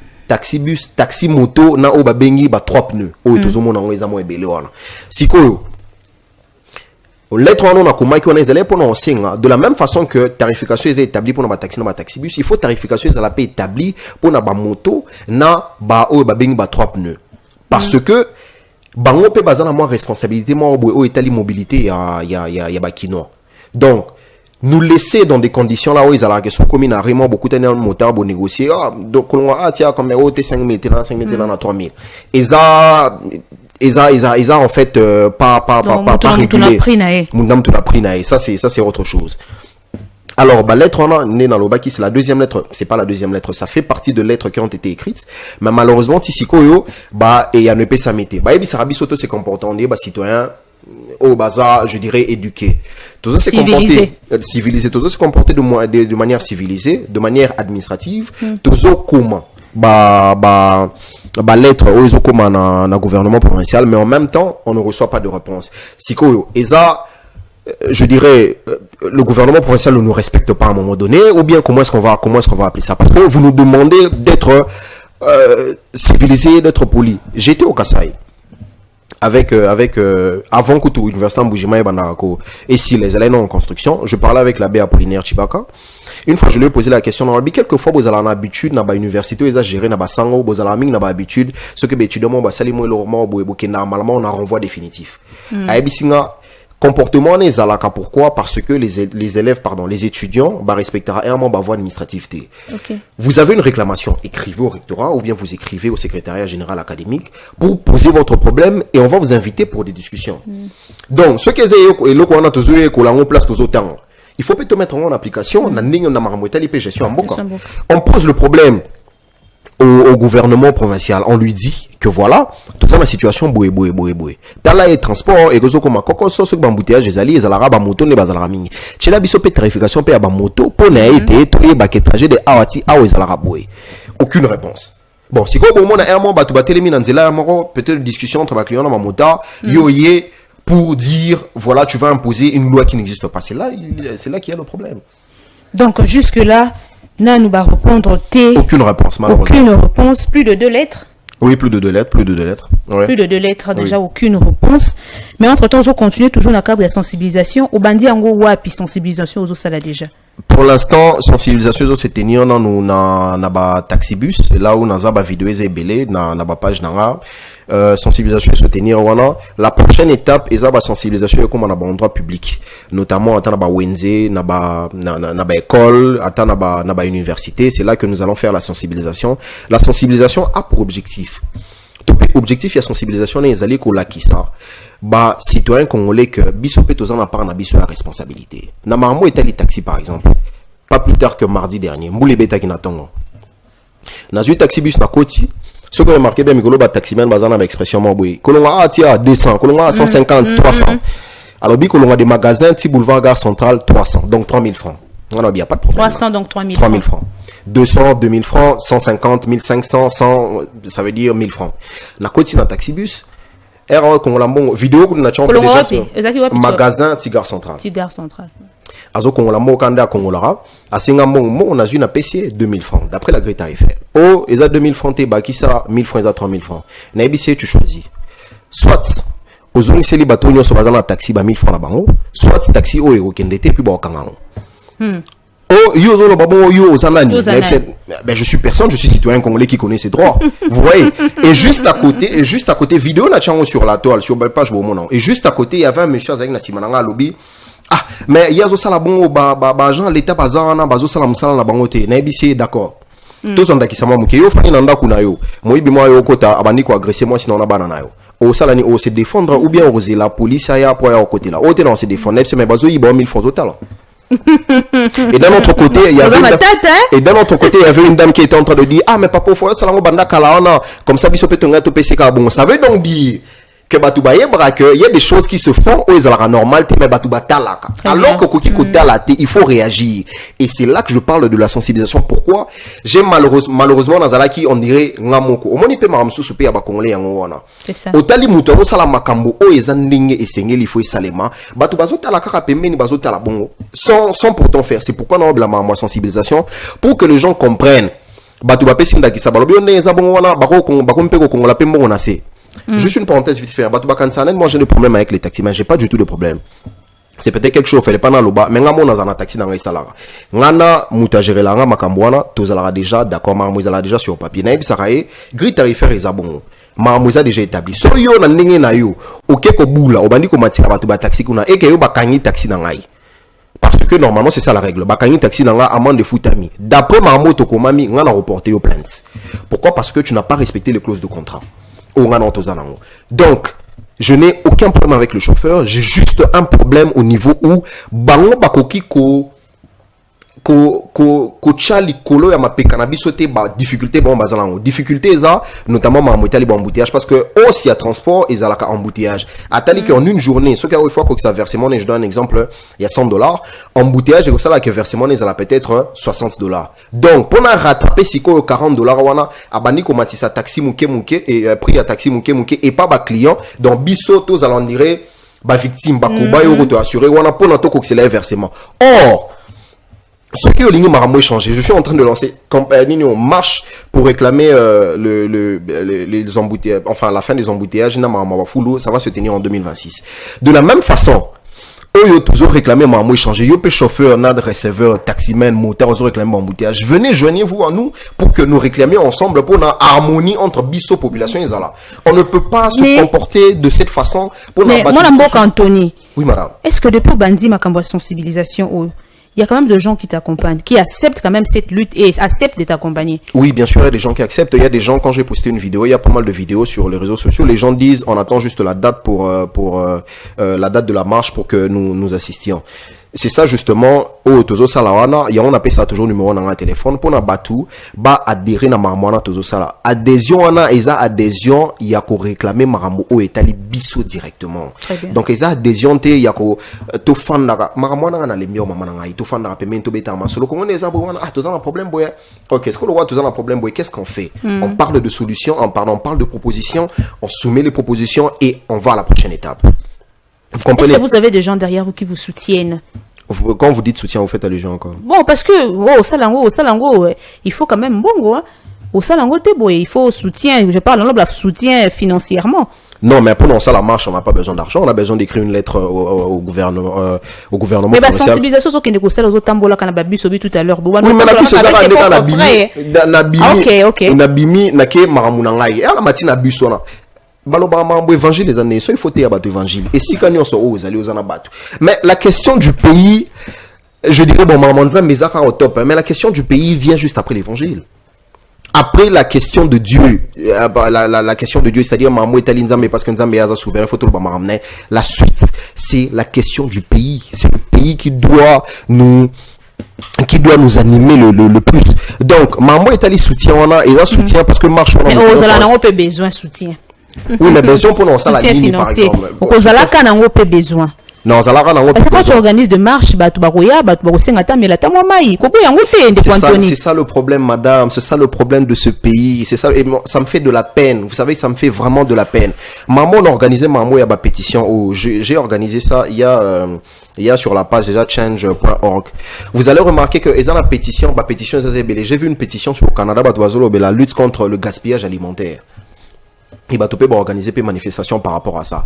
bus, taxi moto na o ba bengi ba 3 pneus. O tozomona ngo ezamo ebele wana. Sikoyo lettre on a comment qu'on est allé pour nous de la même façon que tarification est établie pour nos taxi bus, il faut tarification est la paix établie pour nos moto na ba o ba bing ba 3 pneus parce que bango pe bazana moi responsabilité moi o étali mobilité ya ba kino. Donc nous laisser dans des conditions là où ils allaient que sont communes à vraiment beaucoup de motards pour négocier donc on a tiens comme au T 5 maintenant 5 maintenant à 3000 et ça en fait pas régulé. Ça c'est autre chose. Alors lettre on a né dans le baki, c'est la deuxième lettre, c'est pas la deuxième lettre, ça fait partie de lettres qui ont été écrites, mais malheureusement tisikoyo et ya ne peut ça mettre. Et ça rabi soto se comportant des citoyens au bazar, je dirais éduqués. Tous se comporter civilisé, tous se comporter de manière civilisée, de manière administrative, tous comment lettre aux comme un gouvernement provincial, mais en même temps on ne reçoit pas de réponse. Sikoyo et ça je dirais le gouvernement provincial ne nous respecte pas à un moment donné, ou bien comment est-ce qu'on va appeler ça, parce que vous nous demandez d'être civilisé, d'être poli. J'étais au Kasaï avec avant que tout l'université Mbujima et si les élèves en construction, je parlais avec l'abbé Apollinaire Chibaka. Une fois, je lui ai posé la question, quelquefois, vous avez l'habitude, dans l'université, vous avez géré, dans sango, vous avez l'habitude, ce que les étudiants, normalement, on a renvoi définitif. Comportement n'est alaka pourquoi? Parce que les élèves, les étudiants, respectera un voie administrative. Okay. Vous avez une réclamation, écrivez au rectorat ou bien vous écrivez au secrétariat général académique pour poser votre problème et on va vous inviter pour des discussions. Donc, ce que c'est, et là, on a toujours en place tous autant. Il faut peut-être mettre en application, on pose le problème au gouvernement provincial, on lui dit que voilà, toute ça ma situation boué. Tala et transport et gozo comme koko so sok bambouteillage les alliés alara ba moto ne bazala mingi. Chela biso pe tarification pe ba moto pour na été to e ba trajet de awati awo alara boué. Aucune réponse. Bon, si quoi bon mon a un mois ba to ba telemi na nzela moko peut-être discussion entre ba client na ma mota yoyé pour dire voilà, tu vas imposer une loi qui n'existe pas. C'est là qu'il y a le problème. Donc jusque là nous va répondre aucune réponse, malheureusement. Aucune réponse, plus de 2 lettres. Oui, plus de 2 lettres. Ouais. Plus de 2 lettres, déjà aucune réponse. Mais entre-temps, on continue toujours dans le cadre de la sensibilisation. Au bandi en gros, puis sensibilisation aux autres, là déjà. Pour l'instant, sensibilisation aux autres, c'est tenir na ba taxi bus, là où na ba vidéo est belé, na ba page na sensibilisation se tenir wana. La prochaine étape est la sensibilisation comme on a endroit public, notamment à ba wenze, na ba école, à na ba université. C'est là que nous allons faire la sensibilisation. La sensibilisation a pour objectif. Objectif la sensibilisation les allés ko la kisa. Ba citoyen congolais que biso petozan na part na biso la responsabilité. Na marmo etali taxi par exemple. Pas plus tard que mardi dernier, mboule beta ki na tongo. Na zu taxi bus na koti. Ce que remarqué bien mikolo ba taximan bazana avec expression mboui. Kolonga tia 200, kolonga 150, 300. Alors bi kolonga des magasins ti boulevard gare centrale 300, donc 3000 francs. Non, il n'y a pas de problème. 300 donc 3000 francs. 200, 2000 francs, 150, 1500, 100, ça veut dire 1000 francs. La côte dans taxi bus, vidéo que nous avons déjà magasin Tigare Central. Azo Kongolambo Kanda Kongolara, à Singamon, on a eu un PC 2000 francs, d'après la grille tarifaire. Oh, ils ont 2000 francs, qui ça, 1000 francs, ils ont 3000 francs. Naibissé, tu choisis. Soit, aux ondes célibataires, nous sommes dans un taxi, 1000 francs là-bas, soit taxi, oh, et au Kendete, puis bon, Kangano. Oh, ben, je suis personne, je suis citoyen congolais qui connaît ses droits. Vous voyez? Et juste à côté, vidéo na sur la toile, sur la page, et juste à côté, il y avait un monsieur Azag Nassimananga lobby. Ah, mais il y a ça la bon, Jean, l'état bazana, bazo salam salam la bangote, naibissé, d'accord. Tous on daki sama mukeyo, fani nanda kunayo. Moi, bimo yo kota, abandi ko agresser moi, sinon on a banana yo. Au salani, au se défendre, ou bien oser la police, ya, pour ya au côté là. Au t'es dans se défendre, mais bazo, il bon 1000 francs au talent. Et d'un autre côté, il y avait une dame qui était en train de dire ah mais papa faut ça la banda kalaona comme ça biso petonga to PCK bon ça veut donc dire que Batouba yebra que il y a des choses qui se font où ils sont normal mais Batouba talaka. Alors que Koki Kotalate, il faut réagir. Et c'est là que je parle de la sensibilisation. Pourquoi? J'ai malheureusement dans Zalaki on dirait ngamoko. Au moins il peut m'amsou souper à Bakongolais en wana. C'est ça. Otali muto sala makambo o ezandinge et sengeli faut salema. Batouba zotalaka ka pembeni bazotala bongo. Sans pourtant faire. C'est pourquoi on a la sensibilisation pour que les gens comprennent. Batouba pesinda ki sabalobi on est zabongo wana bakompe ko kongola pembo on a c'est. Juste une parenthèse vite fait. Batouba Kansanen, moi j'ai des problèmes avec les taxis, mais j'ai pas du tout de problème. C'est peut-être quelque chose, fait pas dans le bas, mais ngamo dans un taxi dans les salaires. Ngana muta gérer la ngama kambwana, tozalara déjà d'accord, maramouizala déjà sur papier. Naïb saraye, gris tarifaire et zabongo. Maramouiza déjà établi. So yo na ndenge na yo, ok ko boula, obandi ko matira Batouba taxi kuna, et que yo bakangi taxi dans ngai. Parce que normalement c'est ça la règle. Bakangi taxi dans la amende de foutami. D'après Maramo Tokomami, ngana reporté aux plaintes. Pourquoi? Parce que tu n'as pas respecté les clauses de contrat. Donc, je n'ai aucun problème avec le chauffeur, j'ai juste un problème au niveau où bango bakoki ko chali kolo ya mape cannabis sauté ba difficulté bon bazalango difficulté ça notamment ma motali ba embouteillage parce que aussi à transport ils a la embouteillage atali qu'en une journée ce qu'il faut que ça versement je donne un exemple il y a $100 embouteillage et ça là que versement ils a peut-être $60 donc pour rattraper si ko $40 wana abandi ko matisa taxi muke et prix à taxi muke et pas ba client donc biso tous allons dire ba victime ba koba yo to assurer wana pour na to ko c'est versement or ce qui est au ligne m'a changé. Je suis en train de lancer campagne en marche pour réclamer les embouteillages, enfin la fin des embouteillages. Ça va se tenir en 2026. De la même façon, eux ont toujours réclamé m'a changé. Yo pe chauffeur, nad receveur, taximan, moteur, ils ont réclamé embouteillage. Venez, joignez-vous à nous pour que nous réclamions ensemble pour une harmonie entre biso population et Zala. On ne peut pas se comporter de cette façon pour mais moi la Anthony. Oui madame. Est-ce que depuis Bandi ma campagne sensibilisation il y a quand même des gens qui t'accompagnent, qui acceptent quand même cette lutte et acceptent de t'accompagner. Oui, bien sûr, il y a des gens qui acceptent. Il y a des gens, quand j'ai posté une vidéo, il y a pas mal de vidéos sur les réseaux sociaux. Les gens disent, on attend juste la date pour la date de la marche pour que nous assistions. C'est ça justement au tozo salawana ya on appelle ça toujours numéro dans un téléphone pour na batu ba adhérer na marmona tozo sala adhésion ana eza adhésion ya ko réclamer marambo o etali biso directement donc eza adhésion te ya ko to fanda marmona na lemio mama na ngai to fanda pemento to beta masolo ko on eza bo wana toza un problème boya OK est-ce que le roi toza un problème boya qu'est-ce qu'on fait on parle de solutions on parle de propositions on soumet les propositions et on va à la prochaine étape. Vous comprenez? Est-ce que vous avez des gens derrière vous qui vous soutiennent? Quand vous dites soutien, vous faites allusion encore. Bon, parce que au Salango, il faut quand même bon au Salango il faut soutien. Je parle de soutien financièrement. Non, mais pour ça la marche, on n'a pas besoin d'argent. On a besoin d'écrire une lettre au gouvernement. Mais la sensibilisation, c'est qu'il y a des tambola quand on a bu tout à l'heure. Oui, mais la plus c'est ça OK. On a bimi na ke maramunangai. La matin a bu sona. Évangile les années, il faut abattre évangile. Et si quand on sort aux allez aux anabattu. Mais la question du pays, je dirais bon mamanza mais ça au top. Mais la question du pays vient juste après l'évangile. Après la question de Dieu, la question de Dieu, c'est-à-dire maman italien mais parce que Nzambe a souverain, faut tout le ramener. La suite, c'est la question du pays. C'est le pays qui doit nous animer le plus. Donc maman italien soutient on a et là soutien parce que marche on a. Mais aux allana on peut besoin soutien. Oui, mais besoin pour nous, ça la ligne, par exemple. Au Zalaka, on a besoin. Non, Zalaka, on a besoin. Quand tu organises de marche, c'est ça le problème, madame. C'est ça le problème de ce pays. C'est ça, et ça me fait de la peine. Vous savez, ça me fait vraiment de la peine. Maman, on a organisé, il y a ma pétition. J'ai organisé ça, il y a sur la page déjà change.org. Vous allez remarquer que ils ont la pétition, j'ai vu une pétition sur le Canada, la lutte contre le gaspillage alimentaire. Et Batopé va organiser des manifestations par rapport à ça.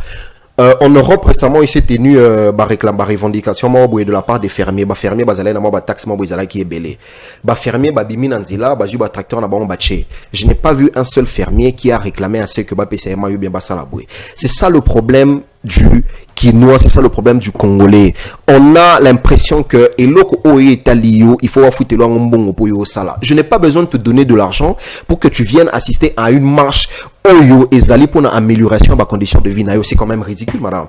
En Europe récemment il s'est tenu revendication de la part des fermiers fermiers taxe qui est belé fermier bimi nanzila tracteur na baché. Je n'ai pas vu un seul fermier qui a réclamé à ce que PCMA bien c'est ça le problème du Quinois, c'est ça le problème du Congolais. On a l'impression que il faut affouter je n'ai pas besoin de te donner de l'argent pour que tu viennes assister à une marche Oyo et Zali pour une amélioration de ma condition de vie. C'est quand même ridicule, madame.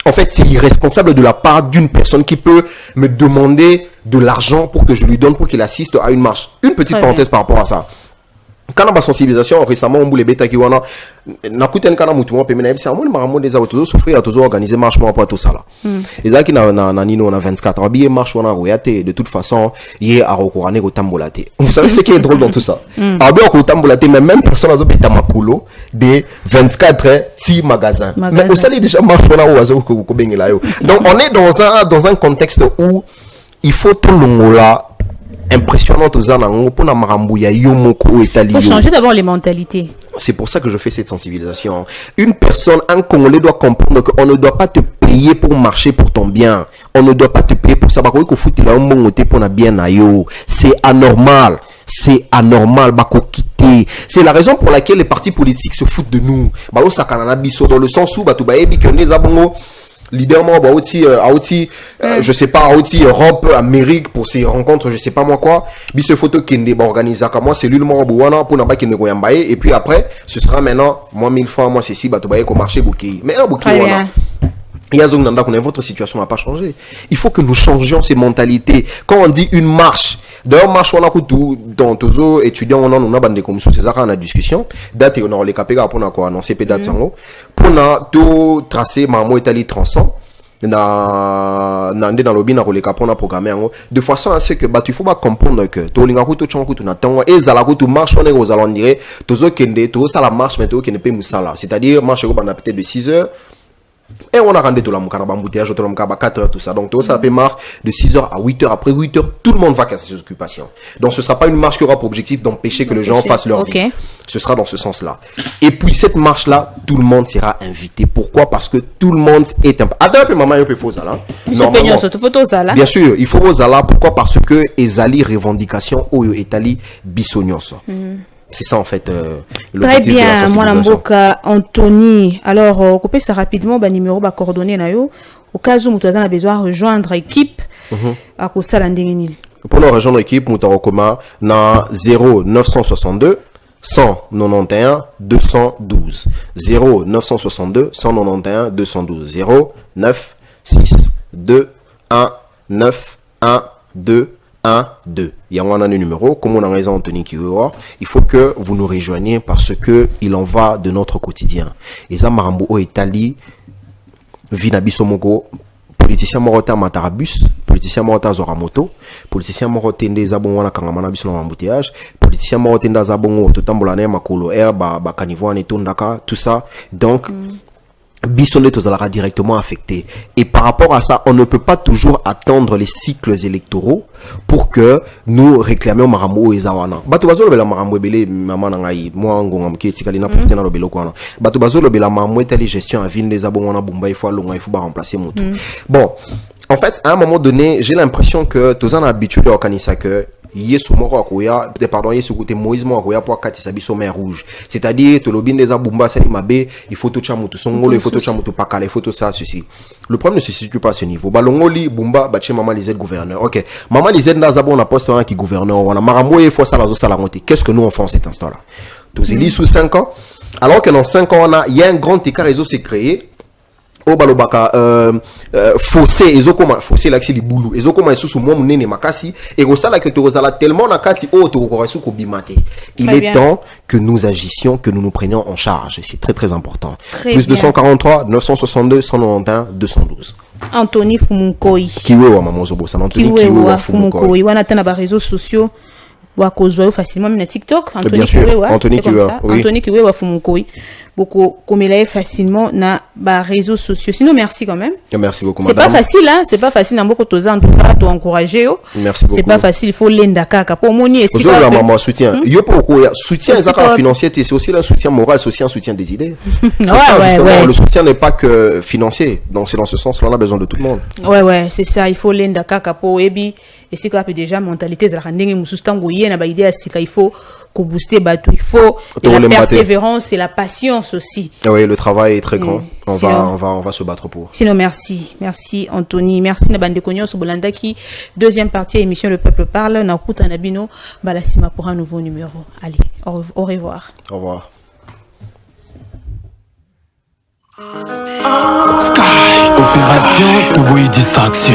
En fait, c'est irresponsable de la part d'une personne qui peut me demander de l'argent pour que je lui donne pour qu'il assiste à une marche. Une petite parenthèse par rapport à ça. Quand on a sensibilisation récemment on boule bêta qui wana na kuten kana mutu mo pemena c'est amoni maramo des autres souffrir toujours organiser marche moi pas tout ça là et ça qui na nino na 24 habillé marche wana royate de toute façon hier à recouraner au tambolate. Vous savez ce qui est drôle dans tout ça a bien au tambolate mais même personne a bêta makulo de 24 ti magasin mais au sali déjà marche wana oazo ko bengela yo. Donc on est dans un contexte où il faut tout longola impressionnant aux années pour faut changer d'abord les mentalités. C'est pour ça que je fais cette sensibilisation. Une personne, un Congolais doit comprendre qu'on ne doit pas te payer pour marcher pour ton bien. On ne doit pas te payer pour ça. C'est anormal. C'est anormal. C'est la raison pour laquelle les partis politiques se foutent de nous. Dans le sens où leader moi je sais pas Europe Amérique pour ces rencontres je sais pas moi quoi bis photo kende organiser comme moi cellule moi boana pour na ba kende ko yambaye et puis après ce sera maintenant moi 1000 francs moi ceci bato baye ko marcher bouquet mais là bouquet voilà. Il y a zone dans votre situation n'a pas changé. Il faut que nous changions ces mentalités. Quand on dit une marche, d'ailleurs marche on a tout dans tous étudiants on a bandé comme sous ces arts en discussion. Date on a les capéga pour na quoi non CP date sango. Pour na tout tracé mamo Italie transcend. Na dans lobby na releka pour na programmer de façon à ce que bah tu faut pas comprendre que to linga ko to chango to na tango et za la ko to marche on est aux allons dire tozo kende to ça la marche mais to kende pe musala c'est-à-dire marche ko bana peut-être de 6 heures. Et on a rendu tout la mouka embouteillage, tout le monde 4 heures, tout ça. Donc, tout ça fait marche de 6 heures à 8 heures. Après 8 heures, tout le monde va casser ses occupations. Donc, ce sera pas une marche qui aura pour objectif d'empêcher que les gens fassent leur vie. Ce sera dans ce sens-là. Et puis, cette marche-là, tout le monde sera invité. Pourquoi? Parce que tout le monde est un peu. Attends un peu, maman, il peut faut ça là. Bien sûr, il faut aux là. Pourquoi? Parce que Ezali revendication au Etali Bissognos. C'est ça en fait. Très bien, moi Mboka Anthony. Alors, coupez ça rapidement, numéro coordonné na yo. Au cas où vous avez besoin de rejoindre l'équipe, à cause ça pour nous rejoindre l'équipe, nous avons na 0962 191 212 0962 191 212 09 6 2 1 9 1 2 1, 2. Il y a un numéro, comme on a raison Anthony Kiwewa, il faut que vous nous rejoigniez parce que il en va de notre quotidien. Et ça, Marambo au Italie, Vinabisomogo, politicien morota Matarabus, politicien morota Zoramoto, politicien morota Ndezabon wana Kangamana biso na embouteillage, politicien morota Ndazabon Totambolane Makolo Air, Bakanivoane Tondaka, tout ça. Donc, Bissonnet aux directement affecté. Et par rapport à ça, on ne peut pas toujours attendre les cycles électoraux pour que nous réclamions Marambo et Zawana. Bato bazo le Marambo belé maman nangai moi ngongam ki etikali na profiter na lo belo kwana. Bato bazo le bela Marambo etali gestion à ville des abongona bumba il faut longa il faut pas remplacer moto. Bon, en fait, à un moment donné, j'ai l'impression que tous en habitué à Kanisa que Yesu moko akoya pardon Yesu côté Moïse moko akoya pour katisa biso mer rouge, c'est-à-dire to lobin des abumba sali mabe il faut tout chamutu songolo il faut tout chamutu pakala il faut tout ça ceci. Le problème ne se situe pas à ce niveau. Balongoli bumba bache maman Lisette gouverneur. OK, maman Lisette dans zabon a poste qui gouverneur on a Marambo il faut ça la zo la monter. Qu'est-ce que nous on fait en cet instant là? Tous élis sous 5 ans alors que dans 5 ans il y a un grand écart réseau s'est créé. O balobaka fossé ezokoma fossé l'axi li boulou ezokoma sous moi munene makasi et rosala que tozala tellement na kati o to koresu ko bimate. Il est temps que nous agissions, que nous nous prenions en charge, c'est très très important. Plus 243 962 191 212. Anthony Fumunkoi Kiwewa mamozobo ça Anthony Kiwewa Fumunkoi wana tana ba réseaux sociaux wakozwa facilement na TikTok Anthony Kiwewa oui. Anthony Kiwewa Fumunkoi beaucoup comme il est facilement na ba réseaux sociaux. Sinon merci quand même. Merci beaucoup c'est madame. Pas facile hein, c'est pas facile beaucoup toza en tout cas to encourager yo. Merci beaucoup. C'est pas facile, il faut lenda kaka pour moni et si la maman soutien. Yo pourquoi soutien financier c'est aussi un soutien moral, c'est aussi un soutien des idées. Le soutien n'est pas que financier. Donc c'est dans ce sens là on a besoin de tout le monde. Ouais, c'est ça, il faut lenda kaka pour ebi et c'est quoi déjà mentalité za ndenge musustango yena ba idée sika il faut booster bateau, il faut la persévérance et la patience aussi. Oui, le travail est très grand. On va se battre pour. Sinon merci Anthony, merci na bande konyo so bolanda ki deuxième partie émission Le Peuple parle na kuta na bino balasima pour un nouveau numéro. Allez, au revoir. Au revoir. Sky, opération Toboy distraction.